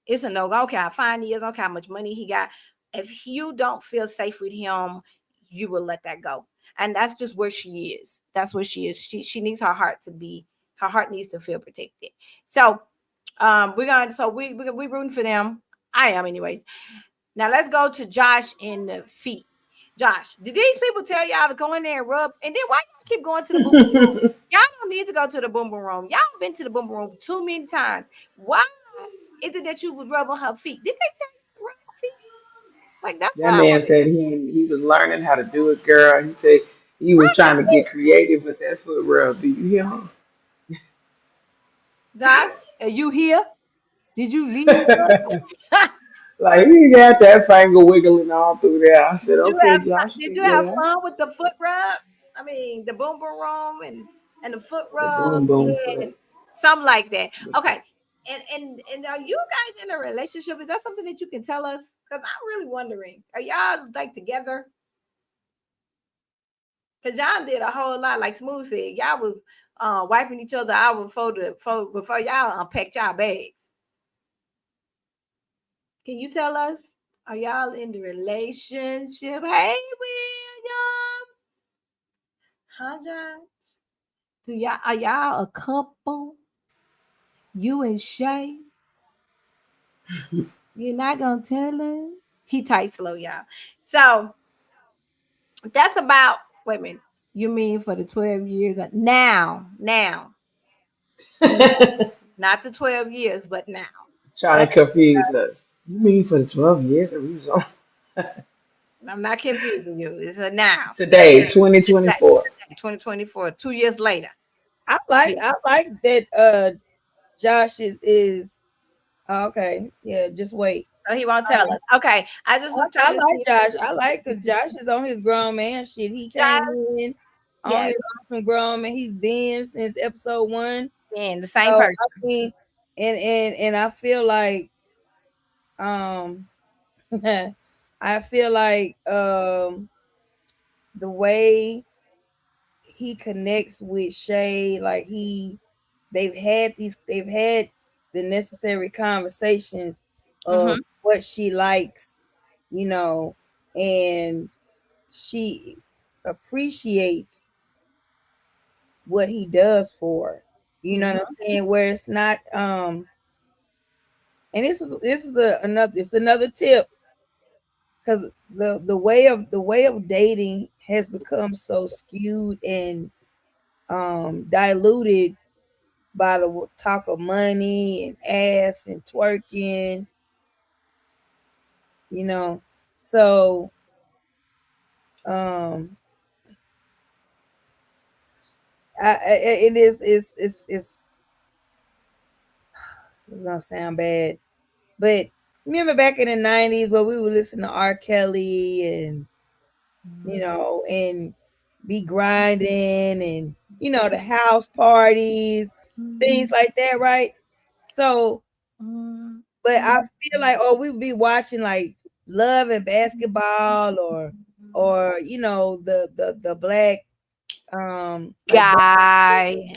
It's a no-go. Okay, how fine he is, okay, how much money he got. If you don't feel safe with him, you will let that go. And that's just where she is. That's where she is. She needs her heart needs to feel protected. So we rooting for them. I am anyways. Now let's go to Josh and the feet. Josh, did these people tell y'all to go in there and rub? And then why y'all keep going to the boom boom room? Y'all don't need to go to the boom boom room. Y'all been to the boom boom room too many times. Why is it that you was rubbing her feet? Did they tell you to rub her feet? Like, that's That what I man want. said he was learning how to do it, girl. He said he was trying to get creative with that foot rub. Do you hear him? Josh, are you here? Did you leave us? Like he got that finger wiggling all through there. I said, okay, Josh, Did you figure have it out. fun with the foot rub? I mean, the boom boom room and the foot The rub boom boom foot. and something like that. Okay. And are you guys in a relationship? Is that something that you can tell us? Because I'm really wondering. Are y'all like together? Because y'all did a whole lot, like Smooth said. Y'all was wiping each other out before y'all unpacked y'all bags. Can you tell us? Are y'all in the relationship? Hey, William. Huh, John? Are y'all a couple? You and Shay? You're not gonna tell us? He types slow, y'all. So that's about, wait a minute. You mean for the 12 years? Now. Not the 12 years, but now. Trying to confuse us. You mean for the 12 years that we was on? I'm not confusing you. It's a now. Today, 2024. 2024, 2 years later. I like that Josh is okay. Yeah, just wait. So he won't tell us. Okay. I like Josh. I like because Josh is on his grown man shit. He came in on his awesome grown man. He's been since episode 1. Man, the same person. I mean, and I feel like I feel like the way he connects with Shay, like they've had the necessary conversations of what she likes, and she appreciates what he does for her. You know what I'm saying? Where it's not and this is another tip, because the way of dating has become so skewed and diluted by the talk of money and ass and twerking, so it's gonna sound bad, but remember back in the 90s where we would listen to R. Kelly and and be grinding and the house parties, things like that, right? So but I feel like we would be watching like Love and Basketball or the black guy.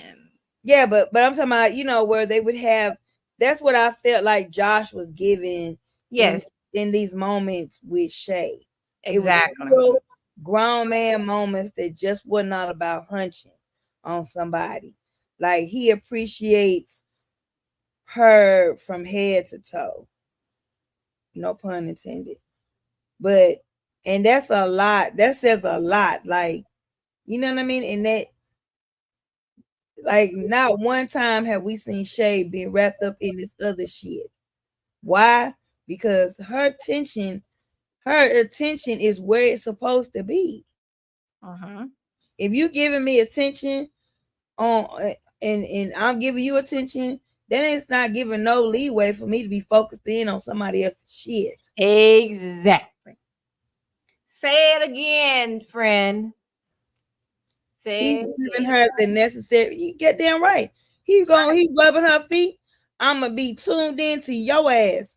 Yeah, but I'm talking about, where they would have, that's what I felt like Josh was giving in these moments with Shay. Exactly. It was real grown man moments that just were not about hunching on somebody. Like he appreciates her from head to toe. No pun intended. And that's a lot. That says a lot. Like, you know what I mean? And that, like, not one time have we seen Shay being wrapped up in this other shit. Why? Because her attention her attention is where it's supposed to be. If you giving me attention on and I'm giving you attention, then it's not giving no leeway for me to be focused in on somebody else's shit. Exactly. Say it again, friend. He's giving her the necessary. You get damn right. He rubbing her feet. I'ma be tuned into your ass.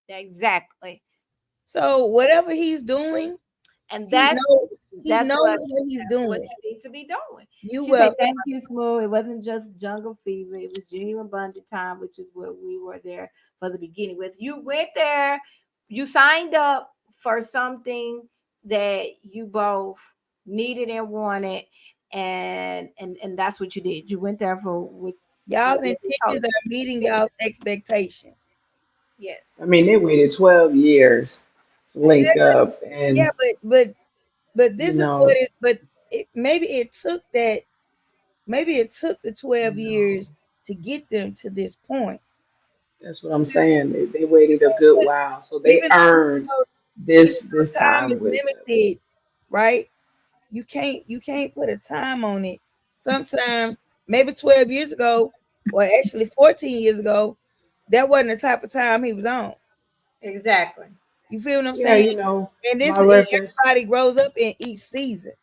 Exactly. So whatever he's doing, and he knows what he's doing. What you need to be doing. You She will. said, thank you, Smooth. It wasn't just jungle fever. It was genuine bonded time, which is what we were there for the beginning with. You went there. You signed up for something that you both needed and wanted, and that's what you did. You went there for with y'all's intentions are meeting y'all's expectations. Yes. I mean, they waited 12 years to link up, and yeah, but this is what it. But maybe it took that. Maybe it took the 12 years to get them to this point. That's what I'm saying. They waited a good while, so they Even earned this time is time with limited, right? You can't put a time on it. Sometimes maybe 12 years ago, or actually 14 years ago, that wasn't the type of time he was on. Exactly. You feel what I'm Yeah, saying? you know, and this my is reference. everybody grows up in each season.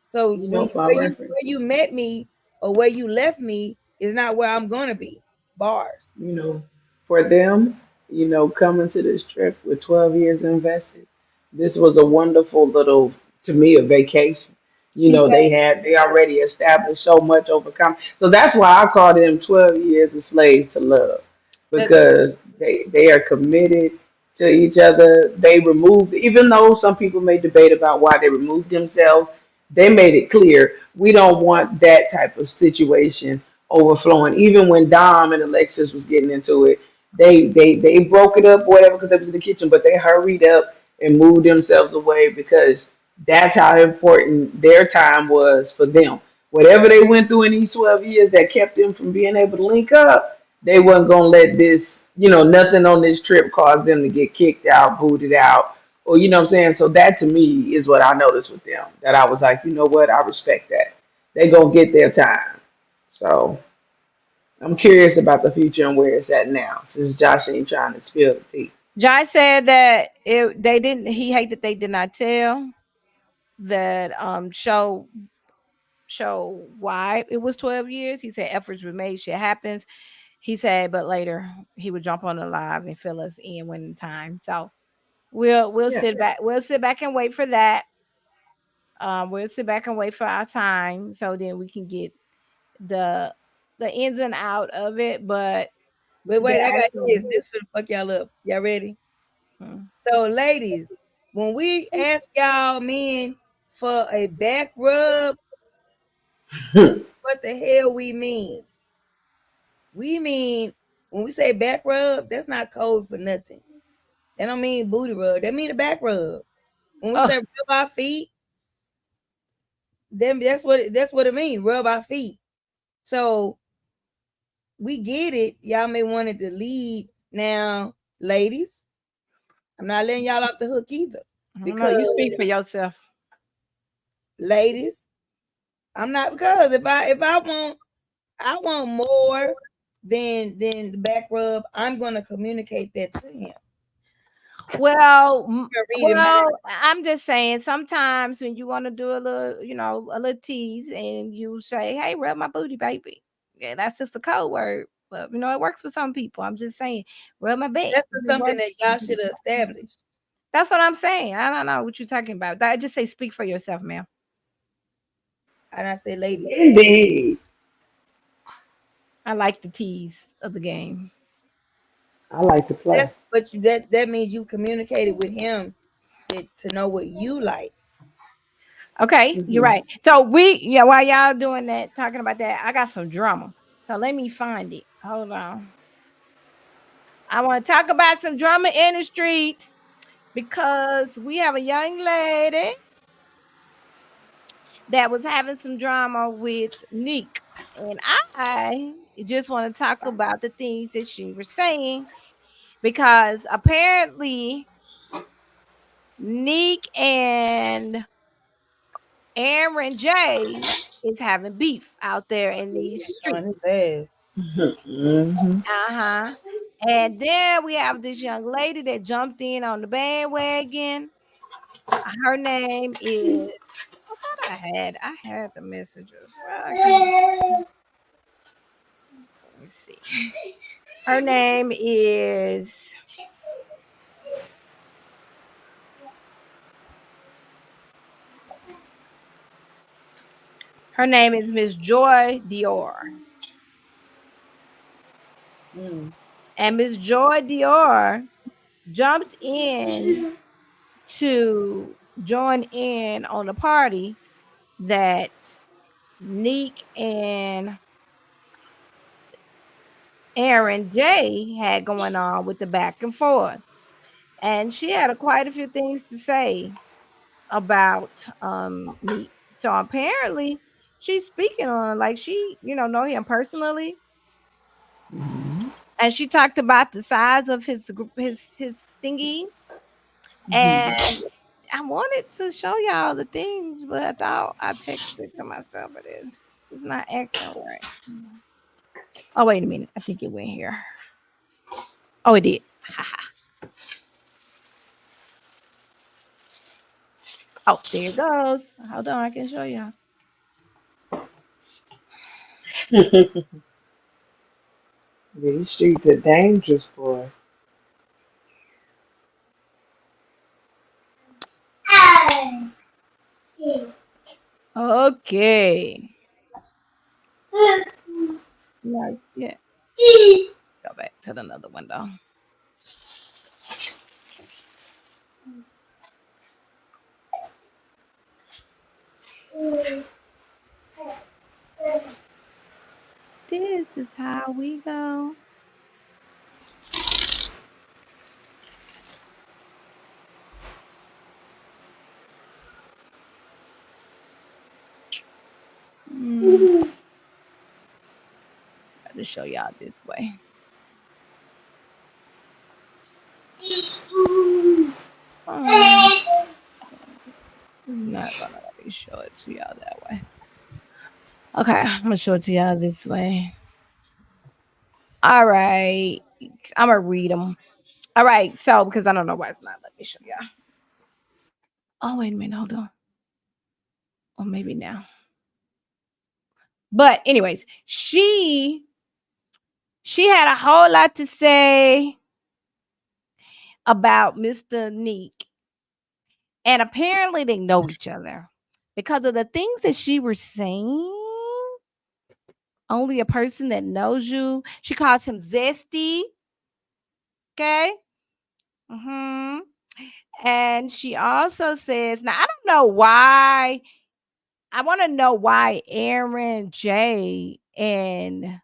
So You know, my where reference. you met me or where you left me is not where I'm gonna be. Bars. You know, for them, you know, coming to this trip with 12 years invested, this was a wonderful little, to me, a vacation. You know, they already established so much overcome. So that's why I call them 12 years a slave to love, because they are committed to each other. They removed, even though some people may debate about why they removed themselves, they made it clear we don't want that type of situation overflowing. Even when Dom and Alexis was getting into it, they broke it up, whatever, because they was in the kitchen, but they hurried up and moved themselves away because that's how important their time was for them. Whatever they went through in these 12 years that kept them from being able to link up, they wasn't gonna let this, you know, nothing on this trip cause them to get kicked out, booted out, or you know what I'm saying. So that to me is what I noticed with them. That I was like, you know what, I respect that. They gonna get their time. So I'm curious about the future and where it's at now, since Josh ain't trying to spill the tea. Josh said that they didn't. He hate that they did not tell that show why it was 12 years. He said efforts were made, shit happens. He said, but later he would jump on the live and fill us in when in time. So we'll sit back. We'll sit back and wait for that. We'll sit back and wait for our time so then we can get the ins and out of it. But wait, I got this for the fuck y'all up. Y'all ready? So ladies, when we ask y'all men for a back rub, what the hell we mean? We mean when we say back rub, that's not code for nothing. That don't mean booty rub. That mean a back rub. When we say rub our feet, then that's what it means. Rub our feet. So we get it. Y'all may want it to lead. Now, ladies, I'm not letting y'all off the hook either. Because you speak for yourself. Ladies, I'm not, because if I want more than the back rub, I'm gonna communicate that to him. Well, I'm just saying sometimes when you want to do a little, you know, a little tease and you say, hey, rub my booty, baby. Yeah, that's just a code word. But you know, it works for some people. I'm just saying, rub my back. That's something that y'all should have established. That's what I'm saying. I don't know what you're talking about. I just say speak for yourself, ma'am. And I say ladies. Indeed. I like the tease of the game. I like to play. That means you communicated with him to know what you like. Okay, you're right. So while y'all doing that, talking about that, I got some drama. So let me find it. Hold on. I want to talk about some drama in the streets because we have a young lady that was having some drama with Nick. And I just want to talk about the things that she was saying because apparently Neek and Aaron J is having beef out there in these Showing streets. his ass. Uh-huh. And then we have this young lady that jumped in on the bandwagon. Her name is, I thought I had the messages. Let me see. Her name is Miss Joy Dior. And Miss Joy Dior jumped in to join in on the party that Neek and Aaron J had going on with the back and forth. And she had quite a few things to say about Neek. So apparently she's speaking on like she, know him personally. And she talked about the size of his thingy. And I wanted to show y'all the things, but I thought I texted it to myself, but it's not acting right. Oh, wait a minute. I think it went here. Oh, it did. Oh, there it goes. Hold on, I can show y'all. These streets are dangerous, boy. Okay. Not yet. Go back to another window. This is how we go. Got to show y'all this way. I'm not gonna let me show it to y'all that way. Okay, I'm gonna show it to y'all this way. All right, I'm gonna read them. All right, so because I don't know why it's not letting me show y'all. Oh, wait a minute, hold on. Or maybe now. But anyways, she had a whole lot to say about Mr. Neek. And apparently they know each other because of the things that she was saying. Only a person that knows you. She calls him Zesty. Okay. And she also says, now I don't know why. I want to know why Aaron J and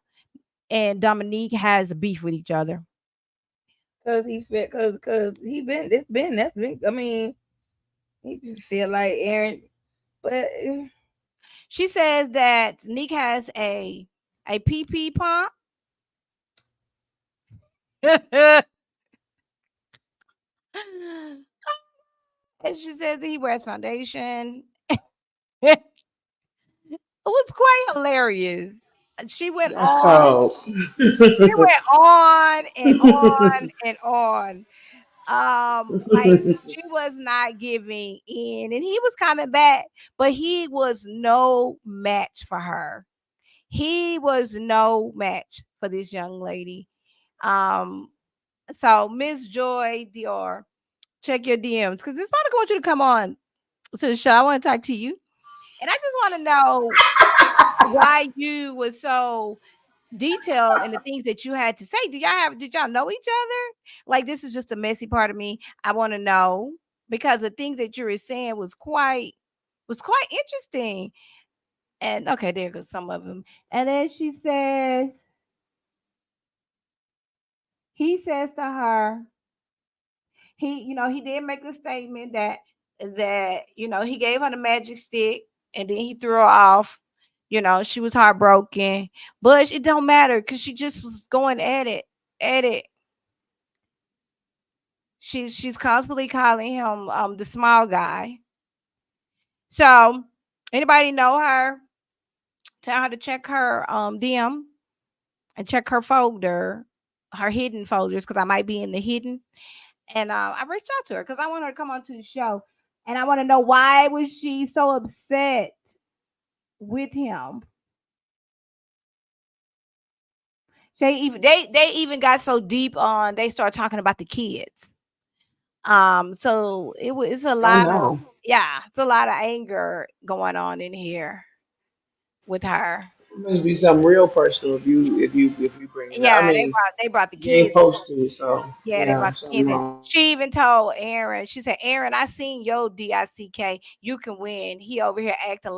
Dominique has a beef with each other. Cause he feel like Aaron, but she says that Neek has a PP pump. And she says that he wears foundation. It was quite hilarious. She went That's on. cold. She went on and on and on. Like she was not giving in, and he was coming back, but he was no match for her. He was no match for this young lady. So Miss Joy Dior, check your DMs because this Monica wants you to come on to the show. I want to talk to you, and I just want to know why you were so detailed in the things that you had to say. Did y'all know each other? Like, this is just a messy part of me. I want to know because the things that you were saying was quite interesting. And okay, there goes some of them. And then she says, he says to her, he did make a statement that he gave her the magic stick and then he threw her off. She was heartbroken, but it don't matter because she just was going at it. She's constantly calling him the small guy. So anybody know her? Tell her to check her DM and check her folder, her hidden folders, because I might be in the hidden. And I reached out to her because I want her to come on to the show, and I want to know why was she so upset with him. They even got so deep on they start talking about the kids. So it's a Oh lot of no. it's a lot of anger going on in here with her. It must be something real personal if you bring it up. Yeah, I mean, they brought the you ain't kids. supposed to, so Yeah, they yeah, brought the something kids in. wrong. She even told Aaron, she said, Aaron, I seen your DICK. You can win. He over here acting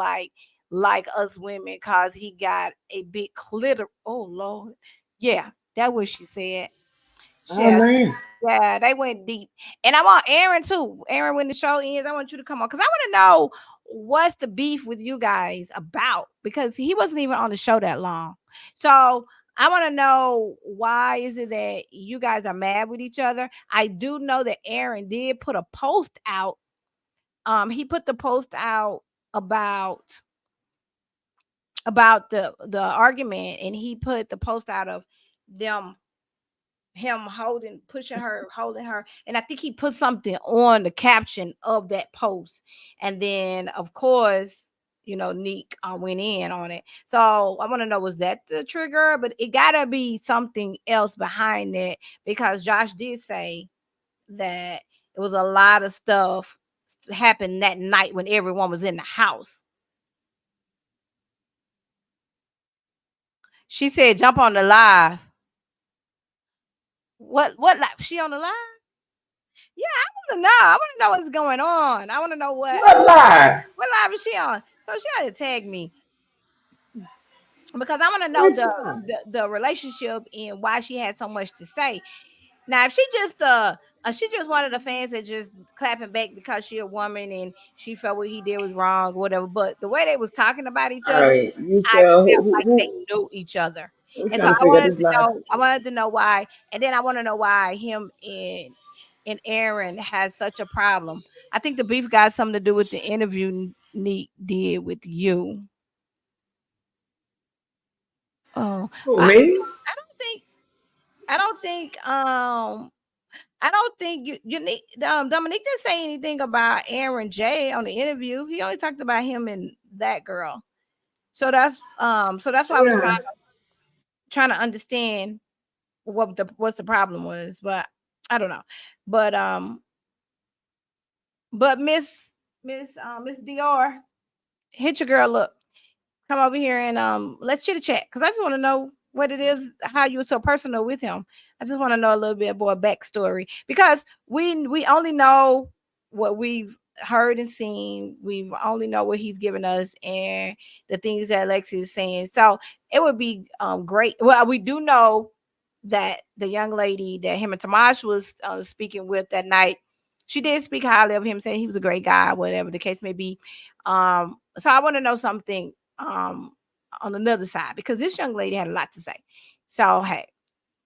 like us women cause he got a big clitter. Oh Lord. Yeah, that what she said. Oh Yeah, man. yeah, they went deep. And I want Aaron too. Aaron, when the show ends, I want you to come on because I want to know what's the beef with you guys about because he wasn't even on the show that long. So I want to know why is it that you guys are mad with each other? I do know that Aaron did put a post out. He put the post out about the argument, and he put the post out of them him holding her, and I think he put something on the caption of that post, and then of course Neek went in on it. So I want to know, was that the trigger? But it gotta be something else behind it because Josh did say that it was a lot of stuff happened that night when everyone was in the house. She said jump on the live. What live? She on the live? Yeah, I want to know. I want to know what's going on. I want to know What lie? what live is she on. So she had to tag me because I want to know Which one? the relationship and why she had so much to say. Now, if she just one of the fans that just clapping back because she a woman and she felt what he did was wrong or whatever. But the way they was talking about each All other, right, you I tell felt like they who knew each other. we're And so trying to figure out this lie I situation. wanted to know why, and then I want to know why him and Aaron has such a problem. I think the beef got something to do with the interview Neat did with you. Oh, Who I me? don't think I don't think I don't think you need Dominique didn't say anything about Aaron J on the interview. He only talked about him and that girl. So that's why I was Yeah. trying to understand what's the problem was, but I don't know. But Miss Dior, hit your girl up. Come over here and let's chit chat because I just want to know what it is, how you were so personal with him. I just want to know a little bit more backstory because we only know what we've heard and seen. We only know what he's given us and the things that Lexi is saying. So it would be great. Well, we do know that the young lady that him and Tamash was speaking with that night, she did speak highly of him, saying he was a great guy, whatever the case may be. So I want to know something on another side because this young lady had a lot to say. So hey,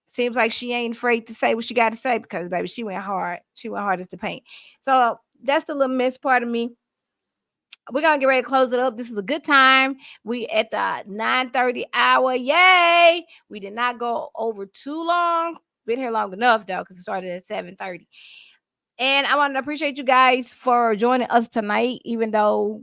seems like she ain't afraid to say what she got to say because baby, she went hard. She went hard as the paint. So that's the little miss part of me. We're gonna get ready to close it up. This is a good time. We at the 9:30 hour. Yay! We did not go over too long. Been here long enough though, because it started at 7:30. And I want to appreciate you guys for joining us tonight, even though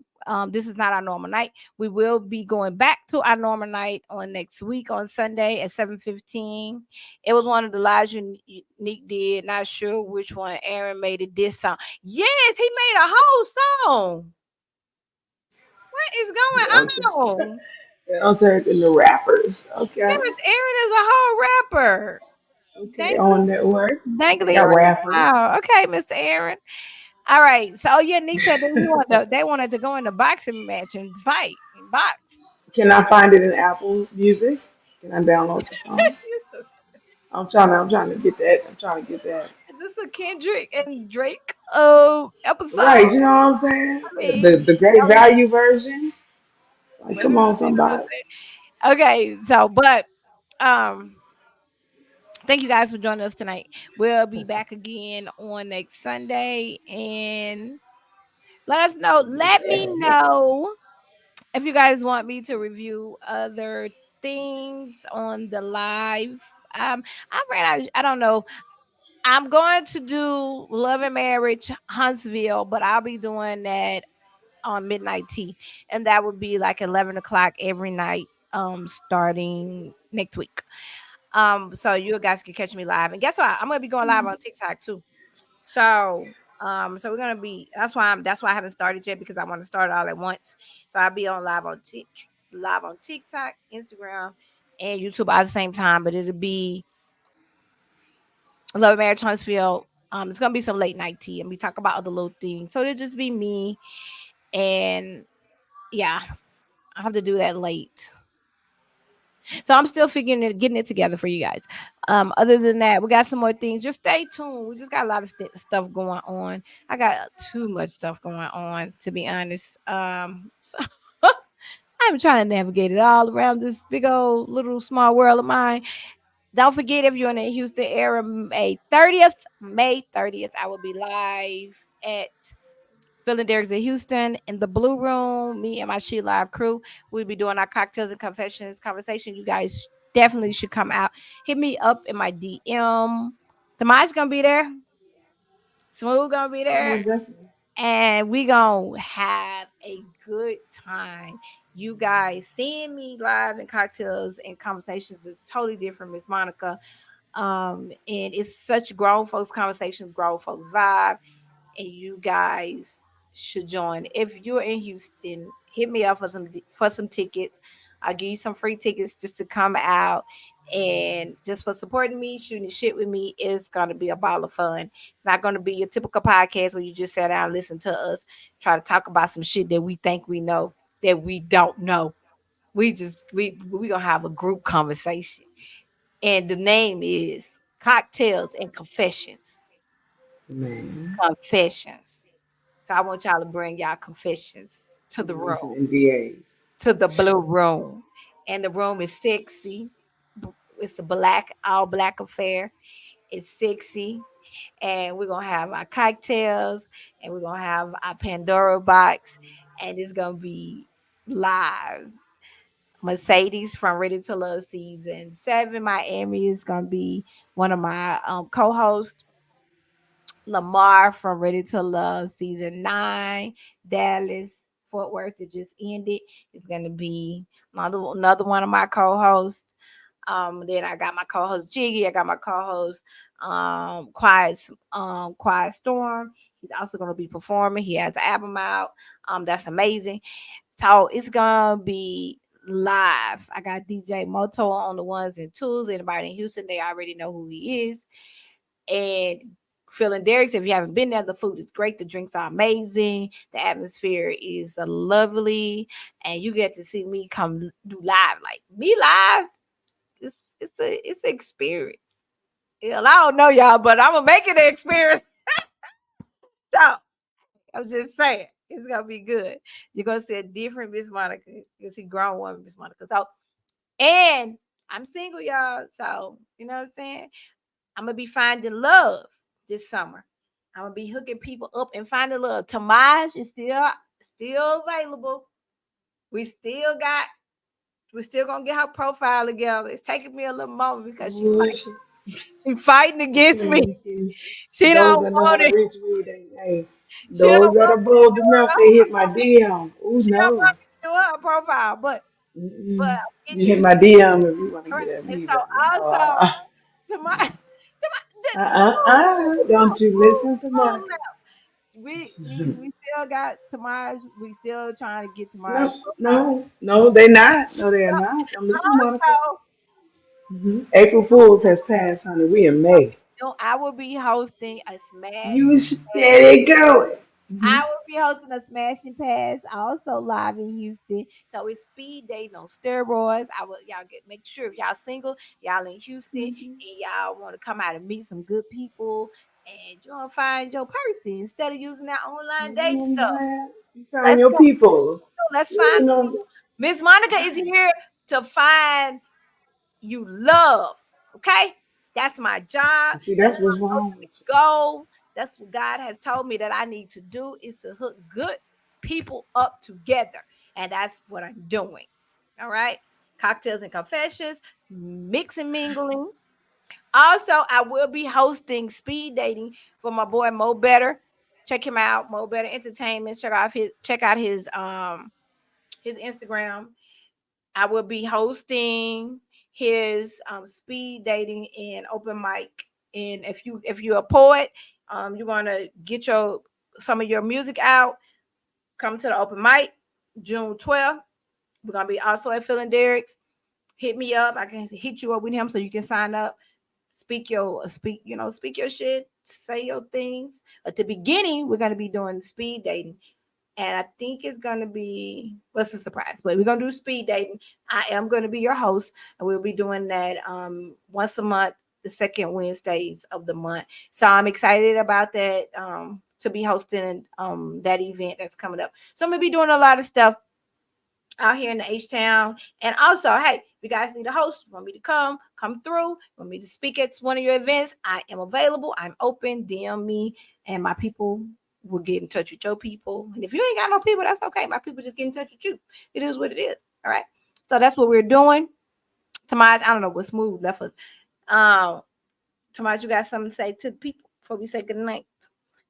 this is not our normal night. We will be going back to our normal night on next week on Sunday at 7:15. It was one of the lives Unique did. Not sure which one. Aaron made it this song. Yes, he made a whole song. What is going on? I'm taking the rappers. Okay. Yes, Aaron is a whole rapper. Okay, on network. They Dangly got around. rappers. Wow. Okay, Mr. Aaron. All right. So yeah, Nick said they wanted to go in a boxing match and fight and box. Can I find it in Apple Music? Can I download the song? I'm trying to get that. I'm trying to get that. Is this a Kendrick and Drake episode? Right, you know what I'm saying? I mean, The great value version. Like, come on, somebody. okay, so but thank you guys for joining us tonight. We'll be back again on next Sunday, and let us know. Let me know if you guys want me to review other things on the live. I ran out. I don't know. I'm going to do Love and Marriage Huntsville, but I'll be doing that on Midnight Tea, and that would be like 11 o'clock every night, starting next week. So you guys can catch me live, and guess what? I'm gonna be going live on TikTok too. So, so we're gonna be. That's why I haven't started yet, because I want to start it all at once. So I'll be on live on TikTok, Instagram, and YouTube at the same time. But it'll be Love and Marriage Huntsville. It's gonna be some late night tea, and we talk about other little things. So it'll just be me, and yeah, I have to do that late. So I'm still getting it together for you guys. Other than that, we got some more things. Just stay tuned. We just got a lot of stuff going on. I got too much stuff going on, to be honest. So I'm trying to navigate it all around this big old little small world of mine. Don't forget, if you're in the Houston area, May 30th, I will be live at Phil and Derek's in Houston in the Blue Room. Me and my She Live crew, we'll be doing our cocktails and confessions conversation. You guys definitely should come out. Hit me up in my DM. Tamaj's gonna be there. Smooth gonna be there. And we gonna have a good time. You guys seeing me live in cocktails and conversations is totally different, Miss Monica. And it's such grown folks conversation, grown folks vibe, and you guys should join. If you're in Houston, hit me up for some tickets. I'll give you some free tickets just to come out, and just for supporting me, shooting shit with me. It's gonna be a ball of fun. It's not gonna be your typical podcast where you just sit down and listen to us try to talk about some shit that we think we know that we don't know. We gonna have a group conversation, and the name is Cocktails and Confessions. Man. Confessions. So I want y'all to bring y'all confessions to the room, Some NDAs. to the Blue Room. And the room is sexy. It's a all black affair. It's sexy. And we're going to have our cocktails, and we're going to have our Pandora box, and it's going to be live. Mercedes from Ready to Love Season 7 Miami is going to be one of my co-hosts. Lamar from Ready to Love Season 9, Dallas, Fort Worth that just ended is going to be another one of my co-hosts. Then I got my co-host Jiggy. I got my co-host Quiet Storm. He's also going to be performing. He has an album out. That's amazing. So it's going to be live. I got DJ Moto on the ones and twos. Anybody in Houston, they already know who he is. And Phil and Derek's, if you haven't been there, the food is great. The drinks are amazing. The atmosphere is lovely. And you get to see me come do live. Like me live, it's an experience. I don't know y'all, but I'm going to make it an experience. So I'm just saying, it's going to be good. You're going to see a different Miss Monica. You'll see grown woman Miss Monica. So, and I'm single, y'all. So, you know what I'm saying? I'm going to be finding love this summer. I'm going to be hooking people up and finding love. Tamaj is still available. We're still going to get her profile together. It's taking me a little moment because she's fighting against me. She don't want it. Those that are bold enough, they hit my DM. Oh, she no. don't want me to do her profile, but you hit my DM if you want to get at me. So also, Tamaj. Don't you listen to my. We still got Tamaj. We still trying to get Tamaj. No, they're not. No, they're not. Don't listen to Monica. April Fools has passed, honey. We in May. No, I will be hosting a smash. You steady going. I will be hosting a Smash and Pass, also live in Houston. So it's speed dating on steroids. Make sure if y'all single, y'all in Houston, and y'all want to come out and meet some good people, and you want to find your person instead of using that online date stuff. Find your people. Let's find Miss Monica is here to find you love. Okay? That's my job. See, that's what's wrong. ultimate goal. That's what God has told me that I need to do, is to hook good people up together. And that's what I'm doing. All right. Cocktails and confessions, mix and mingling. Also, I will be hosting speed dating for my boy Mo Better. Check him out, Mo Better Entertainment. Check out his Instagram. I will be hosting his speed dating and open mic. And if you're a poet, you want to get some of your music out, come to the open mic June 12th. We're gonna be also at Phil and Derek's. Hit me up. I can hit you up with him so you can sign up. Speak your shit, say your things. At the beginning, we're gonna be doing speed dating. And I think it's gonna be, what's a surprise, but we're gonna do speed dating. I am gonna be your host, and we'll be doing that once a month, the second Wednesdays of the month. So I'm excited about that, to be hosting that event that's coming up. So I'm gonna be doing a lot of stuff out here in the H-Town. And also, hey, if you guys need a host, want me to come through, want me to speak at one of your events, I am available. I'm open. DM me, and my people will get in touch with your people. And if you ain't got no people, that's okay. My people just get in touch with you. It is what it is. All right. So that's what we're doing. Tomas, I don't know what Smooth left us. Tomas, you got something to say to the people before we say good night?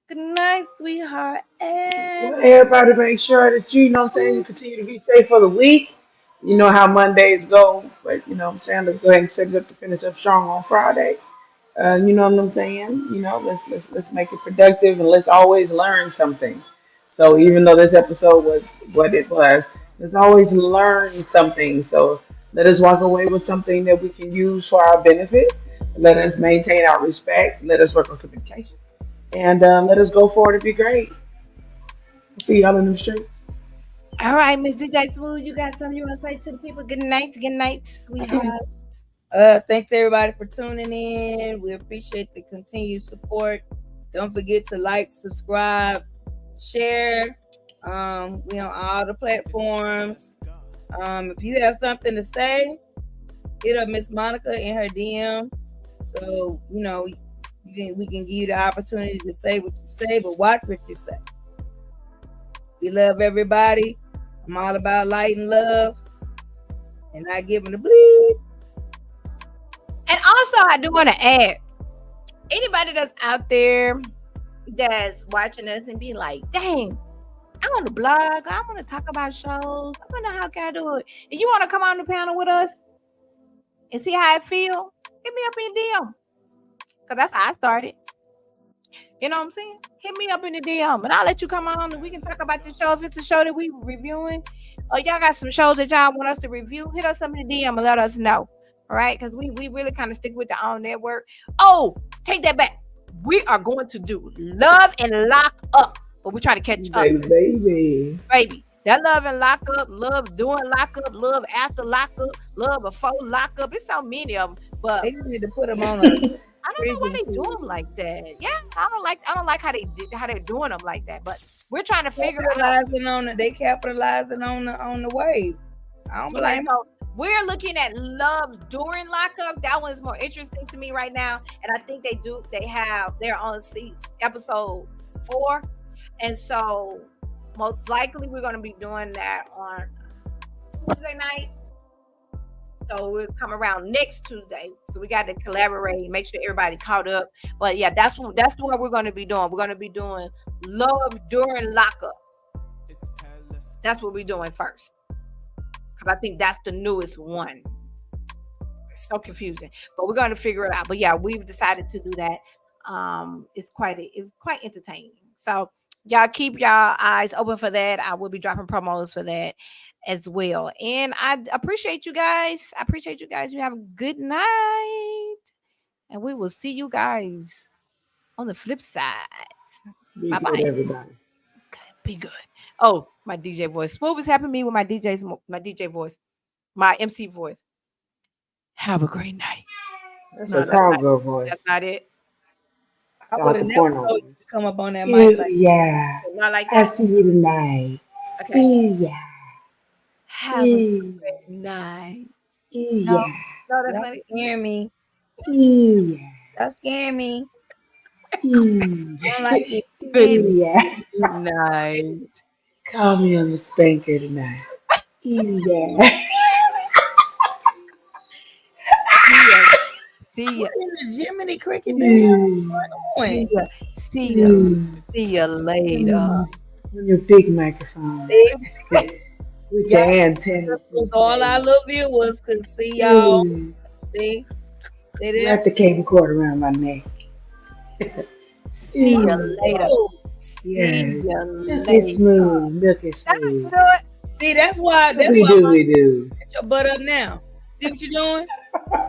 Good night, sweetheart. Well, everybody make sure that you know what I'm saying, you continue to be safe for the week. You know how Mondays go, but you know what I'm saying, let's go ahead and set it up to finish up strong on Friday. You know what I'm saying? You know, let's make it productive, and let's always learn something. So even though this episode was what it was, let's always learn something. So let us walk away with something that we can use for our benefit. Let us maintain our respect. Let us work on communication. And let us go forward and be great. See y'all in the streets. All right, Miss DJ Smooth, you got something you want to say to the people? Good night, sweetheart. Thanks everybody for tuning in. We appreciate the continued support. Don't forget to like, subscribe, share. We on all the platforms. If you have something to say, hit up Miss Monica in her DM. So you know we can give you the opportunity to say what you say, but watch what you say. We love everybody. I'm all about light and love, and not giving the bleed. And also, I do want to add, anybody that's out there that's watching us and be like, dang, I want to blog, I want to talk about shows, I wonder how can I do it. And you want to come on the panel with us and see how it feel, hit me up in the DM. Because that's how I started. You know what I'm saying? Hit me up in the DM and I'll let you come on and we can talk about the show. If it's a show that we reviewing, or y'all got some shows that y'all want us to review, hit us up in the DM and let us know. All right? Because we really kind of stick with the own network. Oh, take that back. We are going to do Love and Lock Up. But we're trying to catch up. Baby. That Love and Lock Up, Love during Lock Up, Love after Lock Up, Love before Lock Up. It's so many of them. But they need to put them on I don't know why they do them like that. Yeah, I don't like how they're doing them like that. But we're trying to figure out. They capitalizing on the wave. I don't blame them. We're looking at Love during lockup. That one's more interesting to me right now, and I think they're on episode 4, and so most likely we're going to be doing that on Tuesday night. So we'll come around next Tuesday. So we got to collaborate, make sure everybody caught up. But yeah, that's what we're going to be doing. We're going to be doing Love during lockup. That's what we're doing first. Because I think that's the newest one. It's so confusing. But we're going to figure it out. But yeah, we've decided to do that. It's quite entertaining. So y'all keep y'all eyes open for that. I will be dropping promos for that as well. And I appreciate you guys. You have a good night. And we will see you guys on the flip side. Be good, everybody. Be good. Oh, my DJ voice. Smooth is helping me with my DJ voice. My MC voice. Have a great night. That's a congo voice. That's not it. I would have never told you to come up on that mic. Yeah. Not like that. I see you tonight. Okay. Yeah. Have a great night. Yeah. No, that's not it. Hear me. Yeah. That scare me. Yeah. I don't like it. Yeah. Nice. Call me on the spanker tonight. Yeah. See ya. See ya. What in the Jiminy Cricket the hell Mm. going See ya. See ya. Mm. See ya later. On your big microphone. on? With your antenna. All our little viewers can see y'all. Mm. See there? Wrap the cable cord around my neck. See ya later. See Yeah. ya Milky later. smooth. Milky smooth. See, that's why We do. set your butt up now. See what you're doing?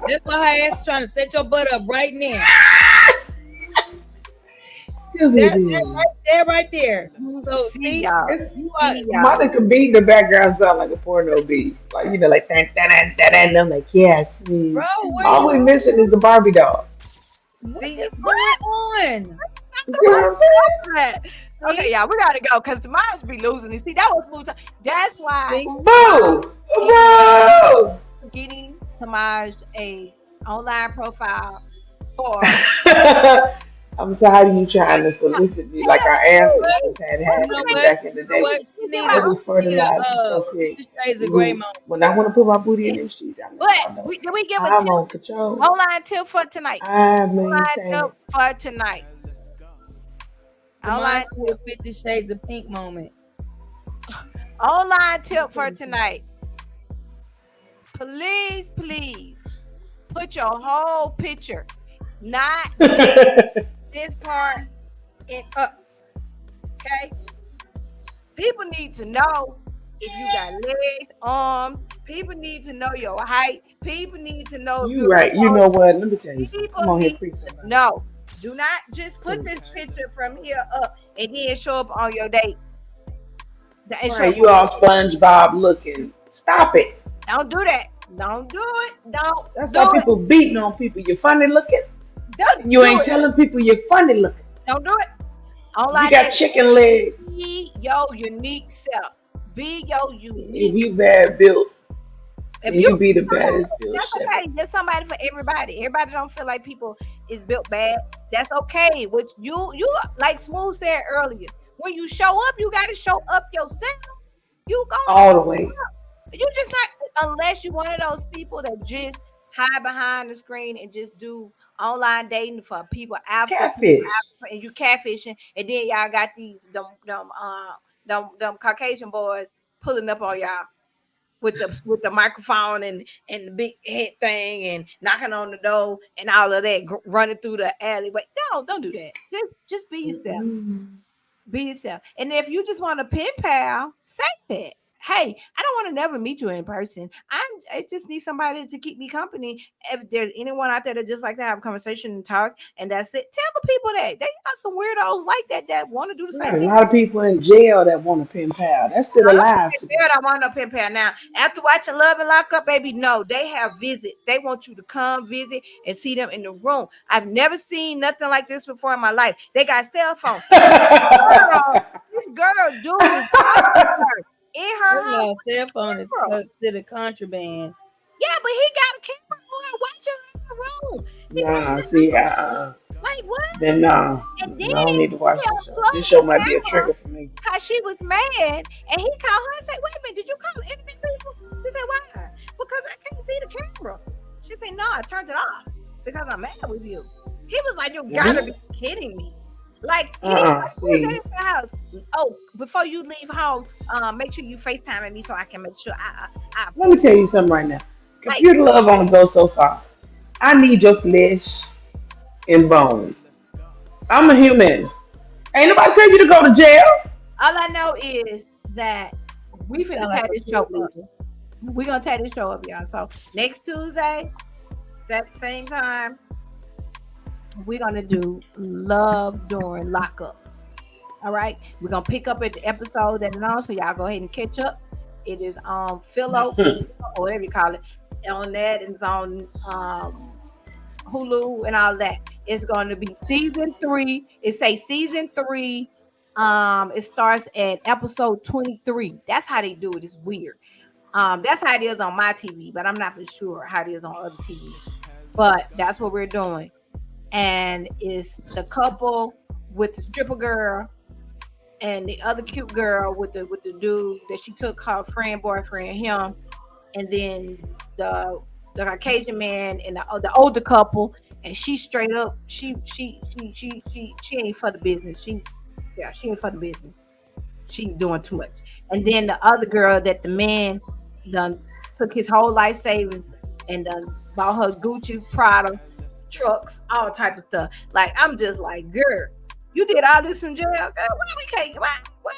That's why her ass trying to set your butt up right now. That right there. So see, you are Monica beat in the background sound like a porno beat. Like, you know, like that. And I'm like, yes. Bro, all we're missing is the Barbie dolls. What is going on? You know what I'm saying? Okay, y'all, we gotta go because tomorrow's be losing. You see, that was smooth. That's why. Boo! Boo! Getting Tamaj a online profile for. I'm tired of you trying to solicit me like our ancestors had back in the day. Every fertilized Shades of gray moment. When I want to put my booty in them sheets, But did we give a I'm tip? on control. Online tip for tonight. Online tip for tonight. Online tip 50 Shades of Pink moment. Online tip for tonight. Please put your whole picture, not this part and up. Okay? People need to know if you got legs, arms. People need to know your height. People need to know. You right. You know what? Let me tell you something. Come on here, preach. No, do not just put this picture from here up and then show up on your date. Right, you all SpongeBob looking. Stop it. Don't do that. Don't do it. Don't. That's why people beating on people. You're funny looking. You ain't telling people you're funny looking. Don't do it. You got chicken legs. Be your unique self. Be your unique. If you bad built, if you be the baddest built. That's okay. There's somebody for everybody. Everybody don't feel like people is built bad. That's okay. What you like Smooth said earlier. When you show up, you got to show up yourself. You go all the way. You just not unless you one of those people that just hide behind the screen and just do online dating for people after and you catfishing, and then y'all got these them Caucasian boys pulling up on y'all with the microphone and the big head thing and knocking on the door and all of that, running through the alleyway. No, don't do that. Just be yourself. Be yourself. And if you just want a pen pal, say that. Hey, I don't want to never meet you in person. I just need somebody to keep me company. If there's anyone out there that just like to have a conversation and talk, and that's it. Tell the people that they got some weirdos like that want to do the same thing. A lot of people in jail that want a pen pal. That's still alive. I want no pen pal. Now, after watching Love and Lock Up, baby, no, they have visits. They want you to come visit and see them in the room. I've never seen nothing like this before in my life. They got cell phones. This girl, dude, is in her house. Cell phone is considered contraband. Yeah, but he got a camera on watching her in the room. Nah, see, like what? Then no, I don't need to watch this show. This show might be a trigger for me. Cause she was mad, and he called her and said, "Wait a minute, did you call enemy people?" She said, "Why?" Because I can't see the camera. She said, "No, I turned it off because I'm mad with you." He was like, "You gotta be kidding me." Like, the house. Oh, before you leave home, make sure you FaceTime me so I can make sure I Let me tell you something right now. Computer love only goes so far. I need your flesh and bones. I'm a human. Ain't nobody tell you to go to jail. All I know is that we finna take this show up. We're gonna take this show up, y'all. So next Tuesday, that same time, we're gonna do Love During Lockup. All right, we're gonna pick up at the episode that is on, so y'all go ahead and catch up. It is on Philo or whatever you call it. On that, it's on Hulu and all that. It's going to be season 3. It say season 3. It starts at episode 23. That's how they do it. It's weird. That's how it is on my TV, but I'm not for sure how it is on other TVs. but that's what we're doing. And it's the couple with the stripper girl and the other cute girl with the dude that she took her friend, boyfriend, him, and then the Caucasian man and the older couple, and she straight up she ain't for the business. She ain't for the business. She's doing too much. And then the other girl that the man done took his whole life savings and done bought her Gucci, Prada, trucks, all type of stuff. Like, I'm just like, girl, you did all this from jail. Girl, why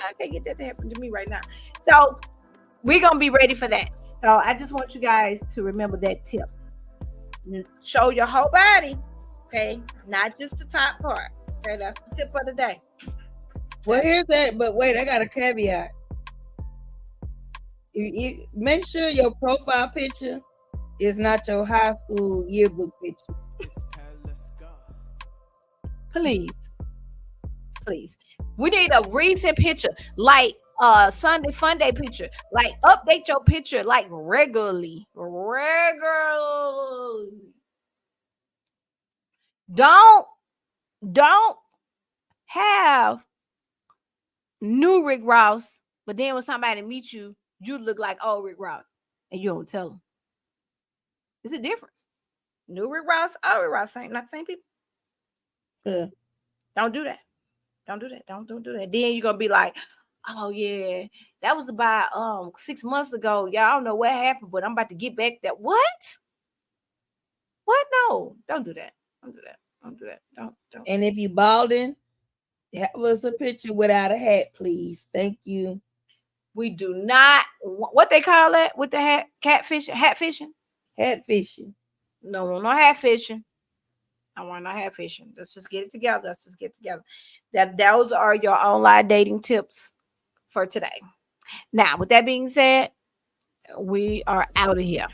I can't get that to happen to me right now? So we're gonna be ready for that. So I just want you guys to remember that tip. Show your whole body, okay? Not just the top part. Okay, that's the tip for the day. Well, here's that, but wait, I got a caveat. You make sure your profile picture is not your high school yearbook picture. Please. We need a recent picture, like Sunday Funday picture. Like, update your picture like regularly. Don't have new Rick Ross, but then when somebody meets you, you look like old Rick Ross, and you don't tell them. It's a difference. New Rick Ross, old Rick Ross, not the same people. Yeah. Don't do that. Don't do that. Don't do that. Then you're gonna be like, oh yeah, that was about 6 months ago. Y'all don't know what happened, but I'm about to get back that. What? No, don't do that. Don't do that. Don't do that. Don't. And if you balding, have us a picture without a hat, please. Thank you. We do not, what they call that with the hat, catfishing, hat fishing? Hat fishing. No hat fishing. I want no hat fishing. Let's just get it together. Those are your online dating tips for today. Now, with that being said, we are out of here.